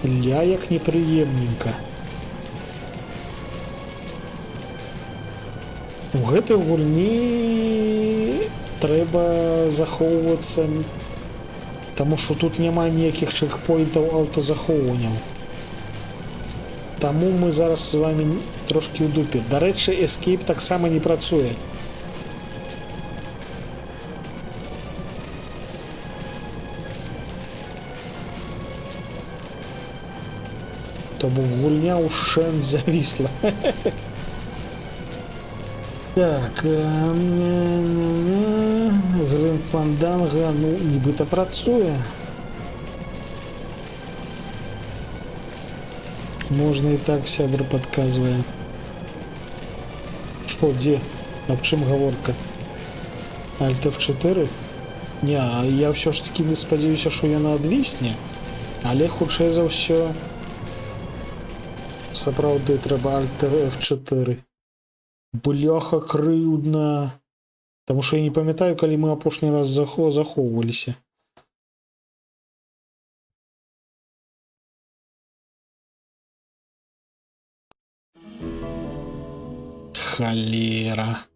ля як непрыемненька. У гэтай гульні трэба захоўвацца, таму што тут няма ніякіх чэкпоінтаў аўтазахоўванняў. Таму мы зараз з вами трошкі ў дупе. Дарэчы, Escape таксама не працуе. То бок гульня ўшчэнт завісла. Так, Грым Фанданга, ну, нібыта працуе. Можна і так, сябр падказвае. Што, дзе? Аб чым гаворка? Alt F4? Не, я ўсё ж такі не спадзяюся, што яно адвісне, але хутчэй за ўсё сапраўды трэба Alt F4. Бляха, крыўдна. Таму што я не памятаю, калі мы апошні раз захоўваліся. Халера.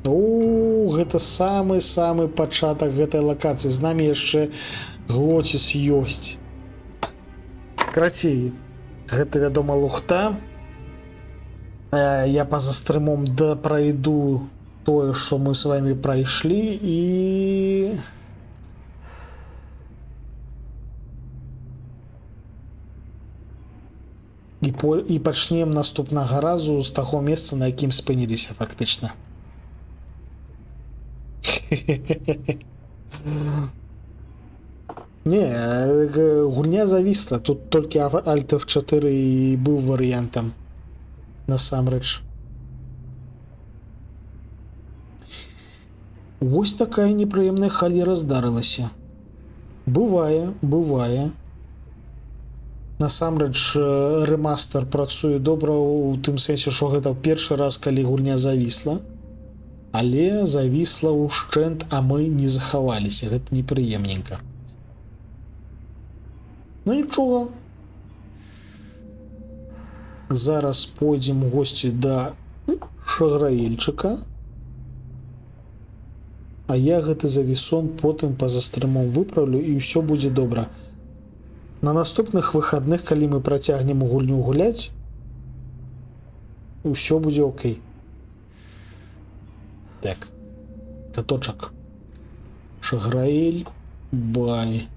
Гэта самы-самы пачатак гэтай лакацыі. З намі яшчэ глоціс ёсць. Карацей, гэта, вядома, лухта. Я па-за стрымом прайду тое, што мы з вами прайшлі, і пачнем наступнага разу з таго месца, на якім спыніліся фактычна. Не, гульня завісла. Тут толькі Alt F4 і быў варыянтам. Насамрэч. Вось такая непрыемная халера здарылася. Бывае, бывае. Насамрэч, рэмастер працуе добра ў тым сэнсе, што гэта першы раз, калі гульня завісла. Але завісла ўшчэнт, а мы не захаваліся. Гэта непрыемненька. Ну нічога. Зараз пойдзем у госці да Шаграэльчыка. А я гэты завісон потым па-за стрымом выпраўлю, і ўсё будзе добра. На наступных выхадных, калі мы працягнем гульню гуляць, усё будзе окей. Так. Каточак. Шаграэль. Бай.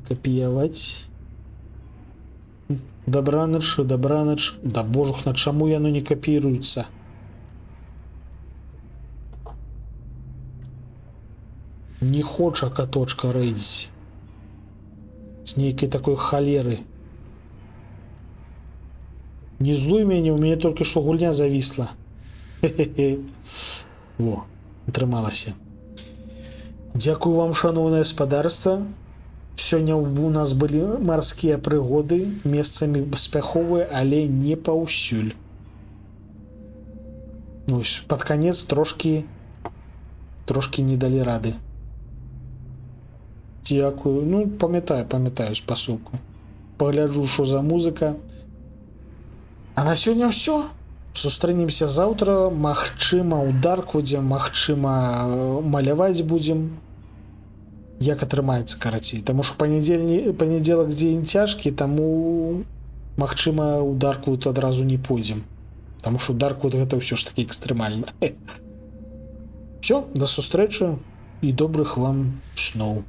Капіяваць. Добраныч, добраныч. Да божухна, чаму яно не капіруецца? Не хоча каточка рэйдзіць. З нейкай такой халеры. Не злуй мяне, у мяне толькі што гульня завісла. Хе-хе-хе. Во, атрымалася. Дзякую вам, шановнае спадарства. Сёння у нас былі марскія прыгоды, месцамі паспяховыя, але не паўсюль. Вось, пад канец трошкі не далі рады. Дзякую. Ну, памятаю спасылку. Пагляджу, што за музыка. А на сёння ўсё. Сустрэнемся заўтра. Магчыма, ў Дарквудзе, магчыма, маляваць будзем. Як атрымаецца, карацей. Таму што панядзелак дзень цяжкі, таму магчыма, ў Дарквуд адразу не пойдзем. Таму што Дарквуд гэта ўсё ж такі экстрэмальна. Всё, да сустрэчы і добрых вам сноў.